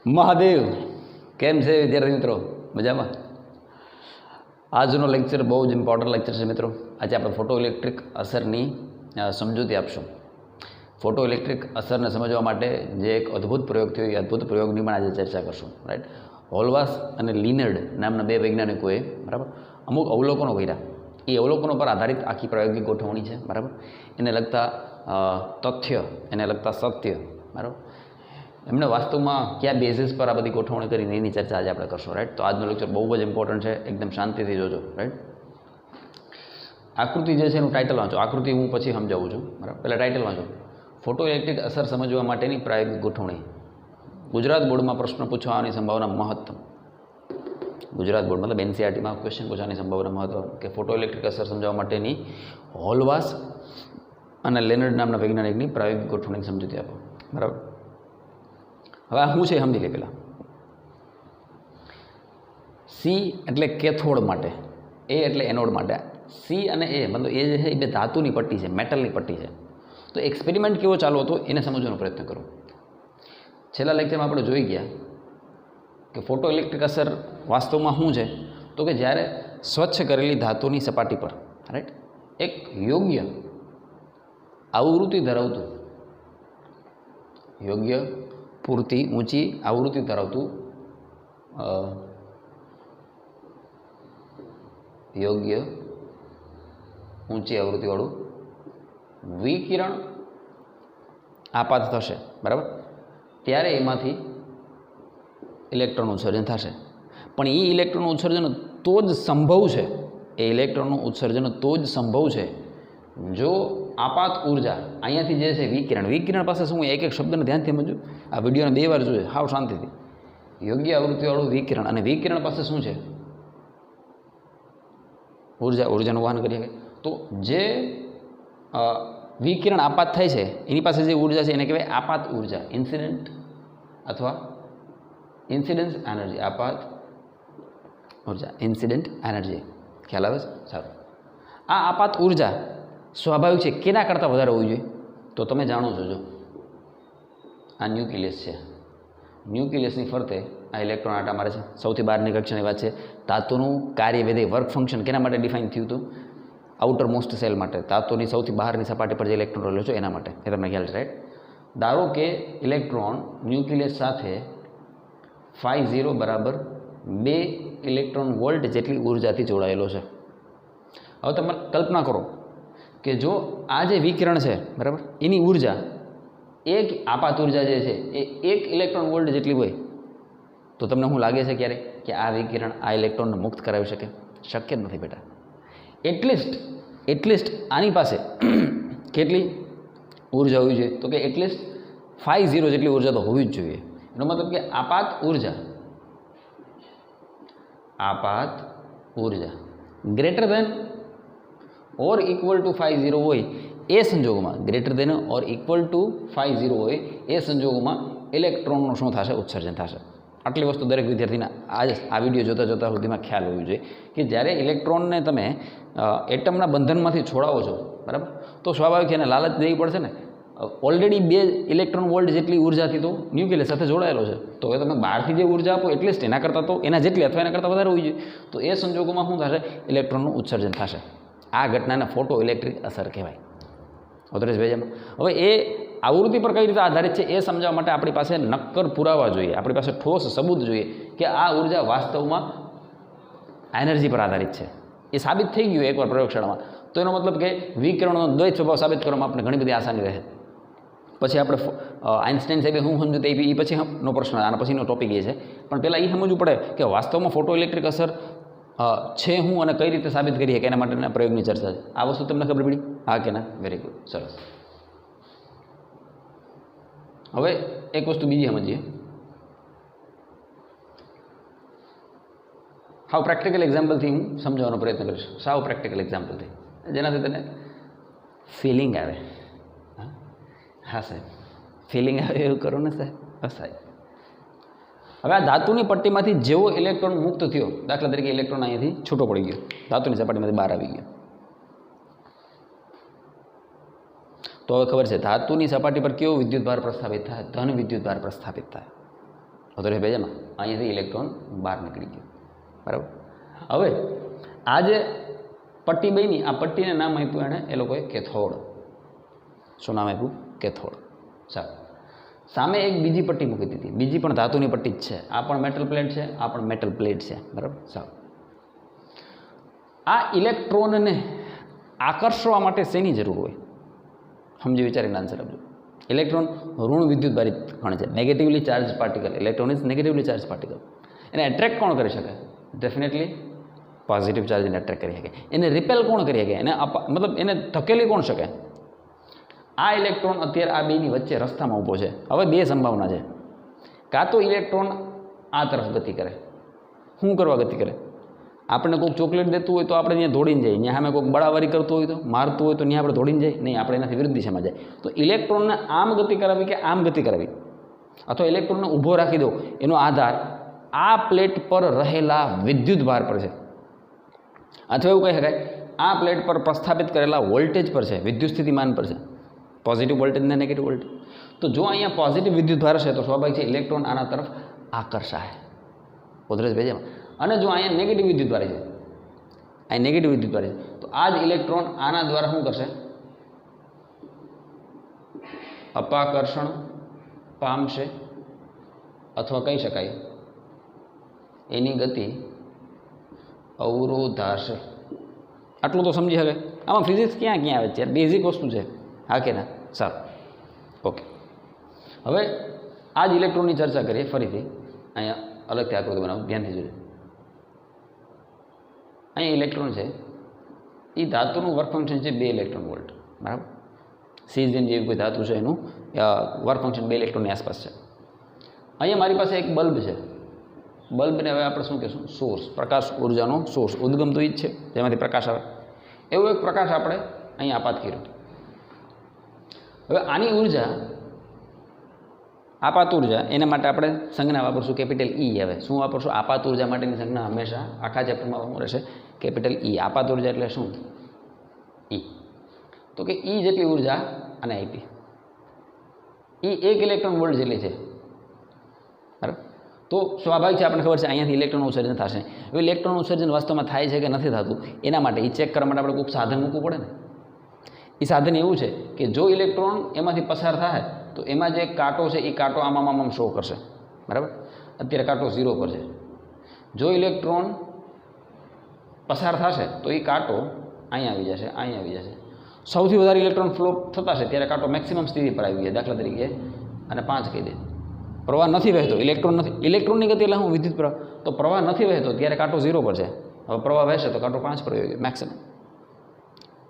મહાદેવ કેમ છે વિદ્યાર્થી મિત્રો? મજામાં? આજનો લેક્ચર બહુ જ ઇમ્પોર્ટન્ટ લેક્ચર છે મિત્રો. આજે આપણે ફોટો ઇલેક્ટ્રિક અસરની સમજૂતી આપશું. ફોટો ઇલેક્ટ્રિક અસરને સમજવા માટે જે એક અદ્ભુત પ્રયોગ થયો એ અદ્ભુત પ્રયોગની પણ આજે ચર્ચા કરશું. રાઈટ. હોલવાસ અને લિનર્ડ નામના બે વૈજ્ઞાનિકોએ બરાબર અમુક અવલોકનો કર્યા. એ અવલોકનો પર આધારિત આખી પ્રાયોગિક ગોઠવણી છે. બરાબર. એને લગતા તથ્ય, એને લગતા સત્ય, બરાબર, એમણે વાસ્તવમાં કયા બેઝિસ પર આ બધી ગોઠવણી કરીને એની ચર્ચા આજે આપણે કરશું. રાઈટ. તો આજનો લેક્ચર બહુ જ ઇમ્પોર્ટન્ટ છે. એકદમ શાંતિથી જોજો. રાઈટ. આકૃતિ જે છે એનું ટાઇટલ વાંચો. આકૃતિ હું પછી સમજાવું છું. બરાબર. પહેલાં ટાઇટલ વાંચો. ફોટો ઇલેક્ટ્રિક અસર સમજવા માટેની પ્રાયોગિક ગોઠવણી. ગુજરાત બોર્ડમાં પ્રશ્ન પૂછવાની સંભાવના મહત્તમ. ગુજરાત બોર્ડ મતલબ એનસીઆરટીમાં ક્વેશ્ચન પૂછવાની સંભાવના મહત્તમ કે ફોટો ઇલેક્ટ્રિક અસર સમજાવવા માટેની હોલવાસ અને લેનર્ડ નામના વૈજ્ઞાનિકની પ્રાયોગિક ગોઠવણીની સમજૂતી આપો. બરાબર. હવે આ શું છે સમજી લે. પહેલાં સી એટલે કેથોડ માટે, એ એટલે એનોડ માટે. સી અને એ મતલબ એ જે છે એ બે ધાતુની પટ્ટી છે, મેટલની પટ્ટી છે. તો એક્સપેરિમેન્ટ કેવો ચાલુ હતો એને સમજવાનો પ્રયત્ન કરો. છેલ્લા લેક્ચરમાં આપણે જોઈ ગયા કે ફોટો ઇલેક્ટ્રિક અસર વાસ્તવમાં શું છે, તો કે જ્યારે સ્વચ્છ કરેલી ધાતુની સપાટી પર રાઈટ એક યોગ્ય આવૃત્તિ ધરાવતું, યોગ્ય પૂરતી ઊંચી આવૃત્તિ ધરાવતું યોગ્ય ઊંચી આવૃત્તિવાળું વિકિરણ આપાત થશે. બરાબર. ત્યારે એમાંથી ઇલેક્ટ્રોનનું ઉત્સર્જન થશે. પણ એ ઇલેક્ટ્રોનનું ઉત્સર્જન તો જ સંભવ છે, એ ઇલેક્ટ્રોનનું ઉત્સર્જન તો જ સંભવ છે જો આપાત ઉર્જા અહીંયાથી જે છે વિકિરણ, વિકિરણ પાસે શું એક એક શબ્દને ધ્યાનથી સમજો. આ વિડીયોને 2 વાર જોઈએ હાવ શાંતિથી. યોગ્ય આવૃત્તિવાળું વિકિરણ, અને વિકિરણ પાસે શું છે? ઉર્જા, ઉર્જાનું વહન કરી શકે. તો જે વિકિરણ આપાત થાય છે એની પાસે જે ઉર્જા છે એને કહેવાય આપાત ઉર્જા, ઇન્સિડન્ટ અથવા ઇન્સિડન્સ એનર્જી. આપાત ઉર્જા, ઇન્સિડન્ટ એનર્જી. ખ્યાલ આવે છે? સારું. આ આપાત ઉર્જા સ્વાભાવિક છે, કેના કરતાં વધારે હોવી જોઈએ? તો તમે જાણો છો, જો આ ન્યુક્લિયસ છે, ન્યુક્લિયસની ફરતે આ ઇલેક્ટ્રોન આટા મારે છે. સૌથી બહારની કક્ષાની વાત છે. ધાતુનું કાર્યવિધેય વર્ક ફંક્શન કેના માટે ડિફાઇન થયું હતું? આઉટર મોસ્ટ સેલ માટે, ધાતુની સૌથી બહારની સપાટી પર જે ઇલેક્ટ્રોન રહેલો છે એના માટે. એ તમને ખ્યાલ છે, રાઈટ? ધારો કે ઇલેક્ટ્રોન ન્યુક્લિયસ સાથે φ0 બરાબર 2 ઇલેક્ટ્રોન વોલ્ટ જેટલી ઉર્જાથી જોડાયેલો છે. હવે તમે કલ્પના કરો કે જો આ જે વિકિરણ છે બરાબર એની ઉર્જા, એક આપાત ઉર્જા જે છે એ 1 ઇલેક્ટ્રોન વોલ્ટ જેટલી હોય, તો તમને શું લાગે છે ક્યારે કે આ વિકિરણ આ ઇલેક્ટ્રોનને મુક્ત કરાવી શકે? શક્ય જ નથી બેટા. એટલીસ્ટ આની પાસે કેટલી ઉર્જા હોવી જોઈએ? તો કે એટલીસ્ટ φ0 જેટલી ઉર્જા તો હોવી જ જોઈએ. એનો મતલબ કે આપાત ઉર્જા greater than or equal to φ0 હોય એ સંજોગોમાં, greater than or equal to φ0 હોય એ સંજોગોમાં ઇલેક્ટ્રોનનું શું થશે? ઉત્સર્જન થશે. આટલી વસ્તુ દરેક વિદ્યાર્થીના આ વિડીયો જોતાં સુધીમાં ખ્યાલ હોવી જોઈએ કે જ્યારે ઇલેક્ટ્રોનને તમે એટમના બંધનમાંથી છોડાવો છો બરાબર, તો સ્વાભાવિક એને લાલચ દેવી પડશે ને. ઓલરેડી 2 ઇલેક્ટ્રોન વોલ્ટ જેટલી ઉર્જાથી તો ન્યુક્લિયસ સાથે જોડાયેલો છે. તો હવે તમે બહારથી જે ઉર્જા આપો એટલીસ્ટ એના કરતાં તો એના જેટલી અથવા એના કરતાં વધારે હોવી જોઈએ. તો એ સંજોગોમાં શું થશે? ઇલેક્ટ્રોનનું ઉત્સર્જન થશે. આ ઘટનાને ફોટો ઇલેક્ટ્રિક અસર કહેવાય. અધરેશભાઈ, હવે એ આવૃત્તિ પર કઈ રીતે આધારિત છે એ સમજાવવા માટે આપણી પાસે નક્કર પુરાવા જોઈએ, આપણી પાસે ઠોસ સબૂત જોઈએ કે આ ઉર્જા વાસ્તવમાં એનર્જી પર આધારિત છે. એ સાબિત થઈ ગયું એકવાર પ્રયોગશાળામાં. તો એનો મતલબ કે વિકિરણનો દ્વૈત સ્વભાવ સાબિત કરવામાં આપણે ઘણી બધી આસાની રહે. પછી આપણે આઇન્સ્ટાઈન સાહેબે શું સમજ્યું તે એ પછીનો પ્રશ્ન, આના પછીનો ટોપિક એ છે. પણ પહેલાં એ સમજવું પડે કે વાસ્તવમાં ફોટો ઇલેક્ટ્રિક અસર છે હું અને કઈ રીતે સાબિત કરીએ કે એના માટેના પ્રયોગની ચર્ચા છે. આ વસ્તુ તમને ખબર પડી? હા કે ના? વેરી ગુડ, સરસ. હવે એક વસ્તુ બીજી સમજીએ. હાવ પ્રેક્ટિકલ એક્ઝામ્પલથી હું સમજાવવાનો પ્રયત્ન કરીશ. સાવ પ્રેક્ટિકલ એક્ઝામ્પલથી, જેનાથી તને ફિલિંગ આવે. હા સાહેબ, ફિલિંગ આવે એવું કરો ને સાહેબ. હા સાહેબ. હવે આ ધાતુની પટ્ટીમાંથી જેવો ઇલેક્ટ્રોન મુક્ત થયો, દાખલા તરીકે ઇલેક્ટ્રોન અહીંયાથી છૂટો પડી ગયો, ધાતુની સપાટીમાંથી બહાર આવી ગયો, તો હવે ખબર છે ધાતુની સપાટી પર કેવો વિદ્યુતભાર પ્રસ્થાપિત થાય? ધન વિદ્યુતભાર પ્રસ્થાપિત થાય. તો રહે બેજામાં અહીંયાથી ઇલેક્ટ્રોન બહાર નીકળી ગયો, બરાબર. હવે આ જે પટ્ટી બની, આ પટ્ટીને નામ આપ્યું એણે એ લોકોએ કેથોડ. શું નામ આપ્યું? કેથોડ. ચાલો, સામે એક બીજી પટ્ટી મૂકી દીધી, બીજી પણ ધાતુની પટ્ટી જ છે. આ પણ મેટલ પ્લેટ છે, આ પણ મેટલ પ્લેટ છે, બરાબર. ચાલો, આ ઇલેક્ટ્રોનને આકર્ષવા માટે શેની જરૂર હોય? સમજી વિચારીને આન્સર આપજો. ઇલેક્ટ્રોન ઋણ વિદ્યુતભારિત કણ છે, negatively charge particle. Electron is negatively charge particle. એને એટ્રેક્ટ કોણ કરી શકે? ડેફિનેટલી પોઝિટિવ ચાર્જને એટ્રેક્ટ કરી શકે. એને રિપેલ કોણ કરી શકે? એને મતલબ એને ધકેલી કોણ શકે? આ ઇલેક્ટ્રોન અત્યારે આ બેની વચ્ચે રસ્તામાં ઊભો છે. હવે બે સંભાવના છે. કાં તો ઇલેક્ટ્રોન આ તરફ ગતિ કરે. શું કરવા ગતિ કરે? આપણને કોઈક ચોકલેટ દેતું હોય તો આપણે ત્યાં દોડીને જઈએ, ત્યાં સામે કોઈક બળાવારી કરતું હોય તો, મારતું હોય તો ત્યાં આપણે દોડીને જઈએ નહીં, આપણે એનાથી વિરુદ્ધ દિશામાં જાય. તો ઇલેક્ટ્રોનને આમ ગતિ કરાવી કે આમ ગતિ કરાવી, અથવા ઇલેક્ટ્રોનને ઊભો રાખી દો, એનો આધાર આ પ્લેટ પર રહેલા વિદ્યુત ભાર પર છે, અથવા એવું કહી શકાય આ પ્લેટ પર પ્રસ્થાપિત કરેલા વોલ્ટેજ પર છે, વિદ્યુત સ્થિતિમાન પર છે, પોઝિટિવ વોલ્ટેજ ને નેગેટિવ વોલ્ટેજ. તો જો અહીંયા પોઝિટિવ વિદ્યુત ભાર છે તો સ્વાભાવિક છે ઇલેક્ટ્રોન આના તરફ આકર્ષાય. ઉધરસ ભેજામાં. અને જો અહીંયા નેગેટિવ વિદ્યુત ભાર છે, અહીં નેગેટિવ વિદ્યુત ભાર છે, તો આ જ ઇલેક્ટ્રોન આના દ્વારા શું કરશે? અપાકર્ષણ પામશે, અથવા કહી શકાય એની ગતિ અવરોધાશે. આટલું તો સમજી શકે. આમાં ફિઝિક્સ ક્યાં ક્યાં આવે છે? બેઝિક વસ્તુ છે, હા કે ના? સારું, ઓકે. હવે આ જ ઇલેક્ટ્રોનની ચર્ચા કરીએ ફરીથી. અહીંયા અલગથી આકૃતિ બનાવું, ધ્યાનથી જોજો. અહીંયા ઇલેક્ટ્રોન છે, એ ધાતુનું વર્ક ફંક્શન છે 2 ઇલેક્ટ્રોન વોલ્ટ, બરાબર. સિઝન જેવી કોઈ ધાતુ છે એનું વર્ક ફંક્શન 2 ઇલેક્ટ્રોનની આસપાસ છે. અહીંયા મારી પાસે એક બલ્બ છે. બલ્બને હવે આપણે શું કહીશું? સોર્સ, પ્રકાશ ઉર્જાનો સોર્સ. ઉદ્ગમ તો એ જ છે જેમાંથી પ્રકાશ આવે. એવો એક પ્રકાશ આપણે અહીં આપાત કર્યો. હવે આની ઉર્જા, આપાત ઉર્જા, એના માટે આપણે સંજ્ઞા વાપરશું કેપિટલ ઈ. હવે શું વાપરશું? આપાત ઉર્જા માટેની સંજ્ઞા હંમેશા આખા ચેપ્ટરમાં શું રહેશે? કેપિટલ ઈ. આપાત ઉર્જા એટલે શું? ઈ. તો કે ઈ જેટલી ઉર્જા અને આપી, ઈ 1 ઇલેક્ટ્રોન વોલ્ટ જેટલી છે, બરાબર. તો સ્વાભાવિક છે, આપણને ખબર છે અહીંયાથી ઇલેક્ટ્રોન ઉત્સર્જન થશે. હવે ઇલેક્ટ્રોન ઉત્સર્જન વાસ્તવમાં થાય છે કે નથી થતું, એના માટે એ ચેક કરવા માટે આપણે કોઈક સાધન મૂકવું પડે ને. એ સાધન એવું છે કે જો ઇલેક્ટ્રોન એમાંથી પસાર થાય તો એમાં જે કાંટો છે એ કાંટો આમ શો કરશે, બરાબર. અત્યારે કાંટો 0 પર છે. જો ઇલેક્ટ્રોન પસાર થશે તો એ કાંટો અહીંયા આવી જશે, અહીંયા આવી જશે. સૌથી વધારે ઇલેક્ટ્રોન ફ્લો થતા છે ત્યારે કાંટો મેક્સિમમ સ્થિતિ પર આવી જાય. દાખલા તરીકે અને 5 કહી દે. પ્રવાહ નથી વહેતો, ઇલેક્ટ્રોન નથી, ઇલેક્ટ્રોનની ગતિ એટલે હું વિદ્યુત પ્રવાહ, તો પ્રવાહ નથી વહેતો ત્યારે કાંટો 0 પર છે. હવે પ્રવાહ વહેશે તો કાંટો 5 પર આવી ગયો મેક્સિમમ.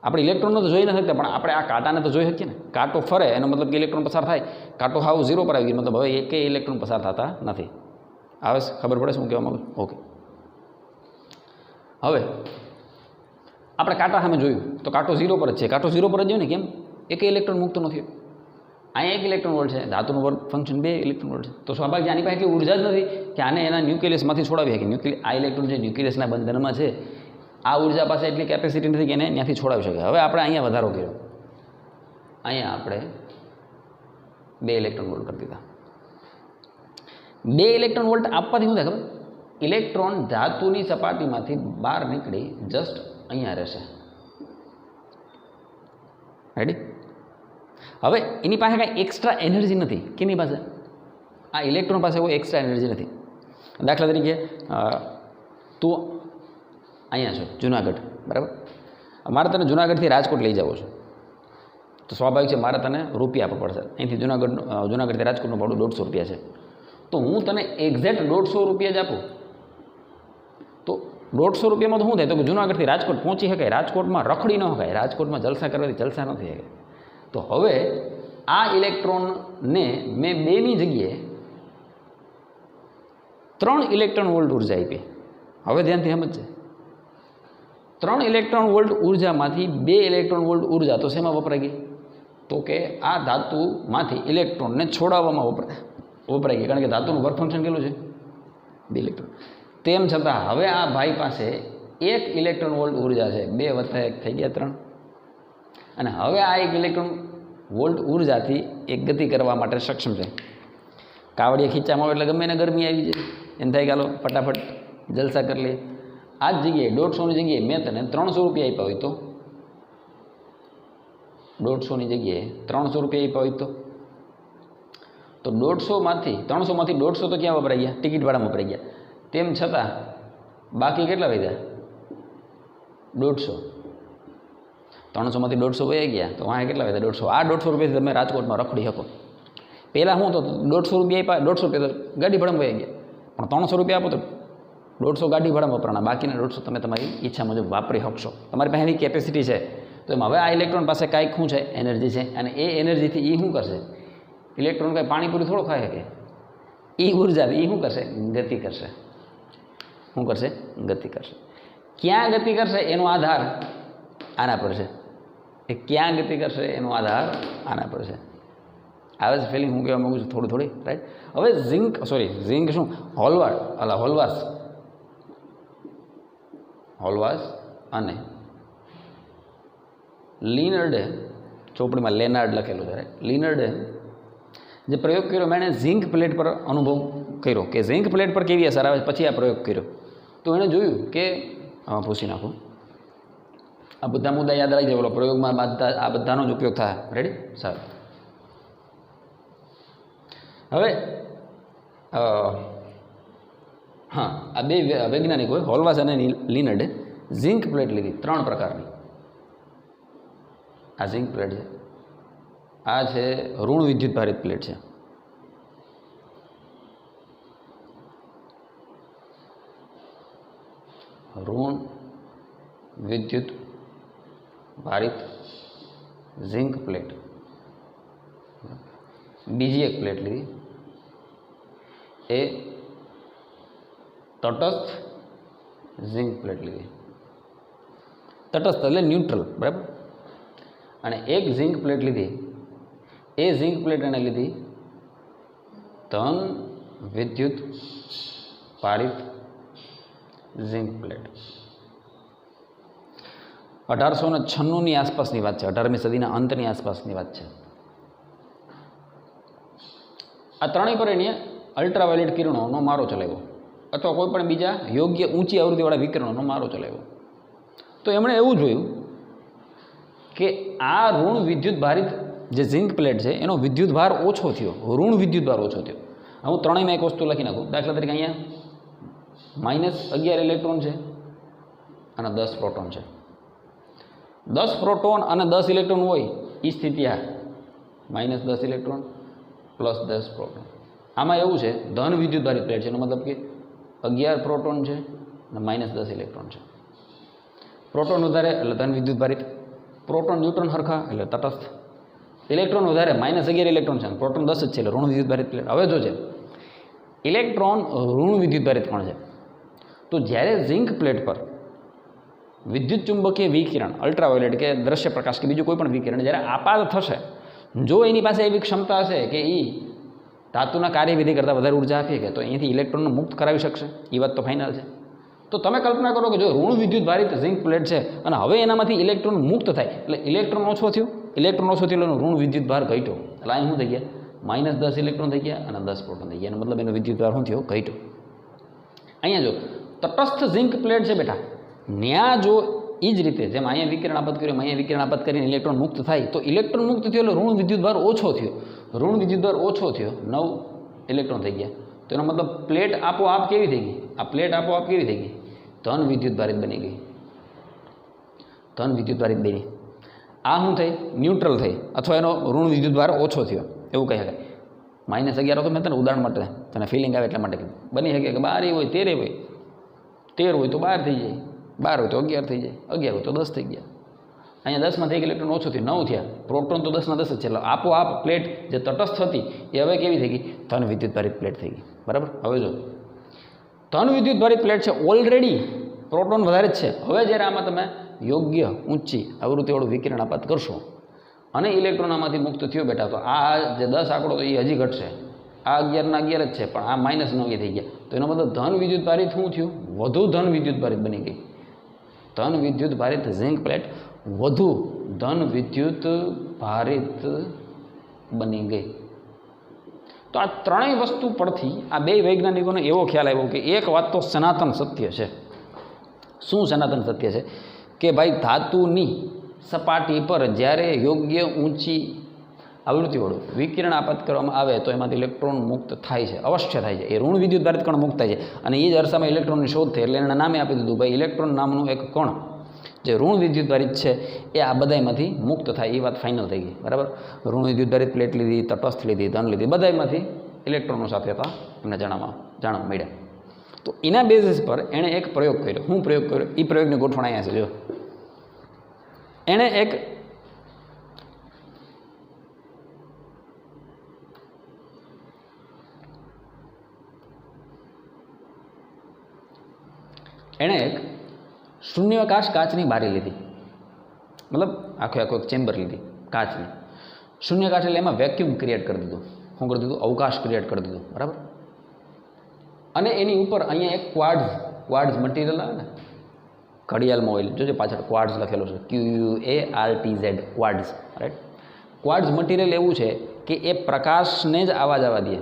આપણે ઇલેક્ટ્રોનને તો જોઈ ન શકતા, પણ આપણે આ કાંટાને તો જોઈ શકીએ ને. કાંટો ફરે એનો મતલબ કે ઇલેક્ટ્રોન પસાર થાય, કાંટો હાવ 0 પર આવી ગયો, મતલબ હવે એકેય ઇલેક્ટ્રોન પસાર થતા નથી. આવે ખબર પડે શું કહેવા માંગુ? ઓકે. હવે આપણે કાંટા સામે જોયું તો કાંટો 0 પર જ છે. કાંટો 0 પર જ જોયું ને, કેમ? એકેય ઇલેક્ટ્રોન મુક્ત નથી. અહીંયા 1 ઇલેક્ટ્રોન વોલ્ટ છે, ધાતુનું વર્ક ફંક્શન 2 ઇલેક્ટ્રોન વોલ્ટ છે. તો સ્વાભાવિક આની પાસે એટલી ઉર્જા જ નથી કે આને એના ન્યુક્લિયસમાંથી છોડાવી શકે. આ ઇલેક્ટ્રોન જે ન્યુક્લિયસના બંધનમાં છે, આ ઉર્જા પાસે એટલી કેપેસિટી નથી કે એને ત્યાંથી છોડાવી શકે. હવે આપણે અહીંયા વધારો કર્યો, અહીંયા આપણે 2 ઇલેક્ટ્રોન વોલ્ટ કરી દીધા. 2 ઇલેક્ટ્રોન વોલ્ટ આપવાથી શું થાય ખબર? ઇલેક્ટ્રોન ધાતુની સપાટીમાંથી બહાર નીકળી જસ્ટ અહીંયા રહેશે. રેડી? હવે એની પાસે કાંઈ એક્સ્ટ્રા એનર્જી નથી. કેની પાસે? આ ઇલેક્ટ્રોન પાસે કોઈ એક્સ્ટ્રા એનર્જી નથી. દાખલા તરીકે તું અહીંયા છો જુનાગઢ, બરાબર. મારે તને જુનાગઢથી રાજકોટ લઈ જવો છે, તો સ્વાભાવિક છે મારે તને રૂપિયા આપવા પડશે. અહીંથી જુનાગઢથી રાજકોટનું ભાડું 150 રૂપિયા છે. તો હું તને એક્ઝેક્ટ 150 રૂપિયા જ આપું તો 150 રૂપિયામાં તો શું થાય? તો કે જુનાગઢથી રાજકોટ પહોંચી શકાય, રાજકોટમાં રખડી ન શકાય, રાજકોટમાં જલસા કરવાથી જલસા નથી શકાય. તો હવે આ ઇલેક્ટ્રોનને મેં 2ની જગ્યાએ 3 ઇલેક્ટ્રોન વોલ્ટ ઉર્જા આપી. હવે ધ્યાનથી સમજશે. 3 ઇલેક્ટ્રોન વોલ્ટ ઉર્જામાંથી 2 ઇલેક્ટ્રોન વોલ્ટ ઉર્જા તો શેમાં વપરાઈ ગઈ? તો કે આ ધાતુમાંથી ઇલેક્ટ્રોનને છોડાવવામાં વપરાઈ ગઈ. કારણ કે ધાતુનું વર્ક ફંક્શન કેટલું છે? 2 ઇલેક્ટ્રોન. તેમ છતાં હવે આ ભાઈ પાસે 1 ઇલેક્ટ્રોન વોલ્ટ ઉર્જા છે. 2 + 1 થઈ ગયા 3. અને હવે આ 1 ઇલેક્ટ્રોન વોલ્ટ ઉર્જાથી એક ગતિ કરવા માટે સક્ષમ છે. કાવડિયા ખીચામાં એટલે ગમે એને ગરમી આવી જાય, એમ થાય કે હાલો ફટાફટ જલસા કરી લઈએ. આ જ જગ્યાએ 150ની જગ્યાએ મેં તને 300 રૂપિયા આપ્યા હોય તો, 150ની જગ્યાએ 300 રૂપિયા આપ્યા હોય તો 150માંથી 300માંથી 150 તો ક્યાં વપરાઈ ગયા? ટિકિટ ભાડામાં વપરાઈ ગયા. તેમ છતાં બાકી કેટલા વધ્યા? 150. 300માંથી 150 વહી ગયા તો વાંહે કેટલા વધ્યા? 150. આ 150 રૂપિયાથી તમે રાજકોટમાં રખડી શકો. પહેલાં હું તો 150 રૂપિયા આપ્યા, 150 રૂપિયા તો ગાડી ભાડામાં વહી ગયા, પણ 300 રૂપિયા આપો તો 150 ગાડી ભાડામાં વપરાણા, બાકીના 150 તમે તમારી ઈચ્છા મુજબ વાપરી શકશો. તમારી પાસે એવી કેપેસિટી છે. તો એમાં હવે આ ઇલેક્ટ્રોન પાસે કાંઈક શું છે? એનર્જી છે. અને એ એનર્જીથી એ શું કરશે? ઇલેક્ટ્રોન કાંઈ પાણીપુરી થોડો ખાઈ શકે. એ ઉર્જા એ શું કરશે? ગતિ કરશે. શું કરશે? ગતિ કરશે. ક્યાં ગતિ કરશે એનો આધાર આના પર છે. એ ક્યાં ગતિ કરશે એનો આધાર આના પર છે. આવે છે ફિલિંગ? હું કહેવા માગું છું થોડી રાઈટ. હવે ઝિંક શું? હોલવાસ અને લિનર્ડે, ચોપડીમાં લેનાર્ડ લખેલું છે, લિનર્ડે જે પ્રયોગ કર્યો, મેં ઝિંક પ્લેટ પર અનુભવ કર્યો કે ઝિંક પ્લેટ પર કેવી અસર આવે, પછી આ પ્રયોગ કર્યો. તો એણે જોયું કે પૂછી નાખું, આ બધા મુદ્દા યાદ રાખી જાય, બોલો પ્રયોગમાં આ બધાનો જ ઉપયોગ થાય. રેડી? સારું. હવે હા, આ બે વૈજ્ઞાનિકોએ, હોલવાસ અને લિનર્ડે, ઝિંક પ્લેટ લીધી 3 પ્રકારની. આ ઝિંક પ્લેટ છે. આ છે ઋણ વિદ્યુત ભારિત પ્લેટ છે. ઋણ વિદ્યુત ભારિત ઝિંક પ્લેટ. બીજી એક પ્લેટ લીધી, એ તટસ્થ ઝિંક પ્લેટ લીધી. તટસ્થ એટલે ન્યુટ્રલ, બરાબર. અને એક ઝિંક પ્લેટ લીધી, એ ઝિંક પ્લેટ એને લીધી ધન વિદ્યુત ભારિત ઝિંક પ્લેટ. 1896ની આસપાસની વાત છે, 18મી સદીના અંતની આસપાસની વાત છે. આ ત્રણેય પર એણે અલ્ટ્રાવાયોલેટ કિરણોનો મારો ચલાવ્યો, અથવા કોઈ પણ બીજા યોગ્ય ઊંચી આવૃત્તિવાળા વિકિરણોનો મારો ચલાવ્યો. તો એમણે એવું જોયું કે આ ઋણ વિદ્યુત ભારિત જે ઝિંક પ્લેટ છે એનો વિદ્યુત ભાર ઓછો થયો, ઋણ વિદ્યુત ભાર ઓછો થયો. હું ત્રણેયમાં એક વસ્તુ લખી નાખું. દાખલા તરીકે અહીંયા -11 ઇલેક્ટ્રોન છે અને 10 પ્રોટોન છે. 10 પ્રોટોન અને 10 ઇલેક્ટ્રોન હોય એ સ્થિતિ આ -10 ઇલેક્ટ્રોન પ્લસ 10 પ્રોટોન. આમાં એવું છે, ધન વિદ્યુત ભારિત પ્લેટ છે, એનો મતલબ કે 11 પ્રોટોન છે અને -10 ઇલેક્ટ્રોન છે. પ્રોટોન વધારે એટલે ધન વિદ્યુત ભારિત, પ્રોટોન ન્યુટ્રોન સરખા એટલે તટસ્થ. ઇલેક્ટ્રોન વધારે -11 ઇલેક્ટ્રોન છે, પ્રોટોન 10 જ છે એટલે ઋણ વિદ્યુત ભારિત પ્લેટ. હવે જો છે ઇલેક્ટ્રોન ઋણ વિદ્યુત ભારિત કોણ છે? તો જ્યારે ઝિંક પ્લેટ પર વિદ્યુત ચુંબકીય વિકિરણ, અલ્ટ્રાવાયોલેટ કે દ્રશ્ય પ્રકાશ કે બીજું કોઈ પણ વિકિરણ જ્યારે આપાત થશે, જો એની પાસે એવી ક્ષમતા હશે કે એ ધાતુના કાર્યવિધિ કરતાં વધારે ઉર્જા આપી શકે, તો અહીંથી ઇલેક્ટ્રોનને મુક્ત કરાવી શકશે. એ વાત તો ફાઇનલ છે. તો તમે કલ્પના કરો કે જો ઋણ વિદ્યુત ભારિત ઝિંક પ્લેટ છે અને હવે એનામાંથી ઇલેક્ટ્રોન મુક્ત થાય એટલે ઇલેક્ટ્રોન ઓછો થયો એટલે ઋણ વિદ્યુત ભાર ઘટ્યો. એટલે અહીં શું થઈ ગયા? -10 ઇલેક્ટ્રોન થઈ ગયા અને 10 પ્રોટોન થઈ ગયા. એનો મતલબ એનો વિદ્યુત ભાર શું થયો? ઘટ્યો. અહીંયા જો તટસ્થ ઝિંક પ્લેટ છે બેટા, ત્યાં જો એ જ રીતે જેમ અહીંયા વિકિરણ આપત કર્યું, અહીંયા વિકિરણ આપત કરીને ઇલેક્ટ્રોન મુક્ત થાય, તો ઇલેક્ટ્રોન મુક્ત થયો એટલે ઋણ વિદ્યુત ભાર ઓછો થયો. ઋણ વિદ્યુત ભાર ઓછો થયો, 9 ઇલેક્ટ્રોન થઈ ગયા. તો એનો મતલબ પ્લેટ આપોઆપ કેવી થઈ ગઈ? આ પ્લેટ આપોઆપ કેવી થઈ ગઈ? ધન વિદ્યુત ભારિત બની ગઈ. ધન વિદ્યુત ભારિત બની. આ શું થઈ? ન્યુટ્રલ થઈ, અથવા એનો ઋણ વિદ્યુત ભાર ઓછો થયો એવું કહી શકાય. -11 તો મેં તને ઉદાહરણ માટે તને ફિલિંગ આવે એટલા માટે કીધું. બની શકે કે 12 હોય, 13 હોય, 13 હોય તો 12 થઈ જાય, 12 હોય તો 11 થઈ જાય, 11 હોય તો 10 થઈ ગયા. અહીંયા 10માંથી 1 ઇલેક્ટ્રોન ઓછો થયું, 9 થયા. પ્રોટોન તો 10ના 10 જ છે. એટલે આપોઆપ પ્લેટ જે તટસ્થ હતી એ હવે કેવી થઈ ગઈ? ધન વિદ્યુત ભારિત પ્લેટ થઈ ગઈ. બરાબર. હવે જો ધન વિદ્યુત ભારિત પ્લેટ છે, ઓલરેડી પ્રોટોન વધારે જ છે. હવે જ્યારે આમાં તમે યોગ્ય ઊંચી આવૃત્તિવાળું વિકિરણ આપાત કરશો અને ઇલેક્ટ્રોન આમાંથી મુક્ત થયો બેટા, તો આ જે 10 આંકડો તો એ હજી ઘટશે. આ 11ના 11 જ છે, પણ આ -9 થઈ ગયા. તો એનો મતલબ ધન વિદ્યુત ભારિત શું થયું? વધુ ધન વિદ્યુત ભારિત બની ગઈ. ધન વિદ્યુત ભારિત ઝિંક પ્લેટ વધુ ધન વિદ્યુત ભારિત બની ગઈ. तो आ ત્રણેય वस्तु परथी आ बे वैज्ञानिकोने एवो ख्याल आव्यो कि एक वात तो सनातन सत्य है। शुं सनातन सत्य है कि भाई धातुनी सपाटी पर ज्यारे योग्य ऊंची आवृत्तिवाळुं विकिरण आपात करवामां आवे तो एमांथी इलेक्ट्रॉन मुक्त थाय छे, अवश्य थाय छे। ए ऋण विद्युतधारित कण मुक्त थाय छे अने ए ज अरसामां इलेक्ट्रॉननी शोध थई એટલે એના નામે આપી દીધું ભાઈ ઇલેક્ટ્રોન નામનું એક કણ જે ઋણ વિદ્યુતધારિત છે એ આ બધાયમાંથી મુક્ત થાય, એ વાત ફાઇનલ થઈ ગઈ, બરાબર। ઋણ વિદ્યુતધારિત પ્લેટ લીધી, તટસ્થ લીધી, ધન લીધી, બધાયમાંથી ઇલેક્ટ્રોનો સાથે હતા એમને જાણવા મળ્યા। તો એના બેઝિસ પર એણે એક પ્રયોગ કર્યો। શું પ્રયોગ કર્યો? એ પ્રયોગની ગોઠવણ અહીંયા છે જો। એણે એક शून्यावकाश काचनी बारी लीधी, मतलब आखो आखो एक चेम्बर लीधी काचनी। शून्यावकाश एटले एमां वेक्यूम क्रिएट कर दीधुं। शुं कर दीधुं? अवकाश क्रिएट कर दीधुं, बराबर। अने एनी उपर अहींया एक क्वार्ट्ज मटीरियल आवे ने, घड़ियाळमां होय, जोजो पाछळ क्वार्ट्ज लखेलो छे, QUARTZ, quartz, right. Quartz material एवुं छे कि ए प्रकाशने ज आवा जवा दे,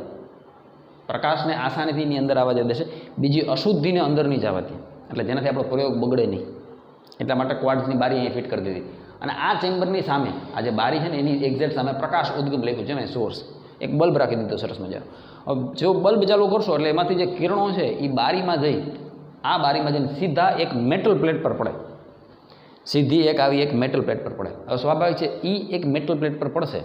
प्रकाशने आसानीथी एनी अंदर आवा जवा देशे, बीजी अशुद्धिने अंदर नहीं जवा दे, એટલે જેનાથી આપણો પ્રયોગ બગડે નહીં એટલા માટે ક્વાર્ટ્ઝની બારી અહીં ફિટ કરી દીધી। અને આ ચેમ્બરની સામે આ જે બારી છે ને એની એક્ઝેક્ટ સામે પ્રકાશ ઉદ્ગમ લખ્યું છે ને, સોર્સ, એક બલ્બ રાખી દીધો સરસ મજાનો। હવે જો બલ્બ ચાલુ કરશો એટલે એમાંથી જે કિરણો છે એ બારીમાં જઈ આ બારીમાં જઈને સીધા એક મેટલ પ્લેટ પર પડે, સીધી એક આવી એક મેટલ પ્લેટ પર પડે। હવે સ્વાભાવિક છે એ એક મેટલ પ્લેટ પર પડશે,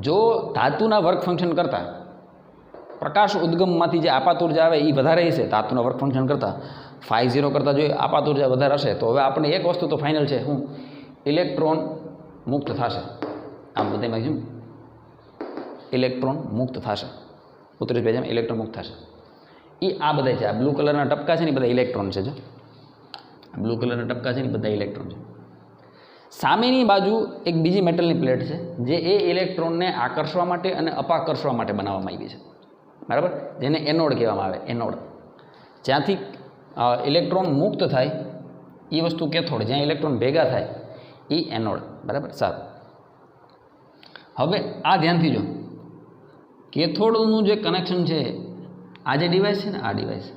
જો ધાતુના વર્ક ફંક્શન કરતાં प्रकाश उद्गममांथी जे आपात ऊर्जा आवे ए वधारे हशे धातुना वर्क फंक्शन करता, φ0 करता जो आपात ऊर्जा वधारे हशे तो हवे आपणे एक वस्तु तो फाइनल छे, हुं इलेक्ट्रॉन मुक्त थशे। आम बधामां जो इलेक्ट्रॉन मुक्त थशे, उत्तरी पेजमां इलेक्ट्रॉन मुक्त थशे। ए आ बधाय छे, आ ब्लू कलरना टपका छे ने बधा इलेक्ट्रॉन छे, जो ब्लू कलरना टपका छे ने बधा इलेक्ट्रॉन छे। सामेनी बाजू एक बीजी मेटलनी प्लेट छे जे ए इलेक्ट्रॉनने आकर्षवा माटे अने अपाकर्षवा माटे बनाववामां आवी छे, बराबर, जेने एनोड कहेवामां आवे। एनोड ज्यांथी इलेक्ट्रॉन मुक्त थाय ए वस्तु कैथोड, ज्यां इलेक्ट्रॉन भेगा थाय ए एनोड, बराबर। सारूं, हवे आ ध्यानथी जो कैथोडनुं जे कनेक्शन छे, आ जे डिवाइस छे ने, आ डिवाइस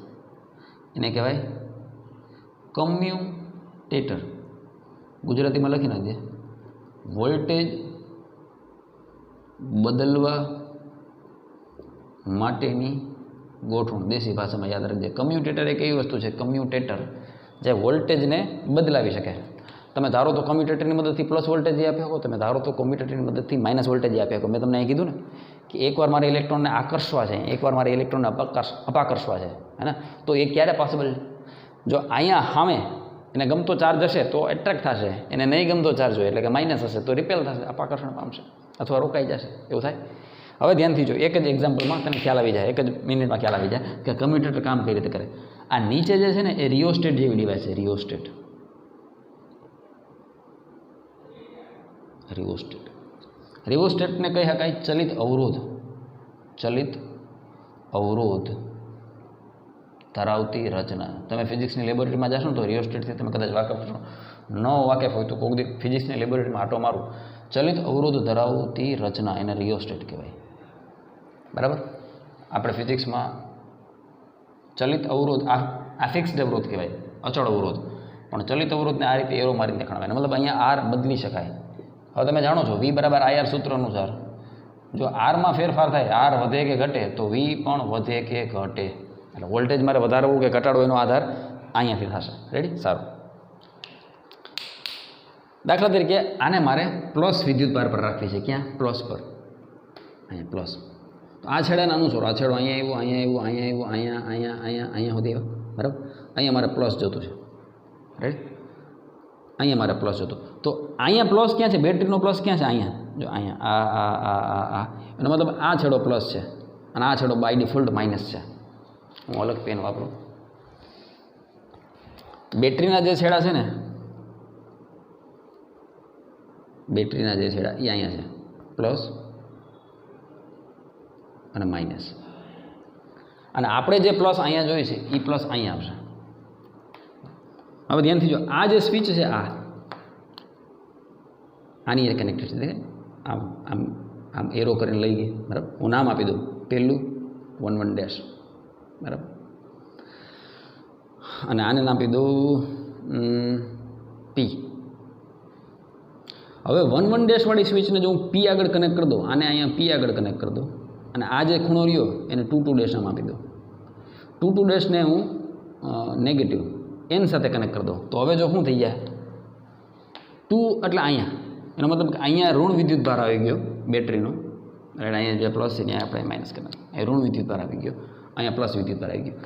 एने कहेवाय कम्युटेटर, गुजरातीमां लखी नाखजो, वोल्टेज बदलवा माटेनी गोठवण। देशी भाषा में याद रखिए, कम्युटेटर एक एवी वस्तु है, कम्युटेटर जे वोल्टेज ने बदलावी शके। तमे धारो तो कम्युटेटरनी मददथी प्लस वोल्टेज आपी शको, तमे धारो तो कम्युटेटरनी मददथी माइनस वोल्टेज आपी शको। मैं तमने अहीं कीधुं ने कि एक बार मारे इलेक्ट्रॉन ने आकर्षवा है, एक बार मारे इलेक्ट्रॉन ने अपाकर्षवा है ना, तो ये क्यारे पॉसिबल? जो अहींया सामे एने गमतो चार्ज हशे तो एट्रेक्ट थशे, एने नहीं गमतो चार्ज होय एटले के माइनस हशे तो रिपेल थशे, अपाकर्षण पामशे अथवा रोकाई जशे, एवुं थाय। हवे ध्यानथी जो एक ज एक्जाम्पलमां तने ख्याल आवी जाए, एक ज मिनिटमां ख्याल आवी जाए कि कम्युटेटर काम कई रीते करे। आ नीचे जे छे ने ए रियोस्टेट जेवी डिवाइस छे, रियोस्टेट, रियोस्टेट, रियोस्टेटने कही शकाय चलित अवरोध, चलित अवरोध धरावती रचना। तमे फिजिक्सनी लेबोरेटरीमां जशो तो रियोस्टेटथी तमे कदाच वाकेफ छो, न वाकेफ होय तो कोई दी फिजिक्सनी लेबोरेटरीमां आटो मारो, चलित अवरोध धरावती रचना एने रियोस्टेट कहेवाय, बराबर। आपणे फिजिक्समां चलित अवरोध आ फिक्स्ड अवरोध कहेवाय, अचल अवरोध, पण चलित अवरोधने आ रीते एरो मारीने देखाडवाय, मतलब अहींया आर बदली शकाय। हवे तमे जाणो छो V बराबर IR सूत्र अनुसार जो आर में फेरफार थाय, आर वधे के घटे तो V पण वधे के घटे, એટલે वोल्टेज मारे वधारवुं के घटाडवुं एनो आधार अहींयाथी थशे। रेडी? सारूं, दाखला तरीके आने मारे प्लस विद्युत भार पर राखवी छे, क्या? प्लस पर, अहींया प्लस, तो आ छेड़े नानुं छोरो, आ छेड़ो अहींया आव्यो, अहींया आव्यो, अहींया आव्यो, अहींया अहींया अहींया अहींया सुधी आव्यो, बराबर। अहींया मारे प्लस जतुं छे, राइट, अहींया मारे प्लस जतो, तो अहींया प्लस क्या है? बेटरीनो प्लस क्या है? अहींया जो अहींया आ एनो मतलब आ छेड़ो प्लस है अने आ छेड़ो बाय डिफॉल्ट माइनस है। हूँ अलग पेन वापरूँ। बेटरीना जे छेड़ा है ने, बेटरीना जे छेड़ा ए अहींया छे प्लस अने माइनस, अने आपणे जे प्लस अहींया जोईए छे ए प्लस अहींया आवशे। हवे ध्यानथी जो आ जे स्विच है, आनी कनेक्टेड है, आम आम આમ એરો કરીને લઈ ગઈ, બરાબર. હું નામ આપી દઉં, પહેલું 1 1 ડેશ, બરાબર, અને આને નામ આપી દઉં પી. હવે 1 1 ડેશ વાળી સ્વિચને જો હું પી આગળ કનેક્ટ કરી દઉં, આને અહીંયા પી આગળ કનેક્ટ કરી દઉં, અને આ જે ખૂણો રહ્યો એને 2 2 ડેશ આમ આપી દઉં. 2 2 ડેશને હું નેગેટિવ એન સાથે કનેક્ટ કરી દઉં, તો હવે જો શું થઈ જાય, 2 એટલે અહીંયા, એનો મતલબ કે અહીંયા ઋણ વિદ્યુત ભાર આવી ગયો બેટરીનો, રાઈટ. અહીંયા જે પ્લસ છે ત્યાં આપણે માઇનસ કરી નાખીએ, અહીં ઋણ વિદ્યુત ભાર આવી ગયો, અહીંયા પ્લસ વિદ્યુત ભાર આવી ગયો.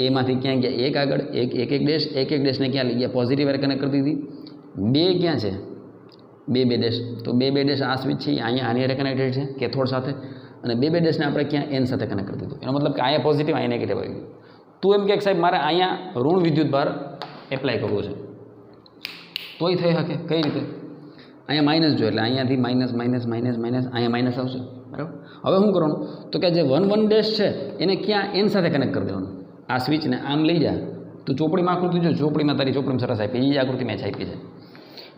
એમાંથી ક્યાં ગયા, એક આગળ એક એક ડેશને ક્યાં લઈ ગયા, પોઝિટિવ વારે કનેક્ટ કરી દીધી. બે ક્યાં છે, બે ડેશ, તો બે ડેશ આ સ્વિચ છે અહીંયા આની હારે કનેક્ટેડ છે કેથોડ સાથે, અને બે ડેશને આપણે ક્યાં એન સાથે કનેક્ટ કરી દીધું. એનો મતલબ કે અહીંયા પોઝિટિવ અહીંયા નેગેટિવ આવી ગયું. તું એમ કે સાહેબ મારે અહીંયા ઋણ વિદ્યુત ભાર એપ્લાય કરવો છે, તોય થઈ શકે. કઈ રીતે, અહીંયા માઇનસ જો, એટલે અહીંયાથી માઇનસ માઇનસ માઇનસ માઇનસ અહીંયા માઇનસ આવશે, બરાબર. હવે શું કરવાનું, તો કે જે 1 1 ડેશ છે એને ક્યાં એન સાથે કનેક્ટ કરી દેવાનું. આ સ્વિચને આમ લઈ જા, તું ચોપડીમાં આકૃતિ જો, ચોપડીમાં તારી ચોપડીમાં સરસ આપી, એ આકૃતિ મેચ આપી છે.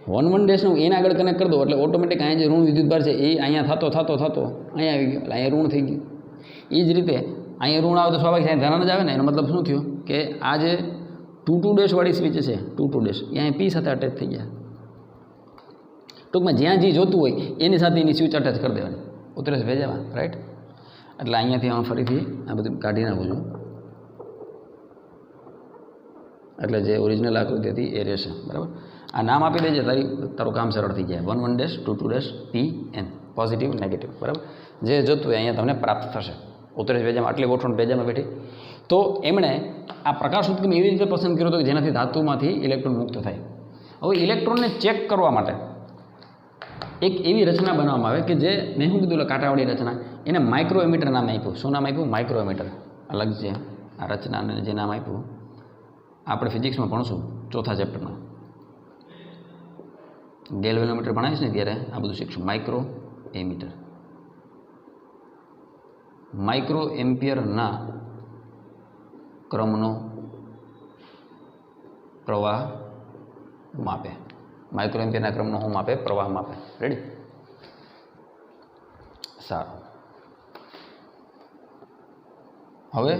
1 1 ડેશનું એને આગળ કનેક્ટ કરી દો એટલે ઓટોમેટિક અહીંયા જે ઋણ વિદ્યુત ભાર છે એ અહીંયા થતો અહીંયા આવી ગયો, એટલે અહીંયા ઋણ થઈ ગયું. એ જ રીતે અહીંયા ઋણ આવે તો સ્વાભાવિક અહીંયા ધન જ આવે ને. એનો મતલબ શું થયો કે આ જે 2 2 ડેશ વાળી સ્વિચ છે, 2 2 ડેશ અહીંયા પી સાથે અટેચ થઈ ગયા. ટૂંકમાં જ્યાં જે જોતું હોય એની સાથે એની સ્વિચ અટેચ કરી દેવાની, ઉતરેશ ભેજામાં, રાઈટ. એટલે અહીંયાથી હું ફરીથી આ બધું કાઢી નાખું છું, એટલે જે ઓરિજિનલ આકૃતિ હતી એ રહેશે, બરાબર. આ નામ આપી દેજે, તારું કામ સરળ થઈ જાય. 1 1 dash 2 2 dash p n, positive negative, બરાબર. જે જોતું હોય અહીંયા તમને પ્રાપ્ત થશે. ઉતરેશ ભેજામાં આટલી ગોઠવણ ભેજામાં બેઠી. તો એમણે આ પ્રકાશ ઉદ્ગમ એવી રીતે પસંદ કર્યો હતો કે જેનાથી ધાતુમાંથી ઇલેક્ટ્રોન મુક્ત થાય. હવે ઇલેક્ટ્રોનને ચેક કરવા માટે એક એવી રચના બનાવવામાં આવે કે જે મેં શું કીધું, કાંટાવાળી રચના, એને માઇક્રો એમીટર નામ આપ્યું. શું નામ આપ્યું, માઇક્રો એમીટર. અલગ છે આ રચનાને જે નામ આપ્યું, આપણે ફિઝિક્સમાં ભણશું ચોથા ચેપ્ટરમાં, ગેલ્વેનોમીટર ભણાવીશ ને ત્યારે આ બધું શીખશું. માઇક્રો એમીટર, માઇક્રો એમ્પિયરના ક્રમનો પ્રવાહ માપે. માઇક્રો એમ્પિયરના ક્રમનો શું માપે, પ્રવાહ માપે. રેડી, સારું. હવે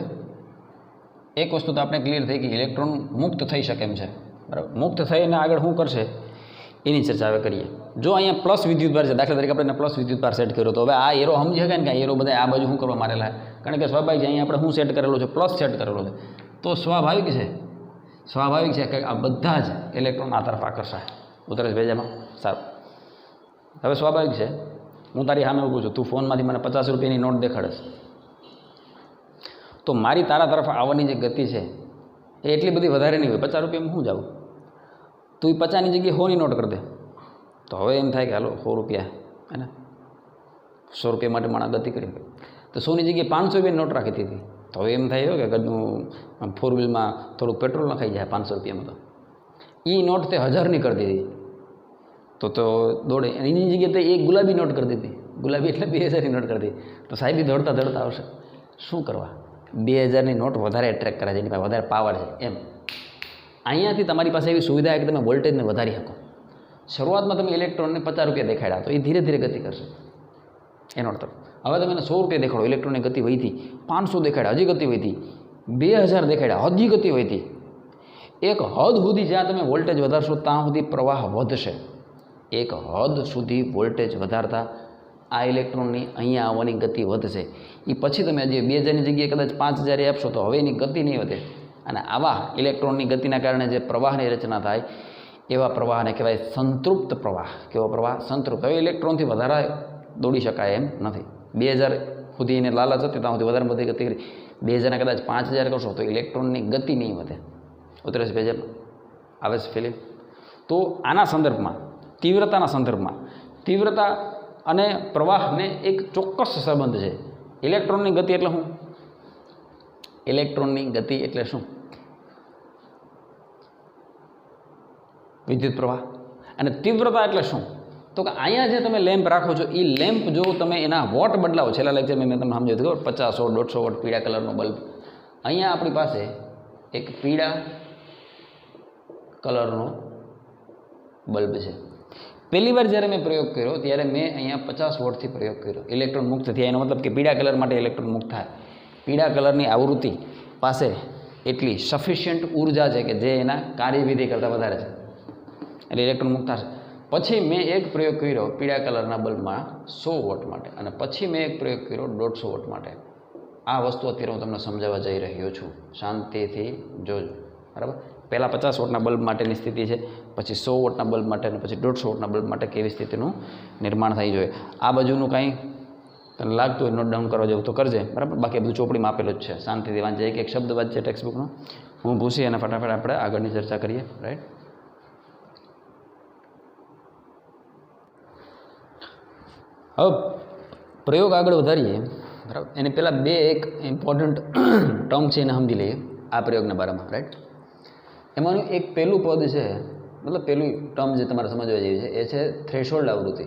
એક વસ્તુ તો આપણે ક્લિયર થઈ કે ઇલેક્ટ્રોન મુક્ત થઈ શકે એમ છે, બરાબર. મુક્ત થઈને આગળ શું કરશે એની ચર્ચા હવે કરીએ. જો અહીંયા પ્લસ વિદ્યુતભાર છે, દાખલા તરીકે આપણે પ્લસ વિદ્યુતભાર સેટ કર્યો, તો હવે આ એરો સમજી શકાય ને કે આ એરો બધા આ બાજુ શું કરવા મારેલા, કારણ કે સ્વાભાવિક છે અહીંયા આપણે શું સેટ કરેલો છે, પ્લસ સેટ કરેલો છે, તો સ્વાભાવિક છે કે આ બધા જ ઇલેક્ટ્રોન આ તરફ આકર્ષાય. ઉતરેશ ભેજામાં, સારું. હવે સ્વાભાવિક છે, હું તારી સામે ઊભું છું, તું ફોનમાંથી મને 50 રૂપિયાની નોટ દેખાડશ, તો મારી તારા તરફ આવવાની જે ગતિ છે એ એટલી બધી વધારે નહીં હોય. 50 રૂપિયામાં હું જાઉં, તું 50ની જગ્યાએ 100ની નોટ કરી દે, તો હવે એમ થાય કે હાલો 100 રૂપિયા, હે ને, 100 રૂપિયા માટે માણસ ગતિ કરી. તો 100ની જગ્યાએ 500 રૂપિયાની નોટ રાખી દીધી, તો હવે એમ થાય કે ઘરનું 4 વ્હીલમાં થોડુંક પેટ્રોલ નખાઈ જાય 500 રૂપિયામાં. તો એ નોટ તે 1000ની કરી દીધી, તો દોડે. એની જગ્યાએ તો એક ગુલાબી નોટ કરી દીધી, ગુલાબી એટલે 2000ની નોટ કરી દીધી, તો સાહેબ દોડતા આવશે. શું કરવા, 2000ની નોટ વધારે એટ્રેક્ટ કરે છે, એની પાસે વધારે પાવર છે. એમ અહીંયાથી તમારી પાસે એવી સુવિધા છે કે તમે વોલ્ટેજને વધારી શકો. શરૂઆતમાં તમે ઇલેક્ટ્રોનને 50 રૂપિયા દેખાડ્યા, તો એ ધીરે ધીરે ગતિ કરશે એનો અર્થ. હવે તમે એને 100 રૂપિયા દેખાડો, ઇલેક્ટ્રોનની ગતિ વધી, 500 દેખાડ્યા, હજી ગતિ વધી, 2000 દેખાડ્યા, હજી ગતિ વધી. એક હદ સુધી જ્યાં તમે વોલ્ટેજ વધારશો ત્યાં સુધી પ્રવાહ વધશે. એક હદ સુધી વોલ્ટેજ વધારતા આ ઇલેક્ટ્રોનની અહીંયા આવવાની ગતિ વધશે. એ પછી તમે જે 2000ની જગ્યાએ કદાચ 5000 આપશો તો હવે એની ગતિ નહીં વધે. અને આવા ઇલેક્ટ્રોનની ગતિના કારણે જે પ્રવાહની રચના થાય એવા પ્રવાહને કહેવાય સંતૃપ્ત પ્રવાહ. કેવો પ્રવાહ, સંતૃપ્ત. હવે ઇલેક્ટ્રોનથી વધારે દોડી શકાય એમ નથી. 2000 સુધી એને લાલચ હતી ત્યાં સુધી વધારે બધી ગતિ કરી, 2000ને કદાચ 5000 કરશો તો ઇલેક્ટ્રોનની ગતિ નહીં વધે. ઉતરેશ ભેજામાં આવે છે ફિલિપ. તો આના સંદર્ભમાં, તીવ્રતાના સંદર્ભમાં, તીવ્રતા અને પ્રવાહને એક ચોક્કસ સંબંધ છે. ઇલેક્ટ્રોનની ગતિ એટલે શું, ઇલેક્ટ્રોનની ગતિ એટલે શું, વિદ્યુત પ્રવાહ. અને તીવ્રતા એટલે શું, તો કે અહીંયા જે તમે લેમ્પ રાખો છો એ લેમ્પ જો તમે એના વોટ બદલાવો, છેલ્લા લેક્ચરમાં મેં તમને સમજાવ્યું હતું 50 વોટ 150 વોટ પીળા કલરનો બલ્બ, અહીંયા આપણી પાસે એક પીળા કલરનો બલ્બ છે. પહેલી વાર જ્યારે મેં પ્રયોગ કર્યો ત્યારે મેં અહીંયા 50 વોટથી પ્રયોગ કર્યો, ઇલેક્ટ્રોન મુક્ત થયા. એનો મતલબ કે પીળા કલર માટે ઇલેક્ટ્રોન મુક્ત થાય. પીળા કલરની આવૃત્તિ પાસે એટલી સફિશિયન્ટ ઉર્જા છે કે જે એના કાર્યવિધિ કરતાં વધારે છે, એટલે ઇલેક્ટ્રોન મુક્ત થશે. પછી મેં એક પ્રયોગ કર્યો પીળા કલરના બલ્બમાં 100 વોટ માટે, અને પછી મેં એક પ્રયોગ કર્યો 150 વોટ માટે. આ વસ્તુ અત્યારે હું તમને સમજાવવા જઈ રહ્યો છું, શાંતિથી જોજો, બરાબર. પહેલાં 50 વોટના બલ્બ માટેની સ્થિતિ છે, પછી 100 વોટના બલ્બ માટે, અને પછી 150 વોટના બલ્બ માટે કેવી સ્થિતિનું નિર્માણ થઈ જોઈએ. આ બાજુનું કાંઈ તને લાગતું હોય નોટ ડાઉન કરવા જેવું તો કરજે, બરાબર. બાકી બધું ચોપડીમાં આપેલું જ છે, શાંતિથી વાંચે. એક એક શબ્દ વાંચે ટેક્સ્ટબુકનો. હું ભૂસી અને ફટાફટ આપણે આગળની ચર્ચા કરીએ, રાઈટ. હવે પ્રયોગ આગળ વધારીએ, બરાબર. એની પહેલાં બે એક ઇમ્પોર્ટન્ટ ટર્મ છે એને સમજી લઈએ આ પ્રયોગના બારામાં, રાઈટ. એમાંનું એક પહેલું પદ છે, મતલબ પહેલું ટર્મ જે તમારે સમજવા જેવી છે એ છે થ્રેશોલ્ડ આવૃત્તિ.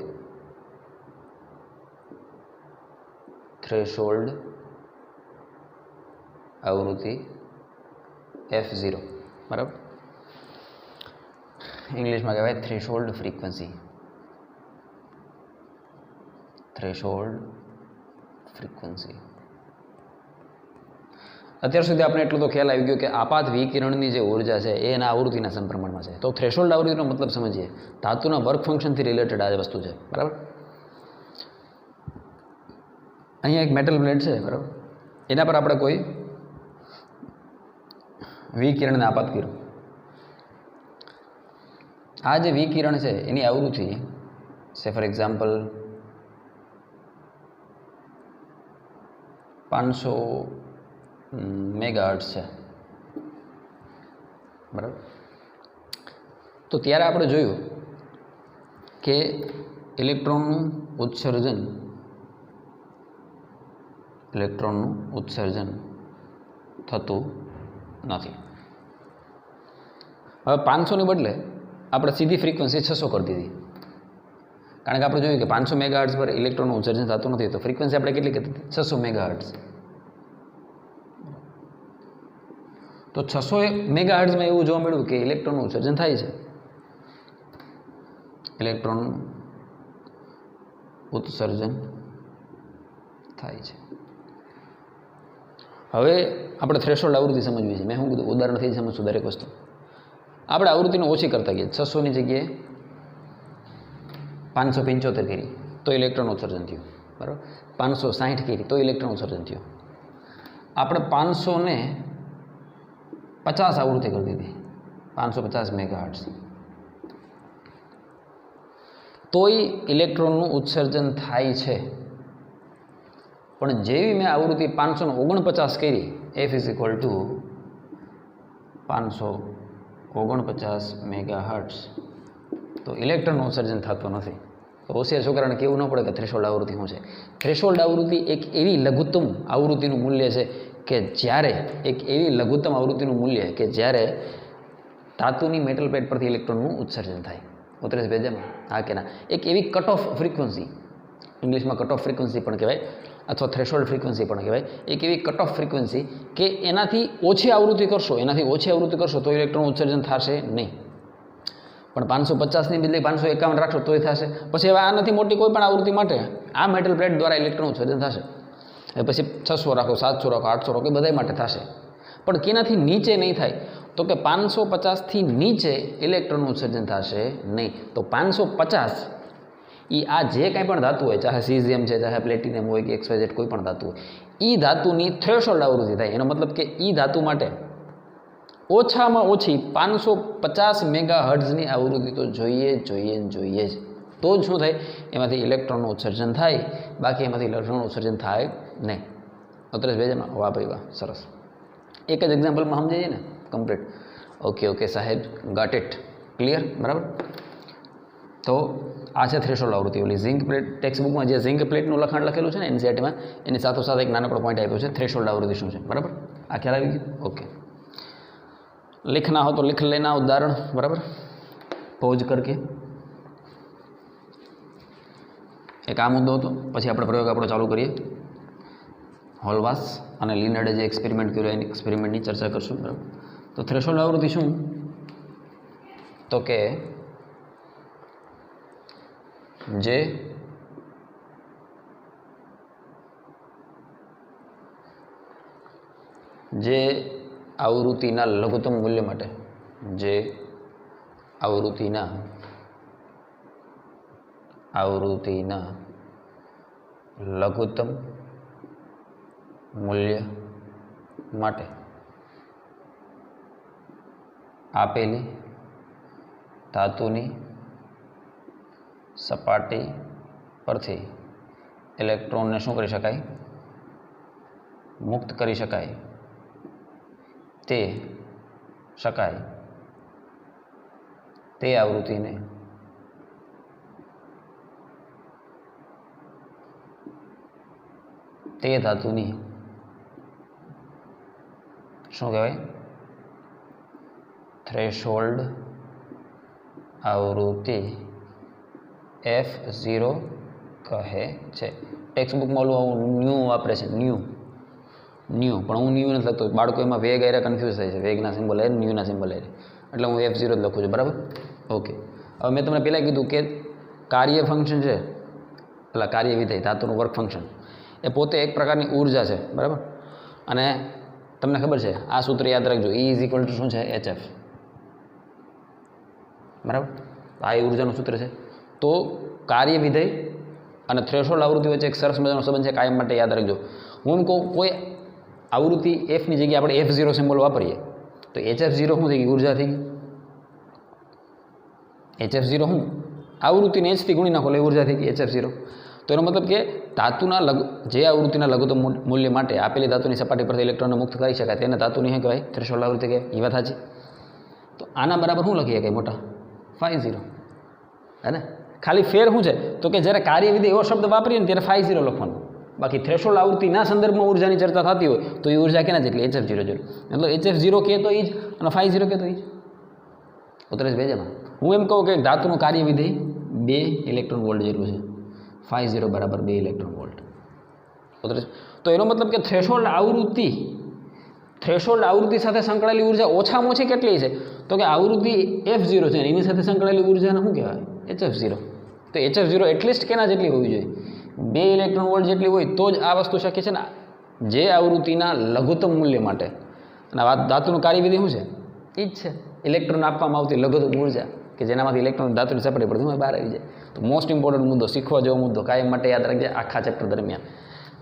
થ્રેશોલ્ડ આવૃત્તિ F0, બરાબર. ઇંગ્લિશમાં કહેવાય થ્રેશોલ્ડ ફ્રીક્વન્સી. Threshold frequency. અત્યાર સુધી આપણે એટલો તો ખ્યાલ આવી ગયો કે આપાત વિકિરણની જે ઉર્જા છે એ એના આવૃત્તિના સમપ્રમાણમાં છે. તો થ્રેશોલ્ડ આવૃત્તિનો મતલબ સમજીએ. ધાતુના વર્ક ફંક્શનથી રિલેટેડ આ વસ્તુ છે, બરાબર. અહીંયા એક મેટલ પ્લેટ છે, બરાબર. એના પર આપણે કોઈ વિકિરણને આપાત કર્યું. આ જે વિકિરણ છે એની આવૃત્તિ છે ફોર એક્ઝામ્પલ 500 મેગાહર્ટ્ઝ છે, બરાબર. તો ત્યારે આપણે જોયું કે ઇલેક્ટ્રોનનું ઉત્સર્જન થતું નથી. હવે 500ની બદલે આપણે સીધી ફ્રીક્વન્સી 600 કરી દીધી, કારણ કે આપણે જોયું કે 500 મેગાહર્ટ્ઝ પર ઇલેક્ટ્રોનનું ઉત્સર્જન થતું નથી. તો ફ્રીક્વન્સી આપણે કેટલી કરી દીધી? 600 મેગાહર્ટ્ઝ. તો 600 મેગાહર્ટ્ઝમાં એવું જોવા મળ્યું કે ઇલેક્ટ્રોનનું ઉત્સર્જન થાય છે. ઇલેક્ટ્રોનનું ઉત્સર્જન થાય છે. હવે આપણે થ્રેશોલ્ડ આવૃત્તિ સમજવી છે. મેં શું કીધું, ઉદાહરણથી સમજશું દરેક વસ્તુ. આપણે આવૃત્તિને ઓછી કરતા ગયા, 600ની જગ્યાએ 575 કરી તો ઇલેક્ટ્રોન ઉત્સર્જન થયું, બરાબર. 560 કરી તો ઇલેક્ટ્રોન ઉત્સર્જન થયું. આપણે 550 આવૃત્તિ કરી દીધી, 550 મેગાહર્ટ્ઝ. તોય ઇલેક્ટ્રોનનું ઉત્સર્જન થાય છે. પણ જેવી મેં આવૃત્તિ 549 કરી, F = 549 મેગાહર્ટ્ઝ, તો ઇલેક્ટ્રોનનું ઉત્સર્જન થતું નથી. તો હોશિયાર છોકરાને કેવું ન પડે કે થ્રેશોલ્ડ આવૃત્તિ શું છે. થ્રેશોલ્ડ આવૃત્તિ એક એવી લઘુત્તમ આવૃત્તિનું મૂલ્ય છે કે જ્યારે ધાતુની મેટલ પ્લેટ પરથી ઇલેક્ટ્રોનનું ઉત્સર્જન થાય. ઉતરે છે ભેજામાં? હા કે ના? એક એવી કટ ઓફ ફ્રીક્વન્સી, ઇંગ્લિશમાં કટ ઓફ ફ્રીક્વન્સી પણ કહેવાય અથવા થ્રેશોલ્ડ ફ્રીક્વન્સી પણ કહેવાય. એક એવી કટ ઓફ ફ્રીક્વન્સી કે એનાથી ઓછી આવૃત્તિ કરશો તો ઇલેક્ટ્રોન ઉત્સર્જન થશે નહીં. પણ 550ની બદલે 551 રાખશો તોય થશે. પછી હવે આનાથી મોટી કોઈ પણ આવૃત્તિ માટે આ મેટલ પ્લેટ દ્વારા ઇલેક્ટ્રોન ઉત્સર્જન થશે. પછી 600 રાખો, 700 રાખો, 800 રાખો, એ બધા માટે થશે. પણ કેનાથી નીચે નહીં થાય? તો કે 550થી નીચે ઇલેક્ટ્રોનનું ઉત્સર્જન થશે નહીં. તો 550 એ આ જે કાંઈ પણ ધાતુ હોય, ચાહે સીઝિયમ છે, ચાહે પ્લેટિનિયમ હોય કે XYZ કોઈ પણ ધાતુ હોય, એ ધાતુની થ્રેશોલ્ડ આવૃત્તિ થાય. એનો મતલબ કે એ ધાતુ માટે ઓછામાં ઓછી 550 મેગાહર્ટ્ઝની આવૃત્તિ તો જોઈએ જ. તો જ શું થાય? એમાંથી ઇલેક્ટ્રોનનું ઉત્સર્જન થાય, બાકી એમાંથી ઇલેક્ટ્રોનનું ઉત્સર્જન થાય નહીં. અત્યારે ભેજામાં? વાહ ભાઈ વાહ, સરસ. એક જ એક્ઝામ્પલમાં સમજાઈએ ને કમ્પ્લીટ. ઓકે સાહેબ, ગોટ ઇટ, ક્લિયર, બરાબર. તો આ છે થ્રેશોલ્ડ આવૃત્તિ. ઓલી ઝિંક પ્લેટ, ટેક્સ્ટબુકમાં જે ઝિંક પ્લેટનું લખાણ લખેલું છે ને NCERTમાં, એની સાથોસાથ એક નાનકડો પોઈન્ટ આપ્યો છે, થ્રેશોલ્ડ આવૃત્તિ શું છે, બરાબર. આ ખ્યાલ આવી ગયો? ઓકે. लिखना हो तो लिख लेना उदाहरण, बराबर. पॉज करके एक आ मुद्दो હતો, પછી આપણે પ્રયોગ આપણો ચાલુ કરીએ. હોલવાસ અને લિનર્ડે જે એક્સપેરિમેન્ટ કર્યો એની એક્સપેરિમેન્ટની ચર્ચા કરશું, બરાબર. તો થ્રેશોલ્ડ આવૃત્તિ શું? તો કે જે આવૃત્તિના લઘુત્તમ મૂલ્ય માટે જે આવૃત્તિના લઘુત્તમ મૂલ્ય માટે આપેલી ધાતુની સપાટી પરથી ઇલેક્ટ્રોનને શું કરી શકાય? મુક્ત કરી શકાય. તે આવૃત્તિને તે ધાતુની શું કહેવાય? થ્રેશોલ્ડ આવૃત્તિ F0 કહે છે. ટેક્સ્ટ બુકમાં ઓલું ન્યૂ વાપરે છે, ન્યૂ પણ હું ન્યૂ નથી લખતો. બાળકો એમાં વેગ આરે કન્ફ્યુઝ થાય છે, વેગના સિમ્બોલ આરે, ન્યૂના સિમ્બોલ આરે, એટલે હું F0 જ લખું છું. બરાબર, ઓકે. હવે મેં તમને પહેલાં કીધું કે કાર્ય ફંક્શન છે, એટલે કાર્ય વિધેય ધાતુનું વર્ક ફંક્શન એ પોતે એક પ્રકારની ઉર્જા છે. બરાબર, અને તમને ખબર છે આ સૂત્ર યાદ રાખજો, E = શું છે? HF. બરાબર, આ એ ઉર્જાનું સૂત્ર છે. તો કાર્ય વિધેય અને થ્રેશોલ્ડ આવૃત્તિ વચ્ચે એક સરસ મજાનો સંબંધ છે, કાયમ માટે યાદ રાખજો. હું એમ કહું કોઈ આવૃત્તિ Fની જગ્યાએ આપણે F0 સિમ્બોલ વાપરીએ તો HF0 શું થઈ ગઈ? ઉર્જા થઈ ગઈ. HF0 શું? આવૃત્તિને Hથી ગુણી નાખો એટલે ઉર્જા થઈ ગઈ HF0. તો એનો મતલબ કે ધાતુના જે આવૃત્તિના લઘુત્તમ મૂલ્ય માટે આપેલી ધાતુની સપાટી પરથી ઇલેક્ટ્રોનને મુક્ત કરી શકાય તેને ધાતુની શું કહેવાય? થ્રેશોલ્ડ આવૃત્તિ કહેવાય. એ વાત સાચી. તો આના બરાબર શું લખીએ કે મોટા 5-0 હે ને? ખાલી ફેર શું છે તો કે જ્યારે કાર્યવિધેય એવો શબ્દ વાપરીએ ને ત્યારે 5-0 લખવાનું. બાકી થ્રેશોલ્ડ આવૃત્તિના સંદર્ભમાં ઉર્જાની ચર્ચા થતી હોય તો એ ઉર્જા કેના જેટલી? HF0 જેટલી. એટલે HF0 કહે તો એ જ અને 5-0 કહે તો એ જ. ઉતરેશ ભેજામાં હું એમ કહું કે ધાતુનું કાર્યવિધેય 2 ઇલેક્ટ્રોન વોલ્ટ જેટલું છે. 5-0 = 2 ઇલેક્ટ્રોન વોલ્ટ. ઉતરેશ. તો એનો મતલબ કે થ્રેશોલ્ડ આવૃત્તિ સાથે સંકળાયેલી ઉર્જા ઓછામાં ઓછી કેટલી છે? તો કે આવૃત્તિ F0 છે એની સાથે સંકળાયેલી ઉર્જાને શું કહેવાય? HF0. તો HF0 એટલીસ્ટ કેના જેટલી હોવી જોઈએ? 2 ઇલેક્ટ્રોન વોલ્ટ જેટલી હોય તો જ આ વસ્તુ શક્ય છે ને. જે આવૃત્તિના લઘુત્તમ મૂલ્ય માટે, અને ધાતુનું કાર્યવિધેય શું છે? એ જ છે ઇલેક્ટ્રોન આપવામાં આવતી લઘુત્તમ ઉર્જા કે જેનામાંથી ઇલેક્ટ્રોન ધાતુની સપાટી પર બહાર આવી જાય. તો મોસ્ટ ઇમ્પોર્ટન્ટ મુદ્દો, શીખવા જેવો મુદ્દો, કાયમ માટે યાદ રાખજે. આખા ચેપ્ટર દરમિયાન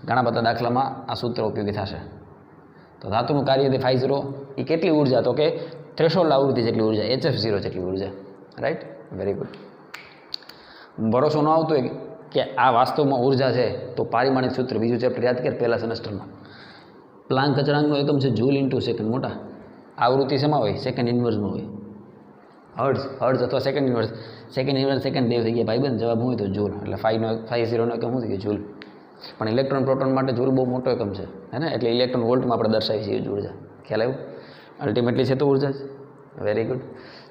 ઘણા બધા દાખલામાં આ સૂત્ર ઉપયોગી થશે. તો ધાતુનું કાર્યવિધેય 5-0 એ કેટલી ઉર્જા? તો કે થ્રેશોલ્ડ આવૃત્તિ જેટલી ઉર્જા, HF0 જેટલી ઉર્જા. Right, very good. ભરોસો ન આવતો હોય કે આ વાસ્તવમાં ઉર્જા છે તો પારિમાણિક સૂત્ર બીજું ચેપ્ટર યાદ કર પહેલા સેમેસ્ટરમાં. પ્લાન્ક અચળાંકનો એકમ છે જૂલ × સેકન્ડ. મોટા આવૃત્તિ શેમાં હોય? સેકન્ડ ઇન્વર્સમાં હોય. હર્ટ્ઝ અથવા સેકન્ડ ઇન્વર્સ. સેકન્ડ દેવ થઈ ગયા ભાઈબંધ. જવાબ શું હોય તો જૂલ. એટલે 5-0 એકમ શું થઈ ગયું? જૂલ. પણ ઇલેક્ટ્રોન પ્રોટોન માટે જૂલ બહુ મોટો એકમ છે હે ને? એટલે ઇલેક્ટ્રોન વોલ્ટમાં આપણે દર્શાવી છીએ ઉર્જા. ખ્યાલ આવ્યો? અલ્ટિમેટલી છે તો ઉર્જા જ. Very good.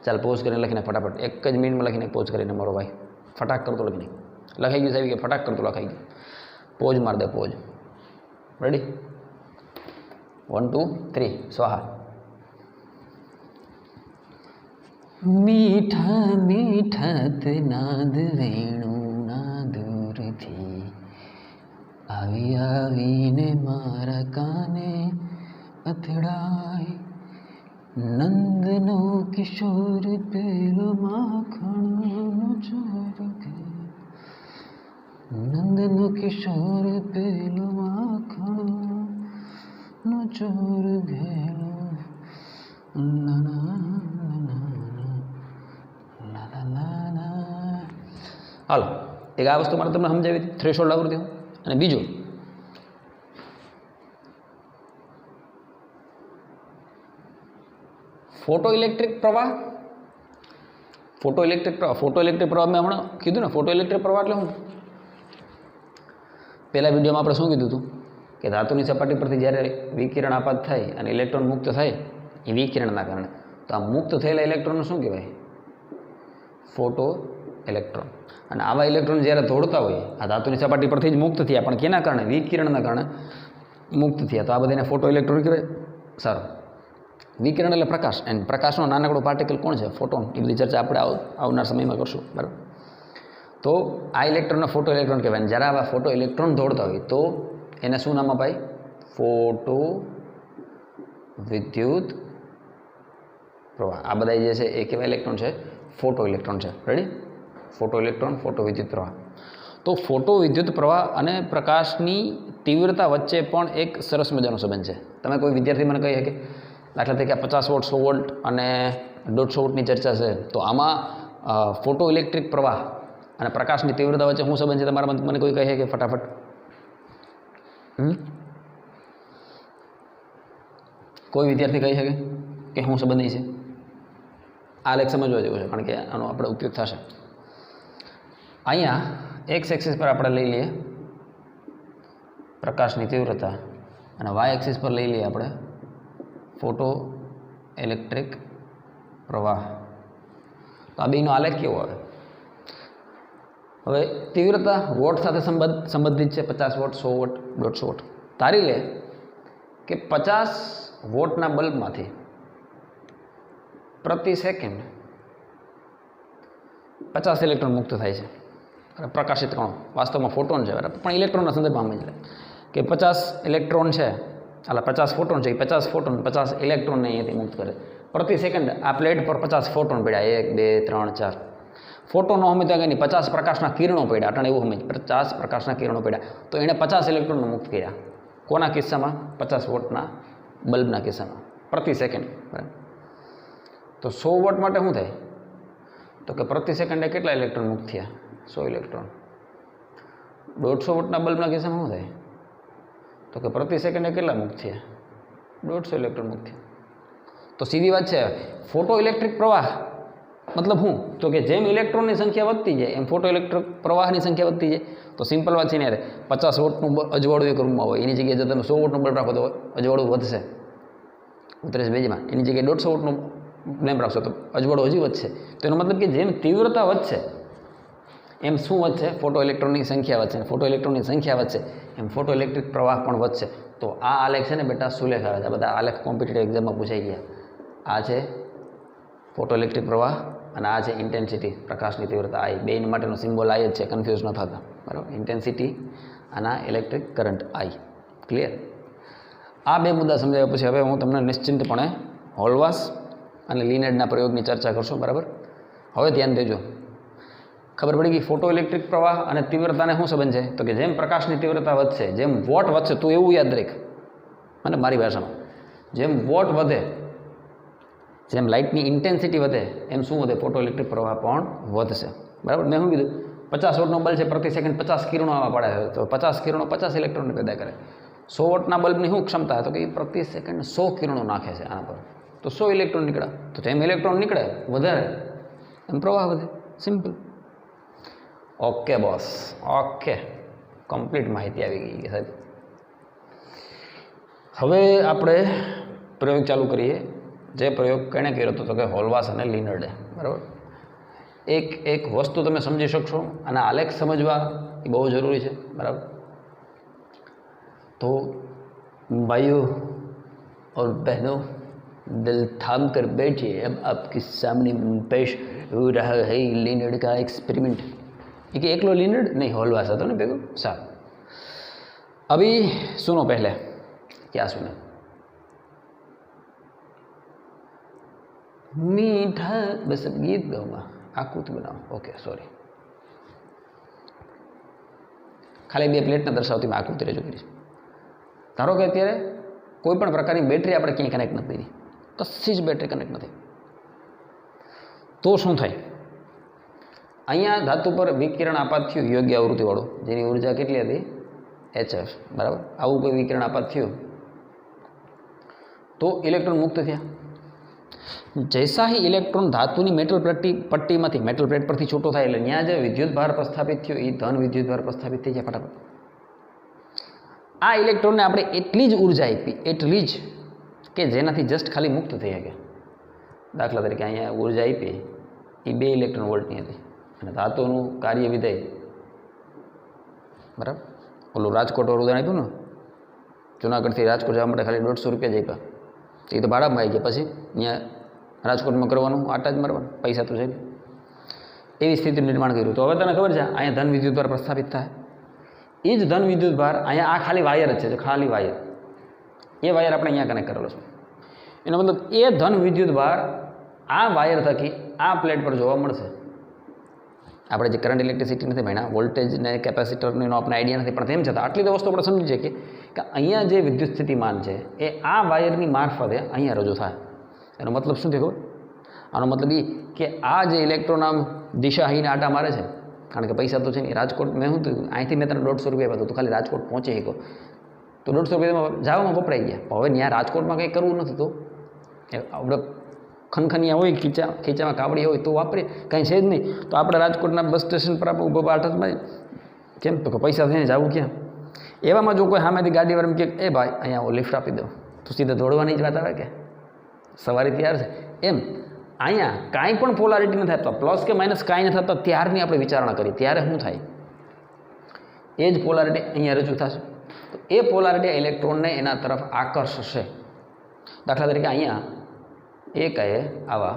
ચાલ પોઝ કરીને લખીને ફટાફટ એક જ મિનિટમાં લખીને પોઝ કરીને મારો ભાઈ ફટાક કરતો લખીને લખાઈ ગયું સાહેબ કે ફટાક કરતો લખાઈ ગયું. પોઝ માર દે, પોઝ. રેડી? 1 2 3 સ્વાહા. મીઠા મીઠા તે નાદ વેણુના દૂરથી આવી આવીને મારા કાને અથડાય. નંદનો કિશોર પેલો માખણનો ચોર ઘેલો. નંદનો કિશોર પેલો માખણનો ચોર ઘેલો. હાલો, એક આ વસ્તુ મારે તમને સમજાવી હતી, થ્રેશોલ્ડ આવૃત્તિ. અને બીજું ફોટો ઇલેક્ટ્રિક પ્રવાહ. ફોટો ઇલેક્ટ્રિક પ્રવાહ મેં હમણાં કીધું ને. ફોટો ઇલેક્ટ્રિક પ્રવાહ એટલે શું? પહેલા વિડીયોમાં આપણે શું કીધું હતું કે ધાતુની સપાટી પરથી જ્યારે વિકિરણ આપાત થાય અને ઇલેક્ટ્રોન મુક્ત થાય એ વિકિરણના કારણે, તો આ મુક્ત થયેલા ઇલેક્ટ્રોનને શું કહેવાય? Photo electron. અને આવા ઇલેક્ટ્રોન જ્યારે દોડતા હોય આ ધાતુની સપાટી પરથી જ મુક્ત થયા, પણ કેના કારણે? વિકિરણના કારણે મુક્ત થયા. તો આ બધાને ફોટો ઇલેક્ટ્રોન કહેવાય. સારું, વિકિરણ એટલે પ્રકાશ, એન્ડ પ્રકાશનો નાનકડો પાર્ટિકલ કોણ છે? ફોટોન. એ બધી ચર્ચા આપણે આવનાર સમયમાં કરશું. બરાબર. तो आ इलेक्ट्रॉन फोटो इलेक्ट्रॉन कहवाय। જ્યારે આવા ફોટો ઇલેક્ટ્રોન દોડતા હોય તો એને શું નામ અપાય? ફોટો વિદ્યુત પ્રવાહ। આ બધા જે છે એ કેવા ઇલેક્ટ્રોન છે? ફોટો ઇલેક્ટ્રોન છે। રેડી? ફોટો ઇલેક્ટ્રોન, ફોટો વિદ્યુત પ્રવાહ। તો ફોટો વિદ્યુત પ્રવાહ અને પ્રકાશની તીવ્રતા વચ્ચે પણ એક સરસ મજાનો સંબંધ છે। તમે કોઈ વિદ્યાર્થી મને કહી શકે દાખલા તરીકે 50 વોટ 100 વોલ્ટ અને 150 વોટની ચર્ચા છે, તો આમાં ફોટો ઇલેક્ટ્રિક પ્રવાહ અને પ્રકાશની તીવ્રતા વચ્ચે શું સંબંધ છે? તમારા મને કોઈ કહે કે ફટાફટ? કોઈ વિદ્યાર્થી કહી શકે કે શું સંબંધ છે? આ લેખ સમજવા જેવું છે, કારણ કે આનો આપણે ઉપયોગ થશે। અહીંયા એક્સ એક્સિસ પર આપણે લઈ લઈએ પ્રકાશની તીવ્રતા અને વાય એક્સિસ પર લઈ લઈએ આપણે ફોટો ઇલેક્ટ્રિક પ્રવાહ। તો આ બેનો આલેખ કેવો આવે? હવે તીવ્રતા વોટ સાથે સંબંધિત છે, 50 વોટ 100 વોટ 150 વોટ। ધારી લે કે 50 વોટના બલ્બમાંથી પ્રતિ સેકન્ડ 50 ઇલેક્ટ્રોન મુક્ત થાય છે, પ્રકાશિત કણો વાસ્તવમાં ફોટોન છે બરાબર, પણ ઇલેક્ટ્રોનના સંદર્ભમાં સમજ લે કે 50 ઇલેક્ટ્રોન છે, એટલે 50 ફોટોન છે, એ 50 ફોટોન 50 ઇલેક્ટ્રોનને અહીંયાથી મુક્ત કરે પ્રતિ સેકન્ડ। આ પ્લેટ પર 50 ફોટોન પડ્યા, 1 2 3 4 ફોટોનો સમજતા કંઈ નહીં, 50 પ્રકાશના કિરણો પડ્યા, અટાણે એવું સમજ 50 પ્રકાશના કિરણો પડ્યા, તો એણે 50 ઇલેક્ટ્રોનને મુક્ત કર્યા। કોના કિસ્સામાં? 50 વોટના બલ્બના કિસ્સામાં પ્રતિ સેકન્ડ બરાબર। તો 100 વોટ માટે શું થાય? તો કે પ્રતિ સેકન્ડે કેટલા ઇલેક્ટ્રોન મુક્ત થયા? 100 ઇલેક્ટ્રોન। 150 વોટના બલ્બના કિસ્સામાં શું થાય? તો કે પ્રતિ સેકન્ડે કેટલા મુક્ત થયા? 150 ઇલેક્ટ્રોન મુક્ત થયા। તો સીધી વાત છે, ફોટો ઇલેક્ટ્રિક પ્રવાહ મતલબ શું? તો કે જેમ ઇલેક્ટ્રોનની સંખ્યા વધતી જાય એમ ફોટો ઇલેક્ટ્રિક પ્રવાહની સંખ્યા વધતી જાય। તો સિમ્પલ વાત છે ને યાર, 50 વોટનું અજવાળું એક રૂમમાં હોય, એની જગ્યાએ જો તમે 100 વોટનું બલ્બ રાખો તો અજવાળું વધશે, ઉતરે બેજમાં। એની જગ્યાએ 150 વોટનું લેમ્પ રાખશો તો અજવાળું હજી વધશે। તો એનો મતલબ કે જેમ તીવ્રતા વધશે એમ શું વધશે? ફોટો ઇલેક્ટ્રોનની સંખ્યા વધશે, ફોટો ઇલેક્ટ્રોનની સંખ્યા વધશે એમ ફોટો ઇલેક્ટ્રિક પ્રવાહ પણ વધશે। તો આ આલેખ છે ને બેટા સુલેખ આવે છે, આ બધા આલેખ કોમ્પિટિટિવ એક્ઝામમાં પૂછાઈ ગયા। આ છે ફોટો ઇલેક્ટ્રિક પ્રવાહ અને આ છે ઇન્ટેન્સિટી, પ્રકાશની તીવ્રતા આઈ, બે માટેનો સિમ્બોલ આઈ જ છે, કન્ફ્યુઝ ન થતા બરાબર। ઇન્ટેન્સિટી અને ઇલેક્ટ્રિક કરંટ આઈ, ક્લિયર? આ બે મુદ્દા સમજાવ્યા પછી હવે હું તમને નિશ્ચિંતપણે હોલવાસ અને લિનેડના પ્રયોગની ચર્ચા કરશું બરાબર। હવે ધ્યાન દેજો, ખબર પડી ગઈ ફોટો ઇલેક્ટ્રિક પ્રવાહ અને તીવ્રતાને શું સંબંધ છે? તો કે જેમ પ્રકાશની તીવ્રતા વધશે, જેમ વોટ વધશે, તું એવું યાદ રાખ મને મારી ભાષામાં, જેમ વોટ વધે, જેમ લાઇટની ઇન્ટેન્સિટી વધે એમ શું વધે? ફોટો ઇલેક્ટ્રિક પ્રવાહ પણ વધશે બરાબર। મેં શું કીધું? 50 વોટનો બલ્બ છે, પ્રતિ સેકન્ડ 50 કિરણો આવા પડે છે, તો 50 કિરણો 50 ઇલેક્ટ્રોનને પેદા કરે। 100 વોટના બલ્બની શું ક્ષમતા? તો કે પ્રતિ સેકન્ડ 100 કિરણો નાખે છે આના પર, તો 100 ઇલેક્ટ્રોન નીકળે। તો જેમ ઇલેક્ટ્રોન નીકળે વધારે એમ પ્રવાહ વધે, simple. Okay boss, okay, complete માહિતી આવી ગઈ સાહેબ। હવે આપણે પ્રયોગ ચાલુ કરીએ। જે પ્રયોગ કેણે કર્યો હતો? તો કે હોલવાસ અને લિનર્ડે બરાબર। એક વસ્તુ તમે સમજી શકશો, અને આલેખ સમજવા એ બહુ જરૂરી છે બરાબર। તો ભાઈઓ और बहनों, दिल थाम कर बैठिए, अब आपके सामने पेश हो रहा है लीनर्ड का एक्सपेरिमेंट। ये एकलो लीनर्ड नहीं, होलवास था ना बेगो साहब। अभी सुनो, पहले क्या सुना? मीठा, बस अब गीत गाऊंगा, आकृत बनाओ। ओके सॉरी, खाली બે પ્લેટને દર્શાવતી મેં આકૃતિ રજૂ કરી છે। ધારો કે અત્યારે કોઈ પણ પ્રકારની બેટરી આપણે ક્યાંય કનેક્ટ નથી થઈ, કશી જ બેટરી કનેક્ટ નથી, તો શું થાય? અહીંયા ધાતુ પર વિકિરણ આપાત થયું યોગ્ય આવૃત્તિવાળું, જેની ઉર્જા કેટલી હતી? HF બરાબર। આવું કોઈ વિકિરણ આપાત થયું તો ઇલેક્ટ્રોન મુક્ત થયા। जैसा ही इलेक्ट्रॉन धातुनी मेटल पट्टी में मेटल प्लेट पर छूटो थाय એટલે ત્યાં જે વિદ્યુત ભાર પ્રસ્થાપિત થયો એ ધન વિદ્યુત ભાર પ્રસ્થાપિત થઈ જાય ફટાફટ। આ ઇલેક્ટ્રોનને આપણે એટલી જ ઉર્જા આપી, એટલી જ કે જેનાથી જસ્ટ ખાલી મુક્ત થઈ શકે। દાખલા તરીકે અહીંયા ઉર્જા આપી એ 2 ઇલેક્ટ્રોન વોલ્ટની હતી, અને ધાતુનું કાર્ય વિધેય બરાબર, ઓલું રાજકોટ વાળું ઉદાહરણ આપ્યું ને, જુનાગઢથી રાજકોટ જવા માટે ખાલી 150 રૂપિયા જ આપ્યા, એ તો ભાડામાં આવી ગયા, પછી અહીંયા રાજકોટમાં કરવાનું આટા જ મારવાનું, પૈસા તો છે। એવી સ્થિતિનું નિર્માણ કર્યું. તો હવે તને ખબર છે અહીંયા ધન વિદ્યુતભાર પ્રસ્થાપિત થાય. એ જ ધન વિદ્યુતભાર અહીંયા આ ખાલી વાયર જ છે, ખાલી વાયર, એ વાયર આપણે અહીંયા કનેક્ટ કરેલો છે. એનો મતલબ એ ધન વિદ્યુતભાર આ વાયર થકી આ પ્લેટ પર જોવા મળશે. આપણે જે કરંટ ઇલેક્ટ્રિસિટી નથી ભણ્યા, વોલ્ટેજ ને કેપેસિટરનો એનો આપણે આઈડિયા નથી, પણ તેમ છતાં આટલી તો વસ્તુ આપણે સમજી શકીએ કે અહીંયા જે વિદ્યુત સ્થિતિમાન છે એ આ વાયરની મારફતે અહીંયા રજૂ થાય. એનો મતલબ શું થયો ખબર? આનો મતલબ એ કે આ જે ઇલેક્ટ્રોન આમ દિશાહીને આટા મારે છે, કારણ કે પૈસા તો છે ને. રાજકોટ મેં શું થયું, અહીંથી મેં તને 150 રૂપિયા આપ્યા, તો ખાલી રાજકોટ પહોંચી શકો તો 150 રૂપિયામાં જવામાં વપરાઈ ગયા. હવે ત્યાં રાજકોટમાં કંઈ કરવું નથી તો આપણે ખનખનિયા હોય, ખીચામાં કાવડી હોય તો વાપરીએ, કંઈ છે જ નહીં. તો આપણે રાજકોટના બસ સ્ટેશન પર આપણે ઊભા પાઠમાં કેમ તો કે પૈસા થઈને જવું ક્યાં? એવામાં જો કોઈ સામેથી ગાડીવાળાને કે એ ભાઈ અહીંયા લિફ્ટ આપી દો, તો સીધા દોડવાની જ વાત આવે કે સવારી તૈયાર છે. એમ અહીંયા કાંઈ પણ પોલારિટી નથી થતા, પ્લસ કે માઇનસ કાંઈ નથી થતા, ત્યારની આપણે વિચારણા કરી ત્યારે શું થાય? એ જ પોલારિટી અહીંયા રજૂ થશે. તો એ પોલારિટી ઇલેક્ટ્રોનને એના તરફ આકર્ષશે. દાખલા તરીકે અહીંયા એક આવા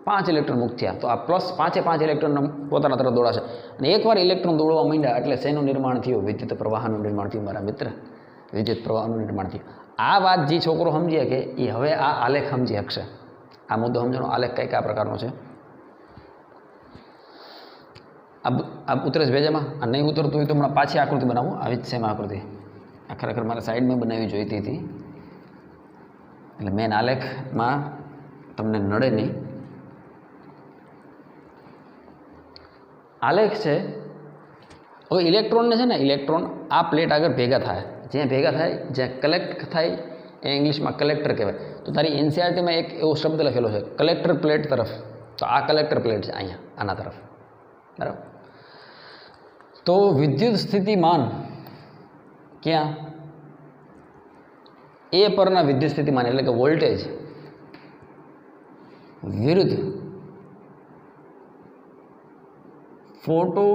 5 ઇલેક્ટ્રોન મુક્ત થયા, તો આ પ્લસ 5 ઇલેક્ટ્રોન પોતાના તરફ દોડાશે. અને એકવાર ઇલેક્ટ્રોન દોડવા માંડ્યા એટલે શેનું નિર્માણ થયું? વિદ્યુત પ્રવાહનું નિર્માણ થયું મારા મિત્ર, વિદ્યુત પ્રવાહનું નિર્માણ થયું. આ વાત જે છોકરો સમજીએ કે એ હવે આ આલેખ સમજી શકશે. આ મુદ્દો સમજવાનો, આલેખ કંઈક આ પ્રકારનો છે. આ ઉતરે છે ભેજામાં? આ નહીં ઉતરતું હોય તો હમણાં પાછી આકૃતિ બનાવું. આવી જ સેમ આકૃતિ આ ખરેખર મારા સાઈડમાં બનાવી જોઈતી હતી, એટલે મેન આલેખમાં તમને નડે નહીં. આલેખ છે. હવે ઇલેક્ટ્રોનને છે ને, ઇલેક્ટ્રોન આ પ્લેટ આગળ ભેગા થાય, જ્યાં ભેગા થાય, જ્યાં કલેક્ટ થાય એ ઇંગ્લિશમાં કલેક્ટર કહેવાય. તો તારી એનસીઆરટીમાં એક એવો શબ્દ લખેલો છે કલેક્ટર પ્લેટ તરફ. તો આ કલેક્ટર પ્લેટ છે અહીંયા આના તરફ, બરાબર. તો વિદ્યુત સ્થિતિમાન ક્યાં? એ પરના વિદ્યુત સ્થિતિમાન એટલે કે વોલ્ટેજ વિરુદ્ધ ફોટો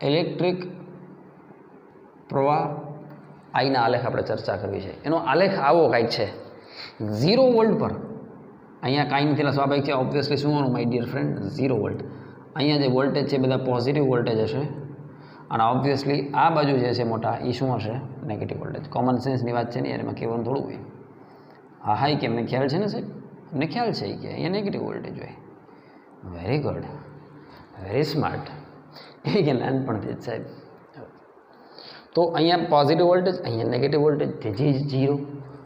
ઇલેક્ટ્રિક પ્રવાહ, આઈના આલેખ આપણે ચર્ચા કરવી છે. એનો આલેખ આવો કાંઈક છે. 0 વોલ્ટ પર અહીંયા કાંઈ નથી, સ્વાભાવિક છે. ઓબ્વિયસલી શું હોવાનું માય ડિયર ફ્રેન્ડ? 0 વોલ્ટ. અહીંયા જે વોલ્ટેજ છે બધા પોઝિટિવ વોલ્ટેજ હશે, અને ઓબ્વિયસલી આ બાજુ જે છે મોટા એ શું હશે? Negative voltage. કોમન સેન્સની વાત છે ને યાર, એમાં કહેવાનું થોડું હોય. હા હા, કે અમને ખ્યાલ છે ને સાહેબ, અમને ખ્યાલ છે કે અહીંયા નેગેટિવ વોલ્ટેજ હોય. Very good, very smart. એ કે નાનપણથી જ સાહેબ. તો અહીંયા પોઝિટિવ વોલ્ટેજ, અહીંયા નેગેટિવ વોલ્ટેજ, તેથી 0.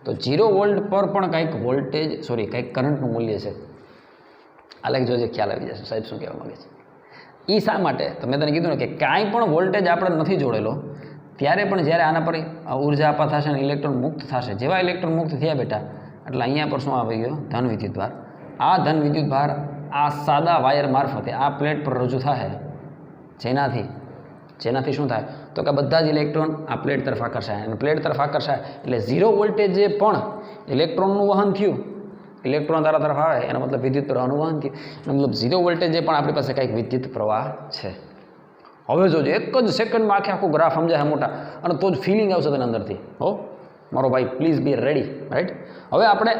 તો 0 વોલ્ટ પર પણ કંઈક વોલ્ટેજ કંઈક કરંટનું મૂલ્ય છે. આલેખ જોજે, ખ્યાલ આવી જશે સાહેબ શું કહેવા માગે છે. એ શા માટે? તો મેં તને કીધું ને કે કાંઈ પણ વોલ્ટેજ આપણે નથી જોડેલો, ત્યારે પણ જ્યારે આના પર ઉર્જા આપા થશે અને ઇલેક્ટ્રોન મુક્ત થશે, જેવા ઇલેક્ટ્રોન મુક્ત થયા બેટા એટલે અહીંયા પર શું આવી ગયો? ધન વિદ્યુતભાર. આ ધન વિદ્યુતભાર આ સાદા વાયર મારફતે આ પ્લેટ પર રજૂ થાય, જેનાથી શું થાય? તો કે બધા જ ઇલેક્ટ્રોન આ પ્લેટ તરફ આકર્ષાય, અને પ્લેટ તરફ આકર્ષાય એટલે 0 વોલ્ટેજ જે પણ ઇલેક્ટ્રોનનું વહન થયું, ઇલેક્ટ્રોન તારા તરફ આવે એનો મતલબ વિદ્યુત પ્રવાહનું વહન થયું. એનો મતલબ 0 વોલ્ટેજ જે પણ આપણી પાસે કંઈક વિદ્યુત પ્રવાહ છે. હવે જોજો, એક જ સેકન્ડમાં આખું ગ્રાફ સમજાય મોટા, અને તો જ ફિલિંગ આવશે તને અંદરથી. હો મારો ભાઈ, પ્લીઝ બી રેડી, રાઈટ. હવે આપણે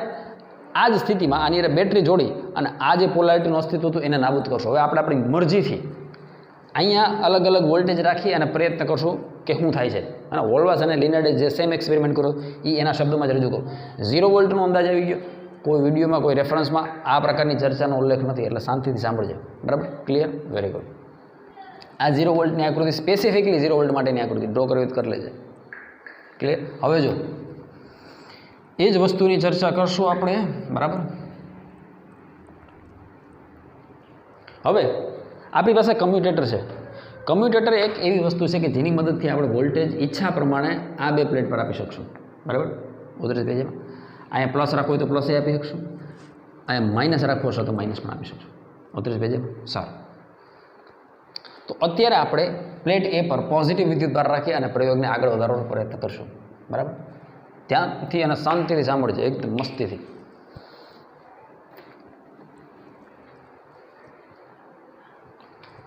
આ જ સ્થિતિમાં આની બેટરી જોડી અને આ જે પોલારિટીનું અસ્તિત્વ હતું એને નાબૂદ કરશું. હવે આપણે આપણી મરજીથી અહીંયા અલગ અલગ વોલ્ટેજ રાખી અને પ્રયત્ન કરશું કે શું થાય છે. અને વોલ્વાસ અને લિનાર્ડે જે સેમ એક્સપેરિમેન્ટ કરો એ એના શબ્દોમાં જ રજૂ કરો. 0 વોલ્ટનો અંદાજ આવી ગયો. કોઈ વિડીયોમાં, કોઈ રેફરન્સમાં આ પ્રકારની ચર્ચાનો ઉલ્લેખ નથી, એટલે શાંતિથી સાંભળજો. બરાબર? ક્લિયર? Very good. આ 0 વોલ્ટની આકૃતિ સ્પેસિફિકલી 0 વોલ્ટ માટેની આકૃતિ ડ્રો કરવી કરી લેજે. ક્લિયર? હવે જો એ જ વસ્તુની ચર્ચા કરશું આપણે. બરાબર? હવે આપણી પાસે કમ્યુટેટર છે. કમ્યુટેટર એક એવી વસ્તુ છે કે જેની મદદથી આપણે વોલ્ટેજ ઈચ્છા પ્રમાણે આ બે પ્લેટ પર આપી શકશું. બરાબર? ઉધરસ પેજમાં અહીંયા પ્લસ રાખવું હોય તો પ્લસ એ આપી શકશું, અહીંયા માઇનસ રાખવો હશે તો માઇનસ પણ આપી શકશું. ઉધરસ પેજમાં સારું. તો અત્યારે આપણે પ્લેટ એ પર પોઝિટિવ વિદ્યુતભાર રાખી અને પ્રયોગને આગળ વધારવાનો પ્રયત્ન કરશું. બરાબર? ત્યાંથી અને શાંતિથી સાંભળજો, એકદમ મસ્તીથી.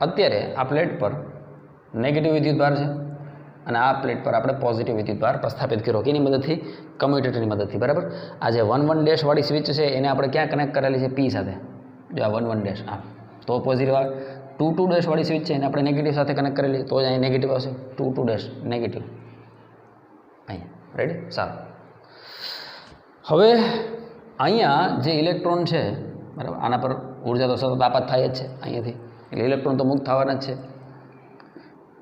અત્યારે આ પ્લેટ પર નેગેટિવ વિદ્યુતભાર છે, અને આ પ્લેટ પર આપણે પોઝિટિવ વિદ્યુતભાર પ્રસ્થાપિત કર્યો કેની મદદથી કમ્યુટેટરની મદદથી બરાબર આ જે 1 1 ડેશ વાળી સ્વિચ છે એને આપણે ક્યાં કનેક્ટ કરેલી છે પી સાથે જો આ 1 1 ડેશ આ તો પોઝિટિવ આવે 2 2 ડેશ વાળી સ્વિચ છે એને આપણે નેગેટિવ સાથે કનેક્ટ કરેલી તો જ અહીં નેગેટિવ આવશે 2 2 ડેશ નેગેટિવ અહીંયા રેડી સારું હવે અહીંયા જે ઇલેક્ટ્રોન છે બરાબર આના પર ઉર્જા તો સતત આપાત થાય જ છે અહીંયાથી એટલે ઇલેક્ટ્રોન તો મુક્ત થવાના જ છે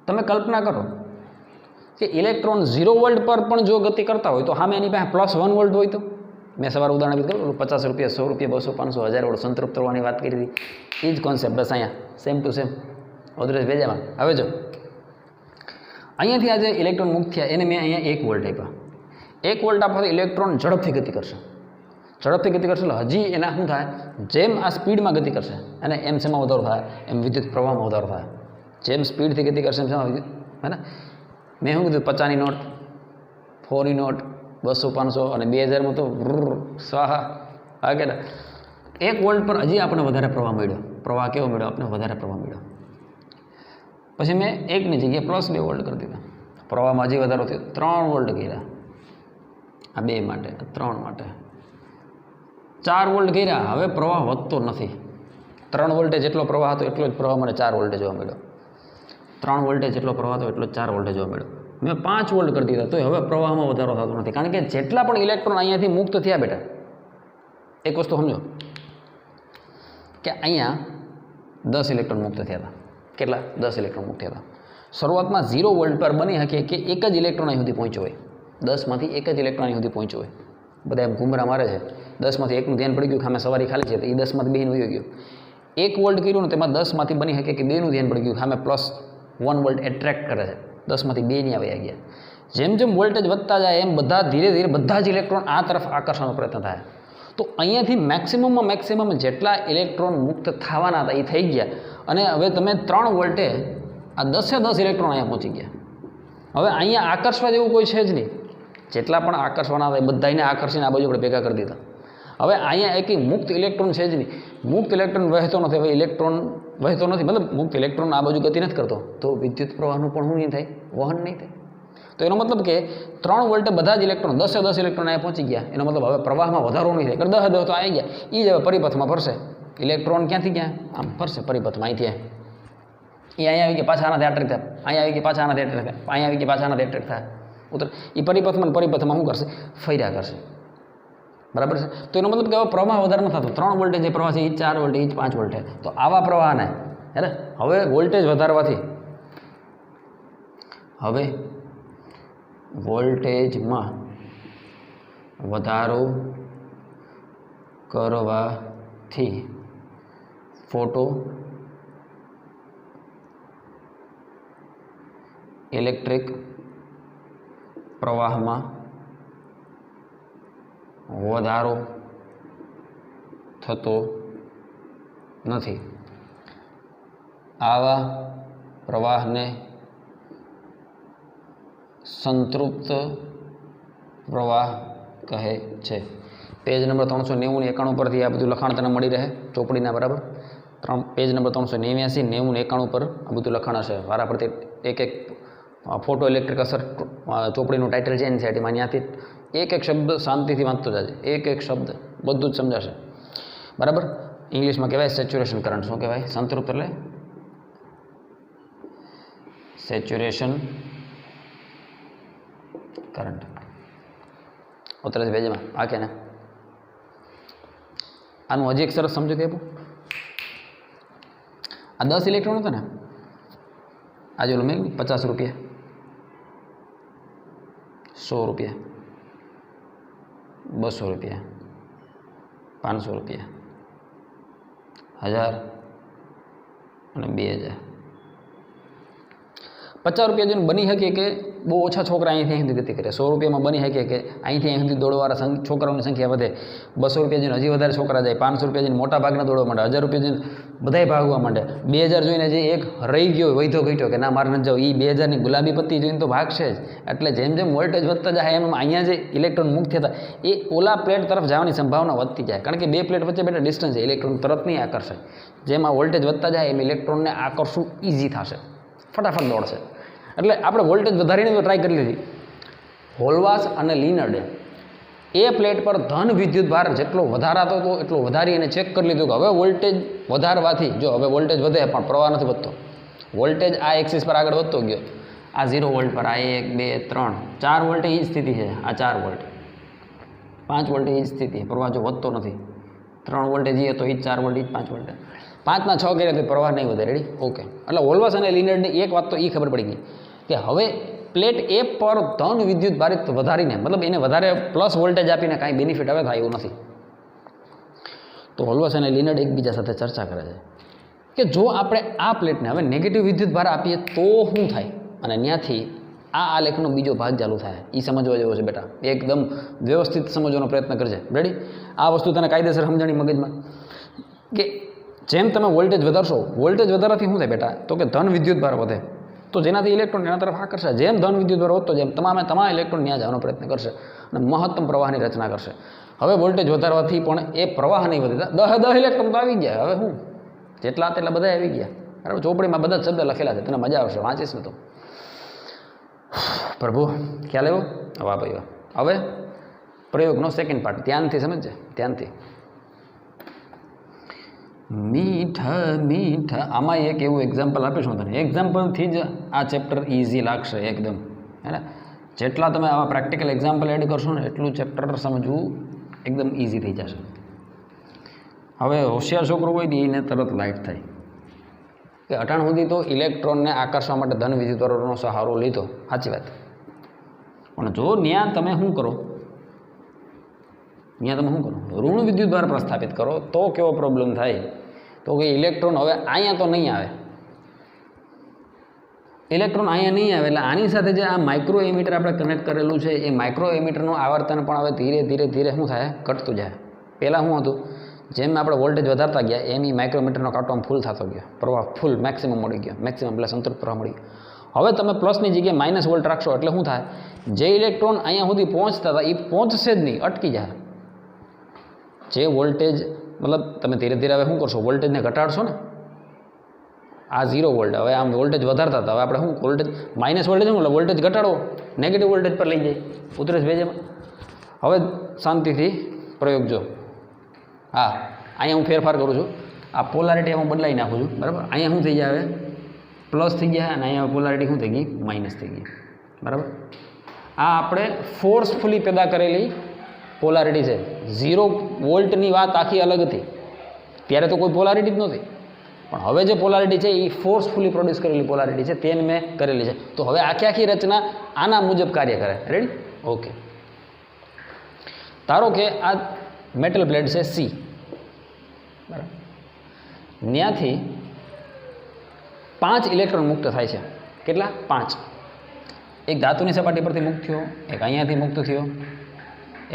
તમે કલ્પના કરો કે ઇલેક્ટ્રોન 0 વોલ્ટ પર પણ જો ગતિ કરતા હોય તો સામે એની પાસે +1 વોલ્ટ હોય તો મેં સવારે ઉદાહરણ આપી કહ્યું 50 રૂપિયા 100 રૂપિયા 200 500 1000 વોલ્ટ સંતૃપ્ત કરવાની વાત કરી હતી એ જ કોન્સેપ્ટ બસ અહીંયા સેમ ટુ સેમ ઓધરેજ ભેજામાં હવે જો અહીંયાથી આ જે ઇલેક્ટ્રોન મુક્ત થયા એને મેં અહીંયા 1 વોલ્ટ આપ્યા 1 વોલ્ટ આપવાથી ઇલેક્ટ્રોન ઝડપથી ગતિ કરશે એટલે હજી એના શું થાય જેમ આ સ્પીડમાં ગતિ કરશે અને એમ શેમાં વધારો થાય એમ વિદ્યુત પ્રવાહમાં વધારો થાય જેમ સ્પીડથી ગતિ કરશે એમ શેમાં વિદ્યુત હે ને મેં શું કીધું 50ની નોટ 100ની નોટ 200 500 અને 2000માં તો સ્વાહા હા કે 1 વોલ્ટ પર હજી આપણે વધારે પ્રવાહ મળ્યો પ્રવાહ કેવો મળ્યો આપણે વધારે પ્રવાહ મળ્યો પછી મેં 1ની જગ્યાએ +2 વોલ્ટ કરી દીધા પ્રવાહમાં હજી વધારો થયો 3 વોલ્ટ કર્યા આ 2 માટે 3 માટે 4 વોલ્ટ કર્યા હવે પ્રવાહ વધતો નથી 3 વોલ્ટે જેટલો પ્રવાહ હતો એટલો જ પ્રવાહ મને 4 વોલ્ટે જોવા મળ્યો 3 વોલ્ટે જેટલો પ્રવાહ હતો એટલો 4 વોલ્ટે જોવા મળ્યો મેં 5 વોલ્ટ કરી દીધા તો હવે પ્રવાહમાં વધારો થતો નથી કારણ કે જેટલા પણ ઇલેક્ટ્રોન અહીંયાથી મુક્ત થયા બેટા એક વસ્તુ સમજો કે અહીંયા 10 ઇલેક્ટ્રોન મુક્ત થયા હતા કેટલા 10 ઇલેક્ટ્રોન મુક્ત થયા હતા શરૂઆતમાં 0 વોલ્ટ પર બની શકે કે એક જ ઇલેક્ટ્રોન અહીં સુધી પહોંચ્યો હોય 10માંથી એક જ ઇલેક્ટ્રોન અહીં સુધી પહોંચ્યો હોય બધા એમ ઘૂમરા મારે છે 10માંથી એકનું ધ્યાન પડી ગયું કે આમે સવારી ખાલી છે તો એ 10માંથી 2નું વહી ગયું 1 વોલ્ટ કર્યું ને તેમાં 10માંથી બની શકે કે 2નું ધ્યાન પડી ગયું સામે +1 વોલ્ટ એટ્રેક્ટ કરે છે 10માંથી 2 ની આવી ગયા જેમ જેમ વોલ્ટેજ વધતા જાય એમ બધા ધીરે ધીરે બધા જ ઇલેક્ટ્રોન આ તરફ આકર્ષવાનો પ્રયત્ન થાય તો અહીંયાથી મેક્સિમમ જેટલા ઇલેક્ટ્રોન મુક્ત થવાના હતા એ થઈ ગયા અને હવે તમે 3 વોલ્ટે આ 10 ઇલેક્ટ્રોન અહીંયા પહોંચી ગયા હવે અહીંયા આકર્ષવા જેવું કોઈ છે જ નહીં જેટલા પણ આકર્ષવાના હતા એ બધાને આકર્ષીને આ બાજુ આપણે ભેગા કરી દીધા હવે અહીંયા એક મુક્ત ઇલેક્ટ્રોન છે જ નહીં મુક્ત ઇલેક્ટ્રોન વહેતો નથી હવે ઇલેક્ટ્રોન વહેતો નથી મતલબ મુક્ત ઇલેક્ટ્રોન આ બાજુ ગતિ નથી કરતો તો વિદ્યુત પ્રવાહનું પણ શું નહીં થાય વહન નહીં થાય તો એનો મતલબ કે 3 વોલ્ટે બધા જ ઇલેક્ટ્રોન 10 ઇલેક્ટ્રોન અહીંયા પહોંચી ગયા એનો મતલબ હવે પ્રવાહમાં વધારો નહીં થાય 10 તો આવી ગયા એ જ હવે પરિપથમાં ફરશે ઇલેક્ટ્રોન ક્યાંથી ક્યાં આમ ફરશે પરિપથમાં અહીંથી એ અહીંયા આવી ગયા પાછા આનાથી એટ્રેક્ટ થાય અહીંયા આવી ગયા પાછા આનાથી એટ્રેક્ટ થાય અહીંયા આવી ગયા પાછા આનાથી એટ્રેક્ટ થાય ઉત્તર એ પરિપથમાં શું કરશે ફર્યા કરશે બરાબર છે તો એનો મતલબ કે હવે પ્રવાહ વધારે ન થતો 3 વોલ્ટે જે પ્રવાહ છે એ 4 વોલ્ટે એ 5 વોલ્ટે તો આવા પ્રવાહને હે ને હવે વોલ્ટેજ વધારવાથી હવે વોલ્ટેજમાં વધારો કરવાથી ફોટો ઇલેક્ટ્રિક પ્રવાહમાં વધારો થતો નથી આવા પ્રવાહને સંતૃપ્ત પ્રવાહ કહે છે પેજ નંબર 390 91 પરથી આ બધું લખાણ તને મળી રહે ચોપડીના બરાબર પેજ નંબર 389 90 91 પર આ બધું લખાણ હશે વારા પરથી એક ફોટો ઇલેક્ટ્રિક અસર ચોપડીનું ટાઇટલ ચેન્જ છે એમાં ત્યાંથી એક શબ્દ શાંતિથી વાંચતો જાય એક શબ્દ બધું જ સમજાશે બરાબર ઇંગ્લિશમાં કહેવાય સેચ્યુરેશન કરંટ શું કહેવાય સંતૃપ્ત એટલે સેચ્યુરેશન કરંટ ઉતરે ભેજમાં આ કે ને આનું હજી એક સરસ સમજૂતી આપું આ 10 ઇલેક્ટ્રોન હતા ને આજે ઓલું મેં 50 રૂપિયા 100 રૂપિયા 200 રૂપિયા 500 રૂપિયા 1000 અને 2000 50 રૂપિયા જેને બની શકે કે બહુ ઓછા છોકરા અહીંથી અહીં સુધી ગતિ કરે 100 રૂપિયામાં બની શકે કે અહીંથી અહીં સુધી દોડવાવાળા છોકરાઓની સંખ્યા વધે 200 રૂપિયા જઈને હજી વધારે છોકરા જાય 500 રૂપિયા જઈને મોટા ભાગના દોડવા માંડે 1000 રૂપિયા જઈને બધાય ભાગવા માંડે 2000 જોઈને જે એક રહી ગયો વૈધો ઘટ્યો કે ના મારે ન જાવ એ 2000ની ગુલાબી પત્તી જોઈને તો ભાગશે જ એટલે જેમ જેમ વોલ્ટેજ વધતા જાય એમ અહીંયા જે ઇલેક્ટ્રોન મુક્ત થતા એ ઓલા પ્લેટ તરફ જવાની સંભાવના વધતી જાય કારણ કે બે પ્લેટ વચ્ચે બેટા ડિસ્ટન્સ છે ઇલેક્ટ્રોન તરત નહીં આકર્ષે જેમ આ વોલ્ટેજ વધતા જાય એમ ઇલેક્ટ્રોનને આકર્ષવું ઇઝી થશે ફટાફટ દોડશે એટલે આપણે વોલ્ટેજ વધારીને તો ટ્રાય કરી લીધી. હોલવાસ અને લિનર્ડે એ પ્લેટ પર ધન વિદ્યુત ભાર જેટલો વધારાતો હતો એટલો વધારી અને ચેક કરી લીધું કે હવે વોલ્ટેજ વધારવાથી જો હવે વોલ્ટેજ વધે પણ પ્રવાહ નથી વધતો. વોલ્ટેજ આ એક્સિસ પર આગળ વધતો ગયો. આ 0 વોલ્ટ પર આ 1 2 3 4 વોલ્ટ એ જ સ્થિતિ છે. આ 4 વોલ્ટ 5 વોલ્ટ એ જ સ્થિતિ. પ્રવાહ જો વધતો નથી. 3 વોલ્ટે જઈએ તો એ જ 4 વોલ્ટ એ જ 5 વોલ્ટ. 5 ના 6 કરીએ તો પ્રવાહ નહીં વધે. રેડી? ઓકે. એટલે હોલવાસ અને લિનર્ડની એક વાત તો એ ખબર પડી ગઈ કે હવે પ્લેટ એ પર ધન વિદ્યુત ભારિત વધારીને મતલબ એને વધારે પ્લસ વોલ્ટેજ આપીને કાંઈ બેનિફિટ હવે થાય એવું નથી. તો હોલવાસ અને લિનર્ડ એકબીજા સાથે ચર્ચા કરે છે કે જો આપણે આ પ્લેટને હવે નેગેટિવ વિદ્યુત ભાર આપીએ તો શું થાય, અને ત્યાંથી આ લેખનો બીજો ભાગ ચાલુ થાય. એ સમજવા જેવો છે બેટા. એકદમ વ્યવસ્થિત સમજવાનો પ્રયત્ન કરજે. રેડી? આ વસ્તુ તને કાયદેસર સમજણી મગજમાં કે જેમ તમે વોલ્ટેજ વધારશો, વોલ્ટેજ વધારવાથી શું થાય બેટા? તો કે ધન વિદ્યુત ભાર વધે, તો જેનાથી ઇલેક્ટ્રોન એના તરફ આકર્ષે. જેમ ધન વિદ્યુત ભાર વધતો જેમ તમામ ઇલેક્ટ્રોન ત્યાં જવાનો પ્રયત્ન કરશે અને મહત્તમ પ્રવાહની રચના કરશે. હવે વોલ્ટેજ વધારવાથી પણ એ પ્રવાહ નહીં વધે. 10 ઇલેક્ટ્રોન તો આવી ગયા. હવે શું જેટલા તેટલા બધા આવી ગયા. બરાબર? ચોપડીમાં બધા જ શબ્દ લખેલા છે. તને મજા આવશે વાંચીશ ને તો. પ્રભુ ખ્યાલ આવ્યો? વાહ ભાઈ વાહ. હવે પ્રયોગનો સેકન્ડ પાર્ટ ધ્યાનથી સમજજે. ધ્યાનથી. મીઠ આમાં એક એવું એક્ઝામ્પલ આપીશ હું તને. એક્ઝામ્પલથી જ આ ચેપ્ટર ઇઝી લાગશે એકદમ. હે ને? જેટલા તમે આવા પ્રેક્ટિકલ એક્ઝામ્પલ એડ કરશો ને એટલું ચેપ્ટર સમજવું એકદમ ઇઝી થઈ જશે. હવે હોશિયાર છોકરો હોય ને એને તરત લાઇટ થાય કે અટાણ સુધી તો ઇલેક્ટ્રોનને આકર્ષવા માટે ધન વિદ્યુતભારોનો સહારો લીધો. સાચી વાત. પણ જો ત્યાં તમે શું કરો, ઋણ વિદ્યુતભાર પ્રસ્થાપિત કરો તો કેવો પ્રોબ્લેમ થાય? તો કે ઇલેક્ટ્રોન હવે અહીંયા તો નહીં આવે. ઇલેક્ટ્રોન અહીંયા નહીં આવે એટલે આની સાથે જે આ માઇક્રો એમીટર આપણે કનેક્ટ કરેલું છે એ માઇક્રો એમીટરનું આવર્તન પણ હવે ધીરે ધીરે શું થાય? ઘટતું જાય. પહેલાં શું હતું? જેમ આપણે વોલ્ટેજ વધારતા ગયા એમ એ માઇક્રોમીટરનો કાંટો આમ ફૂલ થતો ગયો. પ્રવાહ ફૂલ મેક્સિમમ મળી ગયો. મેક્સિમમ એટલે સંતૃપ્ત પ્રવાહ મળી ગયો. હવે તમે પ્લસની જગ્યાએ માઇનસ વોલ્ટ રાખશો એટલે શું થાય? જે ઇલેક્ટ્રોન અહીંયા સુધી પહોંચતા હતા એ પહોંચશે જ નહીં, અટકી જાય. જે વોલ્ટેજ મતલબ તમે ધીરે ધીરે હવે શું કરશો? વોલ્ટેજને ઘટાડશો ને. આ 0 વોલ્ટ હવે આમ વોલ્ટેજ વધારતા હતા. હવે આપણે શું વોલ્ટેજ માઇનસ વોલ્ટેજ શું વોલ્ટેજ ઘટાડો, નેગેટિવ વોલ્ટેજ પર લઈ જાય. ઉતરેશ ભેજેમાં. હવે શાંતિથી પ્રયોગ જો. હા, અહીંયા હું ફેરફાર કરું છું. આ પોલારિટી હું બદલાવી નાખું છું. બરાબર? અહીંયા શું થઈ જાય? હવે પ્લસ થઈ ગયા અને અહીંયા પોલારિટી શું થઈ ગઈ? માઇનસ થઈ ગઈ. બરાબર? આ આપણે ફોર્સફુલી પેદા કરેલી પોલારિટી છે. 0 વોલ્ટની વાત આખી અલગ હતી. ત્યારે તો કોઈ પોલારિટી જ નહોતી. પણ હવે જે પોલારિટી છે એ ફોર્સફુલી પ્રોડ્યુસ કરેલી પોલારિટી છે. તેને મેં કરેલી છે. તો હવે આખી રચના આના મુજબ કાર્ય કરે. રેડી? ઓકે. ધારો કે આ મેટલ પ્લેટ છે C. બરાબર? ત્યાંથી 5 ઇલેક્ટ્રોન મુક્ત થાય છે. કેટલા? 5. એક ધાતુની સપાટી પરથી મુક્ત થયો, એક અહીંયાથી મુક્ત થયો,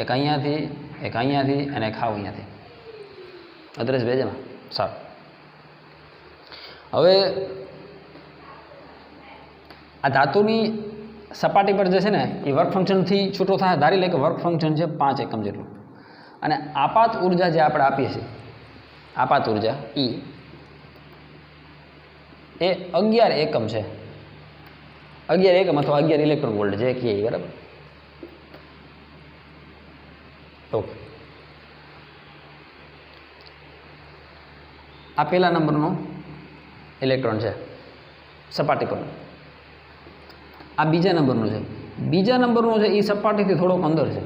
એક અહીંયાથી, એક અહીંયાથી અને એક હાવ અહીંયાથી. અદ્રેશ ભેજેમાં. સારું. હવે આ ધાતુની સપાટી પર જે છે ને એ વર્ક ફંક્શનથી છૂટો થાય. ધારી લે કે વર્ક ફંક્શન છે 5 એકમ જેટલું. અને આપાત ઉર્જા જે આપણે આપીએ છીએ, આપાત ઉર્જા એ 11 એકમ છે. 11 એકમ અથવા 11 ઇલેક્ટ્રોન વોલ્ટ જે કહીએ. બરાબર? ઓકે. આ પહેલા નંબરનો ઇલેક્ટ્રોન છે સપાટી પર. આ બીજા નંબરનું છે. બીજા નંબરનું છે એ સપાટીથી થોડોક અંદર છે.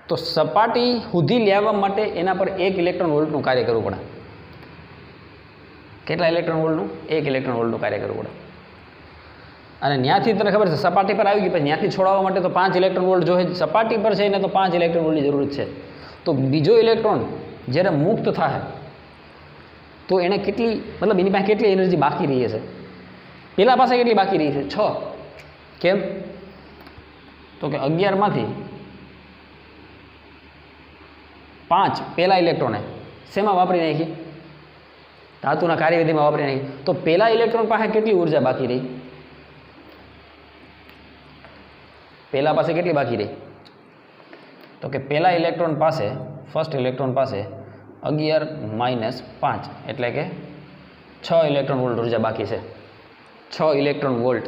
તો સપાટી સુધી લેવા માટે એના પર 1 ઇલેક્ટ્રોન વોલ્ટનું કાર્ય કરવું પડે. કેટલા ઇલેક્ટ્રોન વોલ્ટનું? 1 ઇલેક્ટ્રોન વોલ્ટનું કાર્ય કરવું પડે. અને ત્યાંથી તને ખબર છે સપાટી પર આવી ગઈ પછી ત્યાંથી છોડાવવા માટે તો 5 ઇલેક્ટ્રોન વોલ્ટ જોઈએ. સપાટી પર છે એને તો 5 ઇલેક્ટ્રોન વોલ્ટની જરૂર છે. તો બીજો ઇલેક્ટ્રોન જ્યારે મુક્ત થાય તો એને કેટલી મતલબ એની પાસે કેટલી એનર્જી બાકી રહી છે? પેલા પાસે કેટલી બાકી રહી છે? 6. કેમ? તો કે 11માંથી 5 પહેલા ઇલેક્ટ્રોને શેમાં વાપરી નાખી? ધાતુના કાર્યવિધિમાં વાપરી નાખી. તો પહેલા ઇલેક્ટ્રોન પાસે કેટલી ઉર્જા બાકી રહી? પહેલા પાસે કેટલી બાકી રહી? તો કે પહેલા ઇલેક્ટ્રોન પાસે, ફર્સ્ટ ઇલેક્ટ્રોન પાસે 11 - 5 એટલે કે 6 ઇલેક્ટ્રોન વોલ્ટ ઉર્જા બાકી છે. 6 ઇલેક્ટ્રોન વોલ્ટ,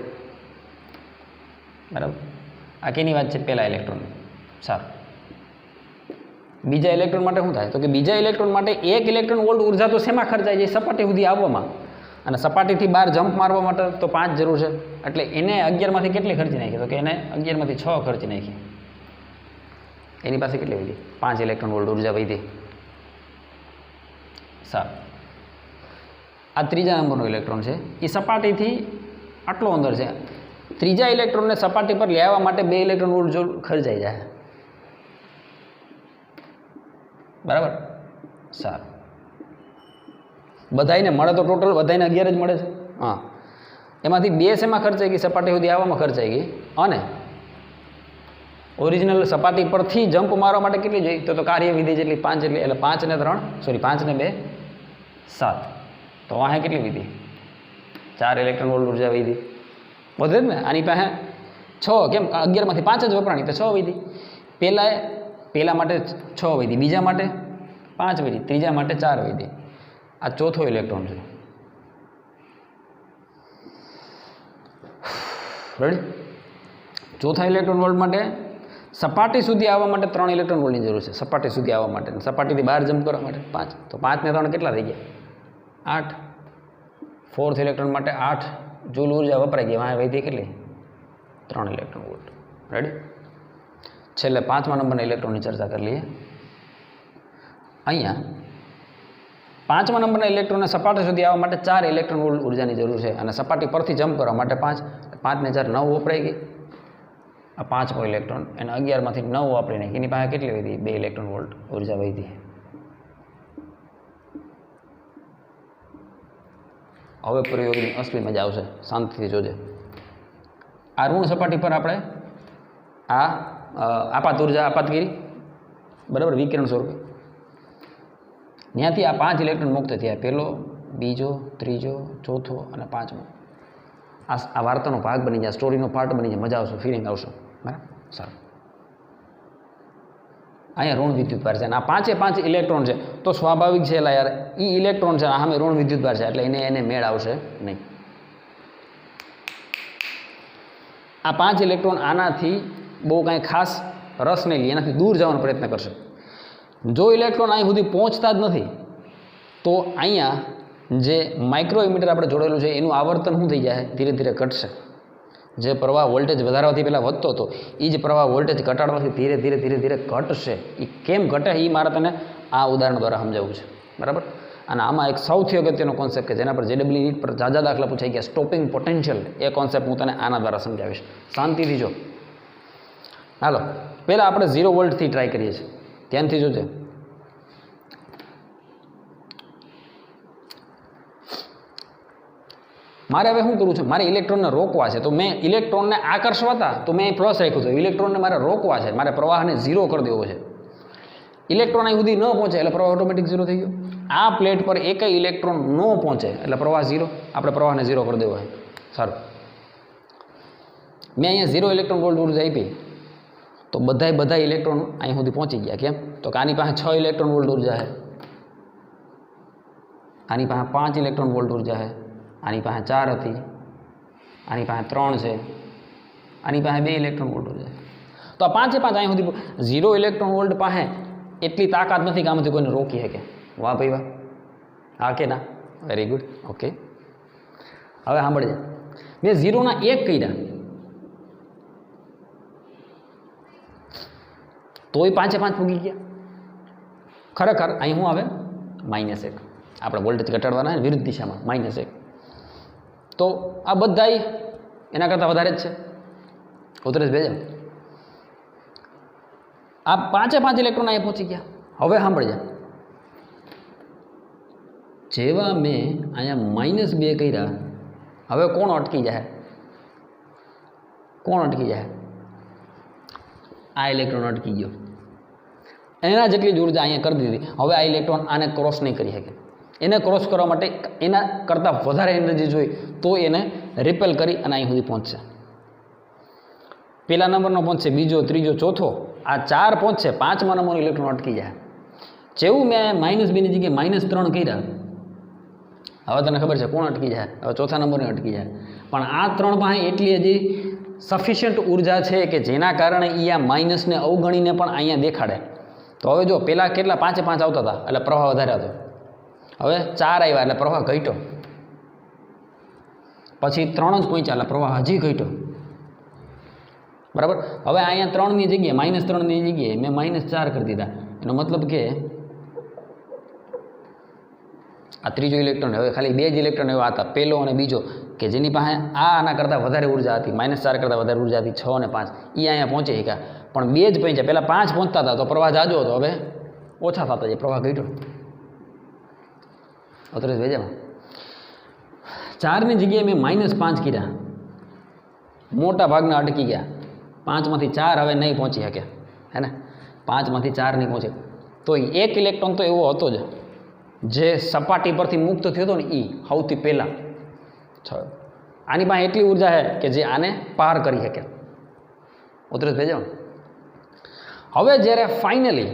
બરાબર. આ કેની વાત છે? પહેલા ઇલેક્ટ્રોન. સારું, બીજા ઇલેક્ટ્રોન માટે શું થાય? તો કે બીજા ઇલેક્ટ્રોન માટે 1 ઇલેક્ટ્રોન વોલ્ટ ઉર્જા તો શેમાં ખર્ચાય છે? સપાટી સુધી આવવામાં, અને સપાટીથી બહાર જમ્પ મારવા માટે તો 5 જરૂર છે. એટલે એને 11 માંથી કેટલી ખર્ચી નાખી? તો કે એને 11 માંથી 6 ખર્ચી નાખી. એની પાસે કેટલી વધી? 5 ઇલેક્ટ્રોન વોલ્ટ ઉર્જા વધી. સારું, આ ત્રીજા નંબરનો ઇલેક્ટ્રોન છે. એ સપાટીથી આટલો અંદર છે. ત્રીજા ઇલેક્ટ્રોનને સપાટી પર લેવા માટે 2 ઇલેક્ટ્રોન વોલ્ટ જો ખર્ચાઈ જાય, બરાબર. સારું, બધાને મળે તો ટોટલ બધાને 11 જ મળે છે. હા, એમાંથી 2 શેમાં ખર્ચાઈ ગઈ? સપાટી સુધી આવવામાં ખર્ચાઈ ગઈ. અને ઓરિજિનલ સપાટી પરથી જમ્પ મારવા માટે કેટલી જોઈએ? તો કાર્યવિધિ જેટલી 5 જેટલી, એટલે 5 ને 3 સોરી 5 ને 2 7. તો અહીંયા કેટલી વિધી? 4 ઇલેક્ટ્રોન વોલ્ટ ઉર્જા વધી. વધે જ ને. આની પાસે 6, કેમ? 11 માંથી 5 જ વપરાણી, તો 6 વધી. પહેલા માટે 6 વધી, બીજા માટે 5 વધી, ત્રીજા માટે 4 વધી. આ ચોથો ઇલેક્ટ્રોન છે. રેડી? ચોથા ઇલેક્ટ્રોન વોલ્ટ માટે સપાટી સુધી આવવા માટે 3 ઇલેક્ટ્રોન વોલ્ટની જરૂર છે. સપાટી સુધી આવવા માટે, સપાટીથી બહાર જમ્પ કરવા માટે 5. તો 5 ને 3 કેટલા થઈ ગયા? 8. ફોર્થ ઇલેક્ટ્રોન માટે 8 જૂલ ઉર્જા વપરાઈ ગઈ. વાંહે વધી કેટલી? 3 ઇલેક્ટ્રોન વોલ્ટ. રેડી? છેલ્લે 5મા નંબરના ઇલેક્ટ્રોનની ચર્ચા કરી લઈએ. અહીંયા 5મા નંબરના ઇલેક્ટ્રોનને સપાટી સુધી આવવા માટે 4 ઇલેક્ટ્રોન વોલ્ટ ઉર્જાની જરૂર છે. અને સપાટી પરથી જમ્પ કરવા માટે 5. 5 ને 4 9 વપરાઈ ગઈ. આ 5મો ઇલેક્ટ્રોન એને 11 માંથી 9 વાપરી નાખી. એની પાસે કેટલી વધી? 2 ઇલેક્ટ્રોન વોલ્ટ ઉર્જા વધી. હવે પ્રયોગની અસલી મજા આવશે, શાંતિથી જોજે. આ ઋણ સપાટી પર આપણે આ આપાત ઉર્જા આપાત કરી, બરાબર, વિકિરણ સ્વરૂપે. ત્યાંથી આ 5 ઇલેક્ટ્રોન મુક્ત થયા. પહેલો, બીજો, ત્રીજો, ચોથો અને 5મો. આ વાર્તાનો ભાગ બની જાય, સ્ટોરીનો પાર્ટ બની જાય. મજા આવશે, ફિલિંગ આવશે. બરાબર, સારું. અહીંયા ઋણ વિદ્યુતભાર છે અને આ 5 ઇલેક્ટ્રોન છે. તો સ્વાભાવિક છે યાર, એ ઇલેક્ટ્રોન છે, સામે ઋણ વિદ્યુતભાર છે, એટલે એને મેળ આવશે નહીં. આ 5 ઇલેક્ટ્રોન આનાથી બહુ કાંઈ ખાસ રસ નહીં લે, એનાથી દૂર જવાનો પ્રયત્ન કરશે. જો ઇલેક્ટ્રોન અહીં સુધી પહોંચતા જ નથી તો અહીંયા જે માઇક્રો ઇમિટર આપણે જોડેલું છે એનું આવર્તન શું થઈ જાય? ધીરે ધીરે ઘટશે. જે પ્રવાહ વોલ્ટેજ વધારવાથી પહેલાં વધતો હતો એ જ પ્રવાહ વોલ્ટેજ ઘટાડવાથી ધીરે ધીરે ધીરે ધીરે ઘટશે. એ કેમ ઘટે એ મારે તને આ ઉદાહરણ દ્વારા સમજાવવું છે, બરાબર. અને આમાં એક સૌથી અગત્યનો કોન્સેપ્ટ કે જેના પર જેડબલ્યુ નીટ પર ઝાઝા દાખલા પૂછાઈ ગયા, સ્ટોપિંગ પોટેન્શિયલ, એ કોન્સેપ્ટ હું તને આના દ્વારા સમજાવીશ. શાંતિથી જો. હાલો, પહેલાં આપણે 0 વોલ્ટથી ટ્રાય કરીએ છીએ. ધ્યાનથી જોજે. મારે હવે શું કરવું છે? મારે ઇલેક્ટ્રોનને રોકવા છે. તો મેં ઇલેક્ટ્રોનને આકર્ષવા હતા તો મેં પ્લસ રાખ્યું હતું. ઇલેક્ટ્રોનને મારે રોકવા છે, મારે પ્રવાહને 0 કરી દેવો છે. ઇલેક્ટ્રોન અહીં સુધી ન પહોંચે એટલે પ્રવાહ ઓટોમેટિક 0 થઈ ગયો. આ પ્લેટ પર એકય ઇલેક્ટ્રોન ન પહોંચે એટલે પ્રવાહ 0. આપણે પ્રવાહને 0 કરી દેવો છે. સારું, મેં અહીંયા 0 ઇલેક્ટ્રોન વોલ્ટ ઉર્જા આપી તો બધા ઇલેક્ટ્રોન અહીં સુધી પહોંચી ગયા. કેમ? તો કે આની પાસે 6 ઇલેક્ટ્રોન વોલ્ટ ઉર્જા છે, આની પાસે 5 ઇલેક્ટ્રોન વોલ્ટ ઉર્જા છે, આની પાસે 4 હતી, આની પાસે 3 છે, આની પાસે 2 ઇલેક્ટ્રોન વોલ્ટ ઉર્જા છે. તો આ 5 અહીં સુધી 0 ઇલેક્ટ્રોન વોલ્ટ પાસે એટલી તાકાત નથી કે આમાંથી કોઈને રોકી શકે. વાહ ભાઈ વાહ. હા કે ના? Very good. ઓકે, હવે સાંભળજે. મેં 0ના 1 કર્યા તોય 5 પૂગી ગયા. ખરેખર અહીં શું આવે? -1. આપણે વોલ્ટેજ ઘટાડવાના વિરુદ્ધ દિશામાં -1. તો આ બધાય એના કરતાં વધારે જ છે. ઉતરે જ ભેજા. આ 5 ઇલેક્ટ્રોન અહીંયા પહોંચી ગયા. હવે સાંભળજે, જેવા મેં અહીંયા -2 કર્યા, હવે કોણ અટકી જાય? કોણ અટકી જાય? આ ઇલેક્ટ્રોન અટકી ગયો. એના જેટલી જ ઉર્જા અહીંયા કરી દીધી. હવે આ ઇલેક્ટ્રોન આને ક્રોસ નહીં કરી શકે. એને ક્રોસ કરવા માટે એના કરતાં વધારે એનર્જી જોઈ તો એને રિપેલ કરી અને અહીં સુધી પહોંચશે. પહેલા નંબરનો પહોંચશે, બીજો, ત્રીજો, ચોથો, આ 4 પહોંચશે. 5મા નંબરનો ઇલેક્ટ્રોન અટકી જાય. જેવું મેં -2ની જગ્યાએ -3 કર્યા હવે તને ખબર છે કોણ અટકી જાય? હવે ચોથા નંબરને અટકી જાય. પણ આ ત્રણ પાસે એટલી હજી સફિશિયન્ટ ઉર્જા છે કે જેના કારણે એ આ માઇનસને અવગણીને પણ અહીંયા દેખાડે. તો હવે જો પહેલાં કેટલા 5 5 આવતા હતા એટલે પ્રવાહ વધારે હતો. હવે 4 આવ્યા એટલે પ્રવાહ ઘટ્યો. પછી 3 જ પહોંચ્યા એટલે પ્રવાહ હજી ઘટ્યો. બરાબર. હવે અહીંયા 3ની જગ્યાએ -3ની જગ્યાએ મેં -4 કરી દીધા. એનો મતલબ કે આ ત્રીજો ઇલેક્ટ્રોન, હવે ખાલી 2 જ ઇલેક્ટ્રોન એવા હતા, પહેલો અને બીજો, કે જેની પાસે આના કરતાં વધારે ઉર્જા હતી, -4 કરતાં વધારે ઉર્જા હતી, 6 અને 5, એ અહીંયા પહોંચી શક્યા. પણ 2 જ પહોંચ્યા. પહેલાં 5 પહોંચતા હતા તો પ્રવાહ જાજો હતો, હવે ઓછા થતા જાય, પ્રવાહ ઘટ્યો. અતરેજ વેજામાં 4ની જગ્યાએ મેં -5 કર્યા, મોટા ભાગના અટકી ગયા. 5માંથી 4 હવે નહીં પહોંચી શકે, હે ને? 5માંથી 4 નહીં પહોંચે. તો એક ઇલેક્ટ્રોન તો એવો હતો જ જે સપાટી પરથી મુક્ત થયો હતો ને, એ સૌથી પહેલાં આની પાસે એટલી ઉર્જા છે કે જે આને પાર કરી શકે. ઉતરેજ ભેજો. હવે જ્યારે ફાઇનલી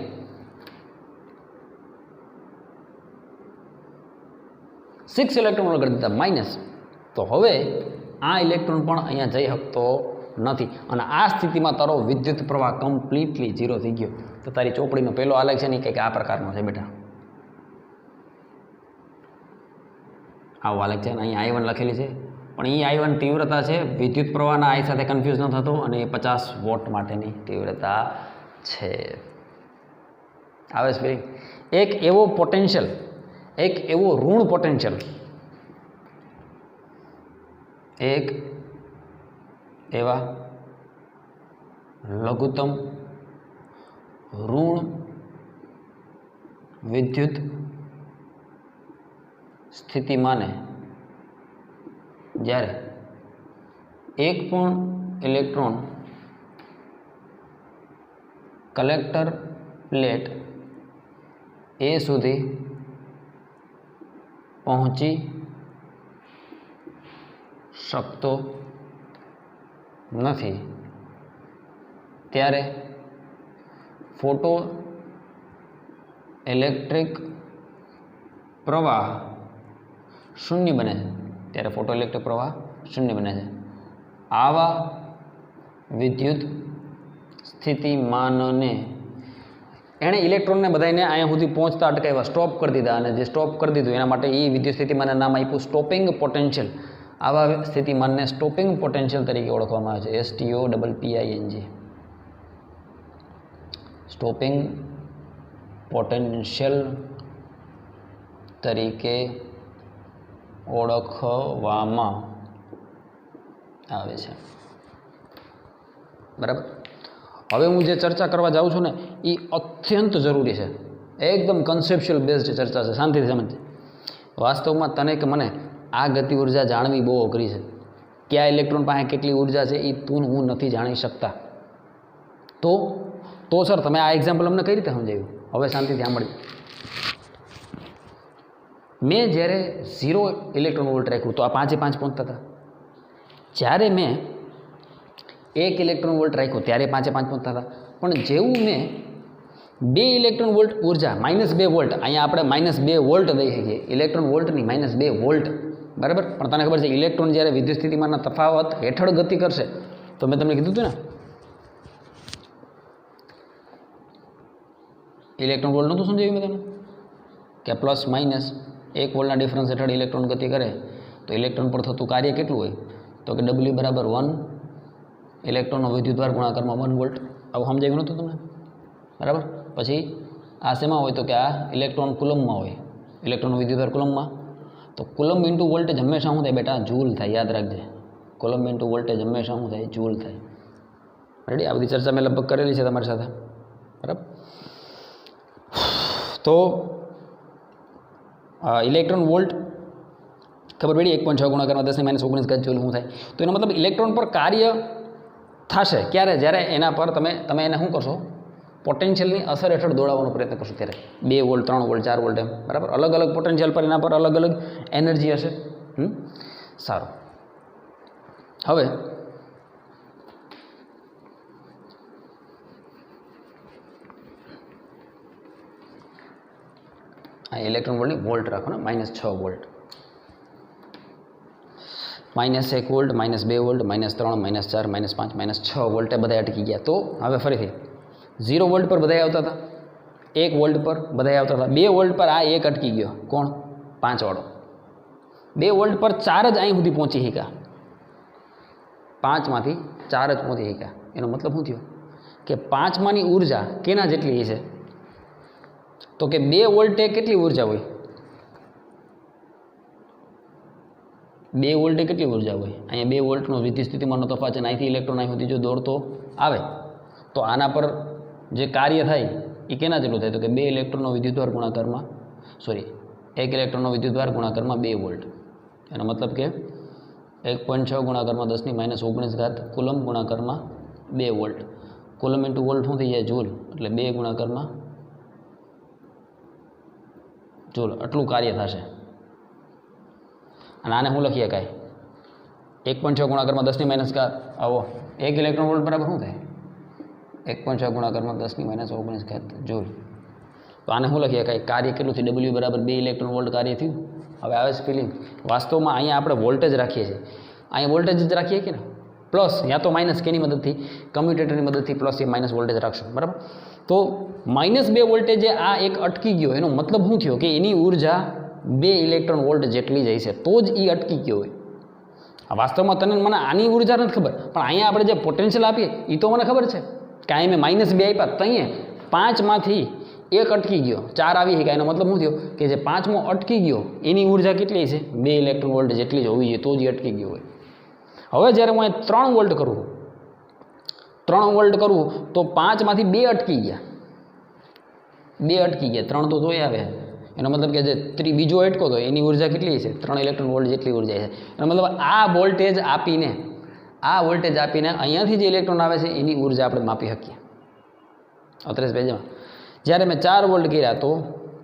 સિક્સ ઇલેક્ટ્રોન કરી દીધા માઇનસ, તો હવે આ ઇલેક્ટ્રોન પણ અહીંયા જઈ શકતો નથી. અને આ સ્થિતિમાં તારો વિદ્યુત પ્રવાહ કમ્પ્લીટલી 0 થઈ ગયો. તો તારી ચોપડીનો પહેલો આલેખ છે ને કંઈક આ પ્રકારનો છે બેટા. આવો આલેખ છે ને અહીંયા I1 લખેલી છે, પણ એ I1 તીવ્રતા છે, વિદ્યુત પ્રવાહના I સાથે કન્ફ્યુઝ ન થતો, અને એ 50 વોટ માટેની તીવ્રતા છે. આવે છે ભાઈ. એક એવો પોટેન્શિયલ, એક એવો ઋણ પોટેન્શિયલ, એક એવા લઘુત્તમ ઋણ વિદ્યુત સ્થિતિમાને જ્યારે એક પણ ઇલેક્ટ્રોન કલેક્ટર પ્લેટ એ સુધી પહોંચી શકતો નથી, ત્યારે ફોટો ઇલેક્ટ્રિક પ્રવાહ શૂન્ય બને છે. ત્યારે ફોટો ઇલેક્ટ્રિક પ્રવાહ શૂન્ય બને છે. આવા વિદ્યુત સ્થિતિમાનને એણે ઇલેક્ટ્રોનને બધાને અહીંયા સુધી પહોંચતા અટકાવ્યા, સ્ટોપ કરી દીધા. અને જે સ્ટોપ કરી દીધું એના માટે એ વિદ્યુત સ્થિતિમાનને નામ આપ્યું સ્ટોપિંગ પોટેન્શિયલ. આવા સ્થિતિમાનને સ્ટોપિંગ પોટેન્શિયલ તરીકે ઓળખવામાં આવે છે. STOPPING, સ્ટોપિંગ પોટેન્શિયલ તરીકે ઓળખવામાં આવે છે. બરાબર. હવે હું જે ચર્ચા કરવા જાઉં છું ને એ અત્યંત જરૂરી છે, એકદમ કન્સેપ્ચ્યુઅલ બેઝડ ચર્ચા છે. શાંતિથી સમજ. વાસ્તવમાં તને કે મને આ ગતિ ઉર્જા જાણવી બહુ અઘરી છે. કયા ઇલેક્ટ્રોન પાસે કેટલી ઉર્જા છે એ તું હું નથી જાણી શકતા. તો સર તમે આ એક્ઝામ્પલ અમને કઈ રીતે સમજાવ્યું? હવે શાંતિથી સાંભળી. મેં જ્યારે 0 ઇલેક્ટ્રોન વોલ્ટ રાખ્યું તો આ 5 એ 5 પહોંચતા હતા. જ્યારે મેં 1 ઇલેક્ટ્રોન વોલ્ટ રાખ્યો ત્યારે 5 એ 5 પહોંચતા હતા. પણ જેવું મેં 2 ઇલેક્ટ્રોન વોલ્ટ ઉર્જા -2 વોલ્ટ, અહીંયા આપણે -2 વોલ્ટ દઈ શકીએ, ઇલેક્ટ્રોન વોલ્ટની -2 વોલ્ટ, બરાબર. પણ તને ખબર છે ઇલેક્ટ્રોન જ્યારે વિદ્યુત સ્થિતિમાનના તફાવત હેઠળ ગતિ કરશે, તો મેં તમને કીધું હતું ને ઇલેક્ટ્રોન વોલ્ટ નહોતું સમજાવ્યું મેં તમને કે ±1 વોલ્ટના ડિફરન્સ હેઠળ ઇલેક્ટ્રોન ગતિ કરે તો ઇલેક્ટ્રોન પર થતું કાર્ય કેટલું હોય? તો કે W = 1 ઇલેક્ટ્રોનનો વિદ્યુતભાર ગુણાકારમાં 1 વોલ્ટ. આવું સમજાવ્યું નહોતું તમને, બરાબર. પછી આ શેમાં હોય? તો કે આ ઇલેક્ટ્રોન કુલમમાં હોય, ઇલેક્ટ્રોનનો વિદ્યુતભાર કુલમમાં. તો કુલમ ઇન્ટુ વોલ્ટેજ હંમેશા શું થાય બેટા? જૂલ થાય. યાદ રાખજે, કુલમ ઇન્ટુ વોલ્ટેજ હંમેશા શું થાય? જૂલ થાય. રેડી? આ બધી ચર્ચા મેં લગભગ કરેલી છે તમારી સાથે, બરાબર. તો ઇલેક્ટ્રોન વોલ્ટ ખબર પડી? 1.6 ગુણાકારમાં 10⁻19 ગજ જૂલ શું થાય? તો એનો મતલબ ઇલેક્ટ્રોન પર કાર્ય થશે ક્યારે? જ્યારે એના પર તમે એને શું કરશો? પોટેન્શિયલની અસર હેઠળ દોડાવવાનો પ્રયત્ન કરશો ત્યારે. 2 વોલ્ટ, 3 વોલ્ટ, 4 વોલ્ટ, એમ, બરાબર. અલગ અલગ પોટેન્શિયલ પર એના પર અલગ અલગ એનર્જી હશે. સારું. હવે આ ઇલેક્ટ્રોન વોલ્ટની વોલ્ટ રાખો ને, -6 વોલ્ટ. -1 વોલ્ટ, -2 વોલ્ટ, -3, -4, -5, -6 વોલ્ટે બધા અટકી ગયા. તો હવે ફરીથી 0 વોલ્ટ પર બધા આવતા હતા, 1 વોલ્ટ પર બધા આવતા હતા, 2 વોલ્ટ પર આ એક અટકી ગયો. કોણ? 5 વાળો. 2 વોલ્ટ પર 4 જ અહીં સુધી પહોંચી શક્યા, 5 માંથી 4 જ પહોંચી શક્યા. એનો મતલબ શું થયો કે 5 માની ઉર્જા કેના જેટલી છે? તો કે 2 વોલ્ટે કેટલી ઉર્જા હોય? 2 વોલ્ટે કેટલી ઉર્જા હોય? અહીંયા 2 વોલ્ટનો વિદ્યુત સ્થિતિમાનનો તફાવત છે. અહીંથી ઇલેક્ટ્રોન અહીં સુધી જો દોડતો આવે તો આના પર જે કાર્ય થાય એ કેના જેટલું થાય? તો કે 2 ઇલેક્ટ્રોનનો વિદ્યુતભાર ગુણાકારમાં 1 ઇલેક્ટ્રોનનો વિદ્યુતભાર ગુણાકારમાં 2 વોલ્ટ. એનો મતલબ કે 1.6 ગુણાકારમાં 10⁻19 કુલમ ગુણાકારમાં 2 વોલ્ટ. કુલમ ઇન્ટુ વોલ્ટ શું થઈ જાય? જૂલ. એટલે 2 ગુણાકારમાં જૂલ આટલું કાર્ય થશે. અને આને શું લખી શકાય? 1.6 ગુણાકારમાં 10⁻, આવો 1 ઇલેક્ટ્રોન વોલ્ટ બરાબર શું થાય? 1.6 ગુણાકારમાં 10⁻19 જૂલ. તો આને શું લખી શકાય? કાર્ય કેટલું થયું? W બરાબર 2 ઇલેક્ટ્રોન વોલ્ટ કાર્ય થયું. હવે આવે છે ફિલિંગ. વાસ્તવમાં અહીંયા આપણે વોલ્ટેજ રાખીએ છીએ, અહીંયા વોલ્ટેજ જ રાખીએ કે ને, પ્લસ યા તો માઇનસ કેની મદદથી? કમ્યુટેટરની મદદથી પ્લસ એ માઇનસ વોલ્ટેજ રાખશું, બરાબર. તો -2 વોલ્ટેજે આ એક અટકી ગયો, એનો મતલબ શું થયો કે એની ઉર્જા 2 ઇલેક્ટ્રોન વોલ્ટ જેટલી જ હશે, તો જ એ અટકી ગયો હોય. વાસ્તવમાં તને મને આની ઉર્જા નથી ખબર, પણ અહીંયા આપણે જે પોટેન્શિયલ આપીએ એ તો મને ખબર છે કે અહીં મેં -2 આપ્યા, તો અહીંયા 5 માંથી 1 અટકી ગયો, 4 આવી ગયા. એનો મતલબ શું થયો કે જે 5મો અટકી ગયો એની ઉર્જા કેટલી છે? 2 ઇલેક્ટ્રોન વોલ્ટ જેટલી જ હોવી જોઈએ, તો જ અટકી ગયો હોય. હવે જ્યારે હું 3 વોલ્ટ કરું, 3 વોલ્ટ કરવું તો 5 માંથી 2 અટકી ગયા, 2 અટકી ગયા, 3 તો જોઈ આવે. એનો મતલબ કે જે બીજો અટકો તો એની ઉર્જા કેટલી છે? 3 ઇલેક્ટ્રોન વોલ્ટ જેટલી ઉર્જા છે. એનો મતલબ આ વોલ્ટેજ આપીને અહીંયાથી જે ઇલેક્ટ્રોન આવે છે એની ઉર્જા આપણે માપી શકીએ. 38 પેજમાં જ્યારે મેં 4 વોલ્ટ કર્યા તો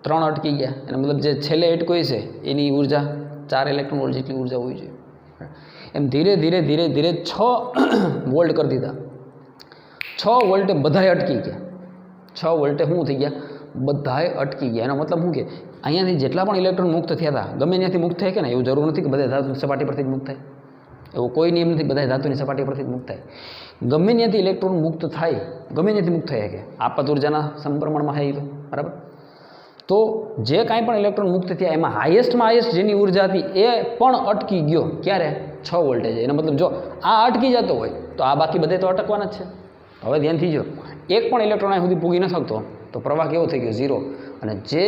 3 અટકી ગયા. એનો મતલબ જે છેલ્લે અટકો છે એની ઉર્જા 4 ઇલેક્ટ્રોન વોલ્ટ જેટલી ઉર્જા હોવી જોઈએ. એમ ધીરે ધીરે 6 વોલ્ટ કરી દીધા. 6 વોલ્ટે બધાએ અટકી ગયા. 6 વોલ્ટે શું થઈ ગયા? બધાએ અટકી ગયા. એનો મતલબ શું કે અહીંયાથી જેટલા પણ ઇલેક્ટ્રોન મુક્ત થયા હતા, ગમે ત્યાંથી મુક્ત થાય કે ને, એવું જરૂર નથી કે બધા ધાતુની સપાટી પરથી જ મુક્ત થાય, એવો કોઈ નિયમ નથી બધા ધાતુની સપાટી પરથી જ મુક્ત થાય. ગમે ત્યાંથી ઇલેક્ટ્રોન મુક્ત થાય, ગમે ત્યાંથી મુક્ત થાય કે આપત ઉર્જાના સમપ્રમાણમાં થાય, તો બરાબર. તો જે કાંઈ પણ ઇલેક્ટ્રોન મુક્ત થયા એમાં હાઈએસ્ટમાં હાઈએસ્ટ જેની ઉર્જા હતી એ પણ અટકી ગયો. ક્યારે? 6 વોલ્ટેજ. એનો મતલબ જો આ અટકી જતો હોય તો આ બાકી બધે તો અટકવાના જ છે. હવે ધ્યાનથી જો, એક પણ ઇલેક્ટ્રોન અહીં સુધી પૂગી ન શકતો તો પ્રવાહ કેવો થઈ ગયો? 0. અને જે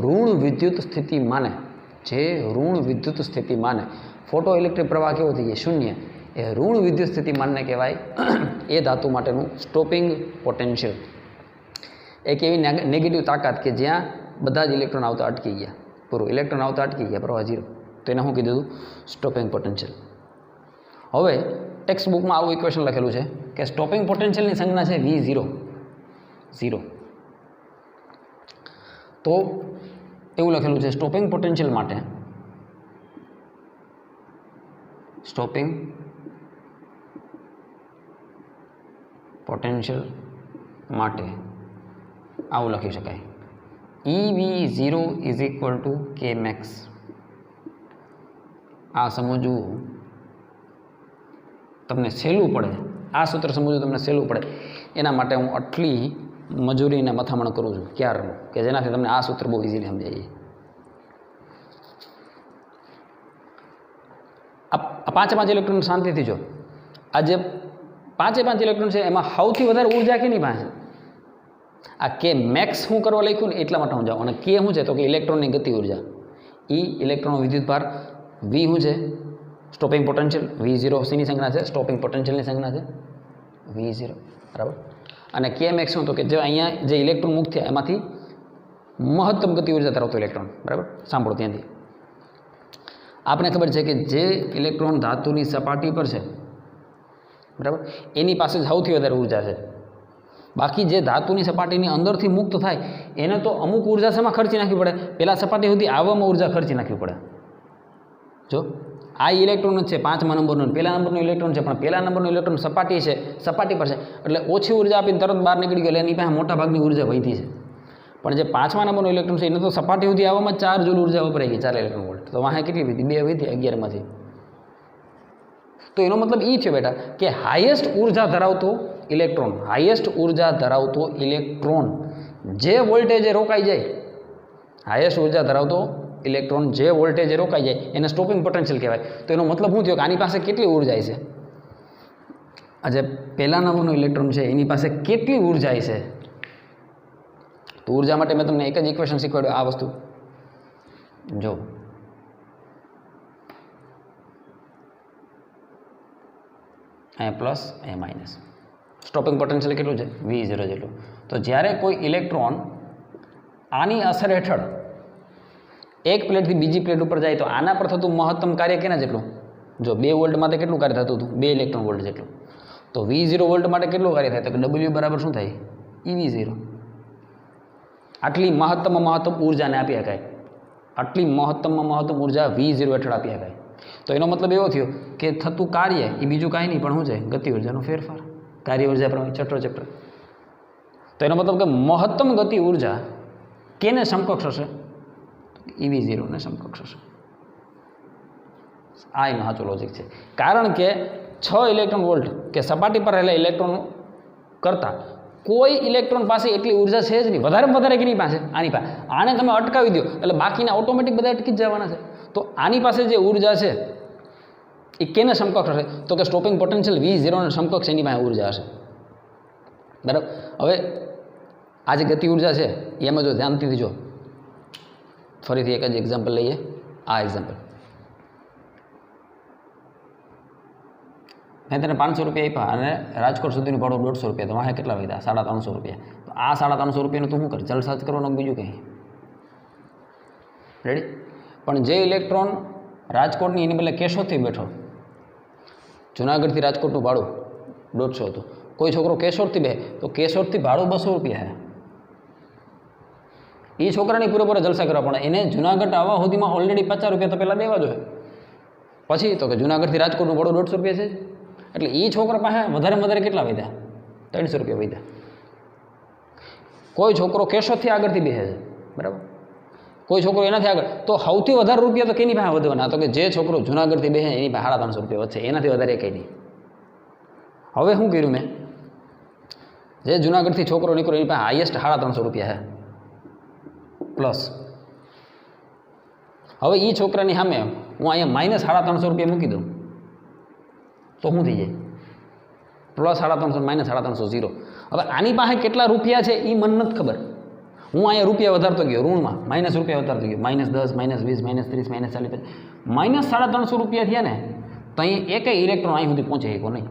ઋણ વિદ્યુત સ્થિતિ માને ફોટો ઇલેક્ટ્રિક પ્રવાહ કેવો થઈ જાય? 0. એ ઋણ વિદ્યુત સ્થિતિમાનને કહેવાય એ ધાતુ માટેનું સ્ટોપિંગ પોટેન્શિયલ. એક એવી નેગેટિવ તાકાત કે જ્યાં બધા જ ઇલેક્ટ્રોન આવતા અટકી ગયા, પૂરું ઇલેક્ટ્રોન આવતા અટકી ગયા, પ્રવાહ 0. તો એને શું કીધું? Stopping potential. હવે ટેક્સ્ટ બુકમાં આવું ઇક્વેશન લખેલું છે કે સ્ટોપિંગ પોટેન્શિયલની સંજ્ઞા છે V0. તો એવું લખેલું છે સ્ટોપિંગ પોટેન્શિયલ માટે આવું લખી શકાય EV0 = Kmax. આ સમજવું તમને સહેલું પડે, આ સૂત્ર સમજવું તમને સહેલું પડે એના માટે હું આટલી મજૂરીને મથામણ કરું છું ક્યારનું, કે જેનાથી તમને આ સૂત્ર બહુ ઇઝીલી સમજાય જાય. આ 5 ઇલેક્ટ્રોન શાંતિથી જો, આ જે 5 ઇલેક્ટ્રોન છે એમાં સૌથી વધારે ઉર્જા કેની પાસે? આ કે મેક્સ શું કરવા લખ્યું ને એટલા માટે હું જાઉં. અને કે શું છે? તો કે ઇલેક્ટ્રોનની ગતિ ઉર્જા. ઇલેક્ટ્રોનનો વિદ્યુતભાર. વી શું છે? Stopping potential. V0 શેની સંજ્ઞા છે? સ્ટોપિંગ પોટેન્શિયલની સંજ્ઞા છે V0, બરાબર. અને કે મેક્સ શું? તો કે જે અહીંયા જે ઇલેક્ટ્રોન મુક્ત થયા એમાંથી મહત્તમ ગતિ ઉર્જા ધરાવતો ઇલેક્ટ્રોન, બરાબર. સાંભળો ત્યાંથી. આપણે ખબર છે કે જે ઇલેક્ટ્રોન ધાતુની સપાટી પર છે, બરાબર, એની પાસે સૌથી વધારે ઉર્જા છે. બાકી જે ધાતુની સપાટીની અંદરથી મુક્ત થાય એને તો અમુક ઉર્જા શેમાં ખર્ચી નાખવી પડે? પહેલાં સપાટી સુધી આવવામાં ઉર્જા ખર્ચી નાખવી પડે. જો આ ઇલેક્ટ્રોન જ છે 5મા નંબરનો, પહેલા નંબરનો ઇલેક્ટ્રોન છે, પણ પહેલા નંબરનો ઇલેક્ટ્રોન સપાટી પર છે એટલે ઓછી ઉર્જા આપીને તરત બહાર નીકળી ગયો, એટલે એની પાસે મોટા ભાગની ઉર્જા વધી છે. પણ જે 5મા નંબરનો ઇલેક્ટ્રોન છે એને તો સપાટી સુધી આવવામાં 4 જૂલ ઉર્જા વપરાઈ ગઈ, 4 ઇલેક્ટ્રોન વોલ્ટ. તો વાહે કેટલી વધી? 2 વધી 11માંથી. તો એનો મતલબ એ થયો બેટા કે હાઈએસ્ટ ઉર્જા ધરાવતો ઇલેક્ટ્રોન, હાઈએસ્ટ ઉર્જા ધરાવતો ઇલેક્ટ્રોન જે વોલ્ટેજે રોકાઈ જાય, હાઈએસ્ટ ઉર્જા ધરાવતો ઇલેક્ટ્રોન જે વોલ્ટેજે રોકાઈ જાય એને સ્ટોપિંગ પોટેન્શિયલ કહેવાય. તો એનો મતલબ શું થયો કે આની પાસે કેટલી ઉર્જા છે, આ જે પહેલા નંબરનો ઇલેક્ટ્રોન છે એની પાસે કેટલી ઉર્જા છે. તો ઉર્જા માટે મેં તમને એક જ ઇક્વેશન શીખવાડ્યું, આ વસ્તુ જો અહીંયા પ્લસ અહીંયા માઇનસ, સ્ટોપિંગ પોટેન્શિયલ કેટલું છે V0 જેટલું. તો જ્યારે કોઈ ઇલેક્ટ્રોન આની અસર હેઠળ એક પ્લેટથી બીજી પ્લેટ ઉપર જાય તો આના પર થતું મહત્તમ કાર્ય કેના જેટલું, જો 2 વોલ્ટ માટે કેટલું કાર્ય થતું હતું, 2 ઇલેક્ટ્રોન વોલ્ટ જેટલું. તો V0 વોલ્ટ માટે કેટલું કાર્ય થાય, તો કે W બરાબર શું થાય EV0. આટલી મહત્તમમાં મહત્તમ ઉર્જાને આપી શકાય, આટલી મહત્તમમાં મહત્તમ ઉર્જા V0 હેઠળ આપી શકાય. તો એનો મતલબ એવો થયો કે થતું કાર્ય એ બીજું કાંઈ નહીં પણ શું છે, ગતિ ઉર્જાનો ફેરફાર, કાર્ય ઉર્જા પ્રમાણે છઠ્ઠો ચેપ્ટર. તો એનો મતલબ કે મહત્તમ ગતિ ઉર્જા કેને સમકક્ષ હશે, EV0 ને સમકક્ષ હશે. આ એનું સાચું લોજિક છે. કારણ કે 6 ઇલેક્ટ્રોન વોલ્ટ કે સપાટી પર રહેલા ઇલેક્ટ્રોન કરતાં કોઈ ઇલેક્ટ્રોન પાસે એટલી ઉર્જા છે જ નહીં, વધારેમાં વધારે કેની પાસે, આની પાસે. આને તમે અટકાવી દો એટલે બાકીના ઓટોમેટિક બધા અટકી જ જવાના છે. તો આની પાસે જે ઉર્જા છે એ કેને સમકક્ષ હશે, તો કે સ્ટોપિંગ પોટેન્શિયલ V0 ને સમકક્ષ એની પાસે ઉર્જા હશે. બરાબર. હવે આ જે ગતિ ઉર્જા છે એમાં જો ધ્યાનથી જો ફરીથી એક જ એક્ઝામ્પલ લઈએ, આ એક્ઝામ્પલ મેં તને 500 રૂપિયા આપ્યા અને રાજકોટ સુધીનું ભાડું 150 રૂપિયા, તો વાહે કેટલા વધ્યા 350 રૂપિયા. તો આ 350 રૂપિયાનું તું શું કરે, જલસાજ કરવાનો બીજું કંઈ, રેડી. પણ જે ઇલેક્ટ્રોન રાજકોટની એની બદલે કેશોદથી બેઠો, જુનાગઢથી રાજકોટનું ભાડું 150 હતું, કોઈ છોકરો કેશોદથી બે તો કેશોદથી ભાડું 200 રૂપિયા છે. એ છોકરાની પૂરેપૂરા જલસા કરવા પણ એને જુનાગઢ આવવા સુધીમાં ઓલરેડી 50 રૂપિયા તો પહેલાં દેવા જોઈએ. પછી તો કે જુનાગઢથી રાજકોટનું ભાડું 150 રૂપિયા છે, એટલે એ છોકરા પાસે વધારે કેટલા વધ્યા, 300 રૂપિયા વધ્યા. કોઈ છોકરો કેશોદથી આગળથી બેસે છે, બરાબર, કોઈ છોકરો એનાથી આગળ, તો સૌથી વધારે રૂપિયા તો કેની પાસે વધવાના, તો કે જે છોકરો જુનાગઢથી બેસે એની પાસે 350 રૂપિયા વધશે, એનાથી વધારે કંઈ નહીં. હવે શું કર્યું મેં, જે જુનાગઢથી છોકરો નીકળ્યો એની પાસે હાઈએસ્ટ 350 રૂપિયા છે પ્લસ. હવે એ છોકરાની સામે હું અહીંયા માઇનસ 350 રૂપિયા મૂકી દઉં તો શું થઈ જાય, પ્લસ 350 માઇનસ 350 0. હવે આની પાસે કેટલા રૂપિયા છે એ મને નથી ખબર, હું અહીંયા રૂપિયા વધારતો ગયો ઋણમાં, માઇનસ રૂપિયા વધારતો ગયો, -10 -20 -30 -40 માઇનસ 350 રૂપિયા થયા ને, તો અહીં એકેય ઇલેક્ટ્રોન અહીં સુધી પહોંચે શકો નહીં.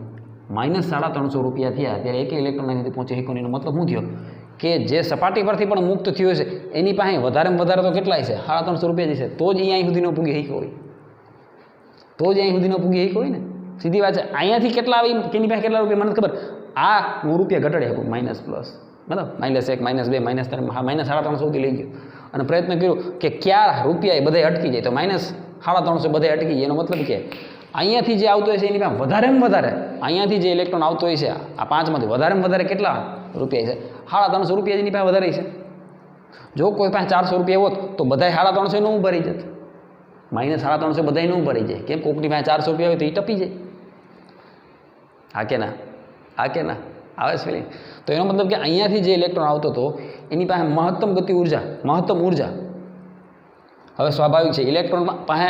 માઇનસ 350 રૂપિયા થયા ત્યારે એકેય ઇલેક્ટ્રોન અહીં સુધી પહોંચે શકો નહીં. એનો મતલબ શું થયો કે જે સપાટી પરથી પણ મુક્ત થયો છે એની પાસે વધારેમાં વધારે તો કેટલાય છે, 350 રૂપિયા જ છે, તો જ એ અહીં સુધી ન પૂગી શક્યો હોય, તો જ અહીં સુધી ન પૂગી શક્યો હોય ને. સીધી વાત છે. અહીંયાથી કેટલા આવી, કેની પાસે કેટલા રૂપિયા મને ખબર, આ હું રૂપિયા ઘટાડી શકું, માઇનસ પ્લસ, બરાબર, -1 -2 -3 -350 સુધી લઈ ગયો અને પ્રયત્ન કર્યો કે ક્યાં રૂપિયા એ બધા અટકી જાય, તો -350 બધા અટકી જાય. એનો મતલબ કે અહીંયાથી જે આવતો હોય છે એની પાસે વધારેમાં વધારે, અહીંયાથી જે ઇલેક્ટ્રોન આવતો હોય છે આ 5માંથી વધારેમાં વધારે કેટલા રૂપિયા છે, 350 રૂપિયા જેની પાસે વધારે છે. જો કોઈ પાસે 400 રૂપિયા હોત તો બધાય 350 નું ભરી જત, -350 બધાય નું ભરી જાય. કેમ, કોકની પાસે 400 રૂપિયા હોય તો એ ટપી જાય. હા કે ના, હા કે ના, આવે છે ફિલિંગ. તો એનો મતલબ કે અહીંયાથી જે ઇલેક્ટ્રોન આવતો હતો એની પાસે મહત્તમ ગતિ ઉર્જા, મહત્તમ ઉર્જા, હવે સ્વાભાવિક છે ઇલેક્ટ્રોન પાસે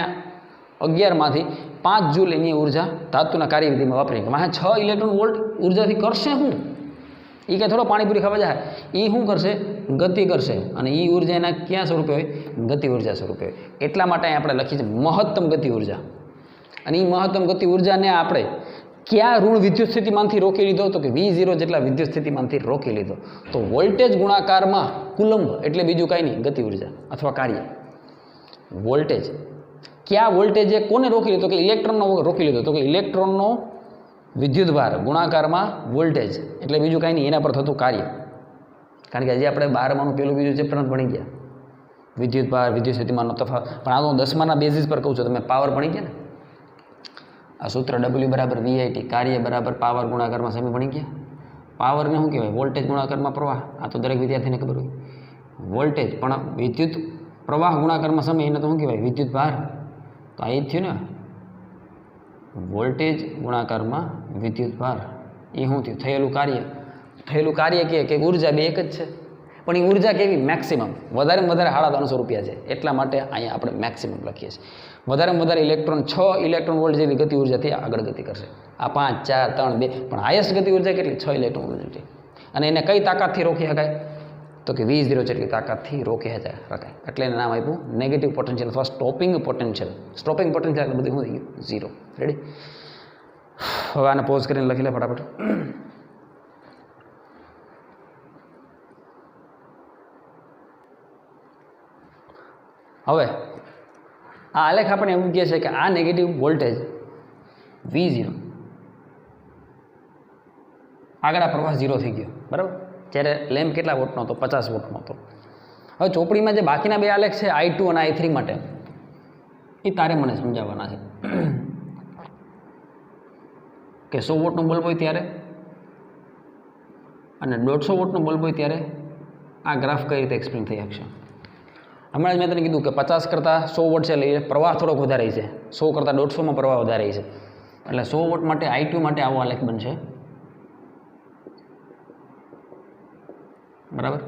11માંથી 5 જૂલ એની ઉર્જા ધાતુના કાર્યવિધિમાં વાપરી, વાહ 6 ઇલેક્ટ્રોન વોલ્ટ ઉર્જાથી કરશે શું, એ કંઈ થોડો પાણીપુરી ખાવા જાય, એ શું કરશે, ગતિ કરશે. અને એ ઉર્જા એના ક્યાં સ્વરૂપે હોય, ગતિ ઉર્જા સ્વરૂપે હોય. એટલા માટે આપણે લખી છે મહત્તમ ગતિ ઉર્જા. અને એ મહત્તમ ગતિ ઉર્જાને આપણે ક્યાં ઋણ વિદ્યુત સ્થિતિમાંથી રોકી લીધો, તો કે V0 જેટલા વિદ્યુત સ્થિતિમાંથી રોકી લીધો. તો વોલ્ટેજ ગુણાકારમાં કુલંબ એટલે બીજું કાંઈ નહીં, ગતિ ઉર્જા અથવા કાર્ય. વોલ્ટેજ ક્યાં વોલ્ટેજે કોને રોકી લીધો, કે ઇલેક્ટ્રોનનો રોકી લીધો, તો કે ઇલેક્ટ્રોનનો વિદ્યુતભાર ગુણાકારમાં વોલ્ટેજ એટલે બીજું કાંઈ નહીં, એના પર થતું કાર્ય. કારણ કે હજી આપણે 12માનું પહેલું બીજું ચેપ્ટર ભણી ગયા, વિદ્યુતભાર વિદ્યુત સ્થિતિમાનનો તફાવત. પણ આ તો 10માના બેઝિસ પર કહું છું, તમે પાવર ભણી ગયા ને, આ સૂત્ર W બરાબર VIT, કાર્ય બરાબર પાવર ગુણાકારમાં સમય ભણી ગયા. પાવરને શું કહેવાય, વોલ્ટેજ ગુણાકારમાં પ્રવાહ, આ તો દરેક વિદ્યાર્થીને ખબર હોય. વોલ્ટેજ પણ વિદ્યુત પ્રવાહ ગુણાકારમાં સમય, એને તો શું કહેવાય, વિદ્યુત ભાર. તો આ એ જ થયું ને, વોલ્ટેજ ગુણાકારમાં વિદ્યુતભાર એ શું થયું? થયેલું કાર્ય કે ઉર્જા બે એક જ છે, પણ એ ઉર્જા કેવી? મેક્સિમમ. વધારે વધારે 350 રૂપિયા છે, એટલા માટે અહીંયા આપણે મેક્સિમમ લખીએ છીએ. વધારે ઇલેક્ટ્રોન 6 ઇલેક્ટ્રોન વોલ્ટ જેવી ગતિ ઉર્જાથી આગળ ગતિ કરશે. આ 5 4 3 2 પણ હાઈએસ્ટ ગતિ ઉર્જા કેટલી? 6 ઇલેક્ટ્રોન વોલ્ટ. અને એને કઈ તાકાતથી રોકી શકાય? તો કે V0 જેટલી તાકાતથી રોકી શકાય. એટલે એને નામ આપ્યું નેગેટિવ પોટેન્શિયલ અથવા સ્ટોપિંગ પોટેન્શિયલ. સ્ટોપિંગ પોટેન્શિયલ એટલે બધું શું થઈ ગયું? 0. રેડી? હવે આને પોઝ કરીને લખી લે ફટાફટ. હવે આ આલેખ આપણે એવું કહે છે કે આ નેગેટિવ વોલ્ટેજ V0 આગળ આ પ્રવાહ 0 થઈ ગયો, બરાબર? જ્યારે લેમ્પ કેટલા વોટનો હતો? 50 વોટનો હતો. હવે ચોપડીમાં જે બાકીના બે આલેખ છે I2 અને I3 માટે, એ તારે મને સમજાવવાના છે કે 100 વોટનો બલ્બ હોય ત્યારે અને 150 વોટનો બલ્બ હોય ત્યારે આ ગ્રાફ કઈ રીતે એક્સપ્લેન થઈ શકશે. હમણાં જ મેં તને કીધું કે 50 કરતાં 100 વોટ છે એટલે પ્રવાહ થોડોક વધારે છે, 100 કરતાં 150માં પ્રવાહ વધારે છે, એટલે 100 વોટ માટે I2 માટે આવો આલેખ બનશે, બરાબર?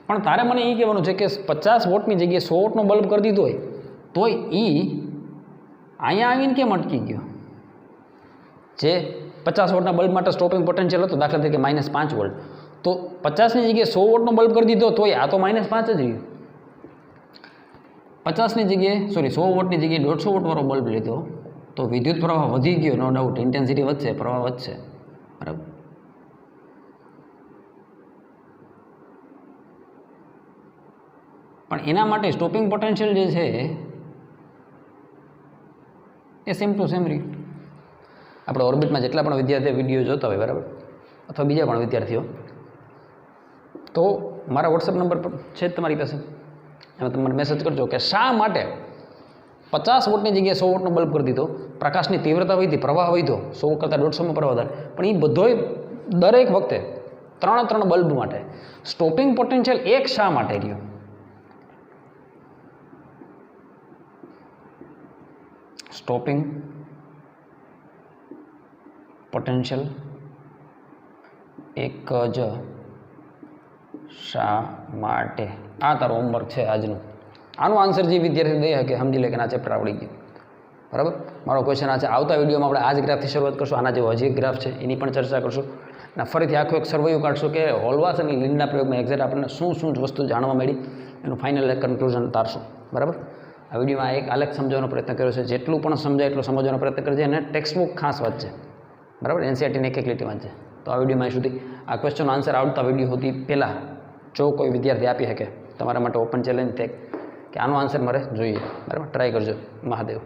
પણ તારે મને એ કહેવાનું છે કે 50 વોટની જગ્યાએ 100 વોટનો બલ્બ કરી દીધો હોય તોય એ અહીંયા આવીને કેમ અટકી ગયો? જે 50 વોટના બલ્બ માટે સ્ટોપિંગ પોટેન્શિયલ હતો, દાખલા તરીકે -5 વોલ્ટ, તો 50ની જગ્યાએ 100 વોટનો બલ્બ કરી દીધો તોય આ તો -5 જ રહ્યું. 50ની જગ્યાએ 100 વોટની જગ્યાએ 150 વોટવાળો બલ્બ લીધો તો વિદ્યુત પ્રવાહ વધી ગયો, નો ડાઉટ. ઇન્ટેન્સિટી વધશે, પ્રવાહ વધશે, બરાબર? પણ એના માટે સ્ટોપિંગ પોટેન્શિયલ જે છે એ સેમ ટુ સેમ રહ્યું. આપણે ઓર્બિટમાં જેટલા પણ વિદ્યાર્થીઓ વિડીયો જોતા હોય, બરાબર, અથવા બીજા પણ વિદ્યાર્થીઓ, તો મારા વોટ્સએપ નંબર પર છે જ તમારી પાસે, એમાં તમે મને મેસેજ કરજો કે શા માટે 50 વોટની જગ્યાએ 100 વોટનો બલ્બ કરી દીધો, પ્રકાશની તીવ્રતા વધી, પ્રવાહ વધ્યો, 100 કરતાં 150માં પ્રવાહ વધારે, પણ એ બધોય દરેક વખતે 3 બલ્બ માટે સ્ટોપિંગ પોટેન્શિયલ એક શા માટે રહ્યું? સ્ટોપિંગ પોટેન્શિયલ એક જ શા માટે? આ તારો હોમવર્ક છે આજનું. આનો આન્સર જે વિદ્યાર્થી દે કે સમજી લે કે આ ચેપ્ટર આવડી ગયું, બરાબર? મારો ક્વેશ્ચન આ છે. આવતા વિડીયોમાં આપણે આ જ ગ્રાફથી શરૂઆત કરશું. આના જેવો હજી એક ગ્રાફ છે એની પણ ચર્ચા કરશું અને ફરીથી આખો એક સર્વેયું કાઢશું કે હોલવાસ અને લિન્ડના પ્રયોગમાં એક્ઝેક્ટ આપણને શું વસ્તુ જાણવા મળી, એનું ફાઇનલ એક કન્ક્લુઝન તારશું, બરાબર? આ વિડીયોમાં એક આલેખ સમજાવવાનો પ્રયત્ન કર્યો છે. જેટલું પણ સમજાય એટલું સમજવાનો પ્રયત્ન કરજે અને ટેક્સ્ટબુક ખાસ વાંચજે, બરાબર? NCERTની એક લીટી વાંચજે. તો આ વિડીયોમાં સુધી આ ક્વેશ્ચનનો આન્સર આવતા વિડીયો સુધી પહેલાં જો કોઈ વિદ્યાર્થી આપી શકે, તમારા માટે ઓપન ચેલેન્જ થાય કે આનો આન્સર મારે જોઈએ, બરાબર? ટ્રાય કરજો. મહાદેવ.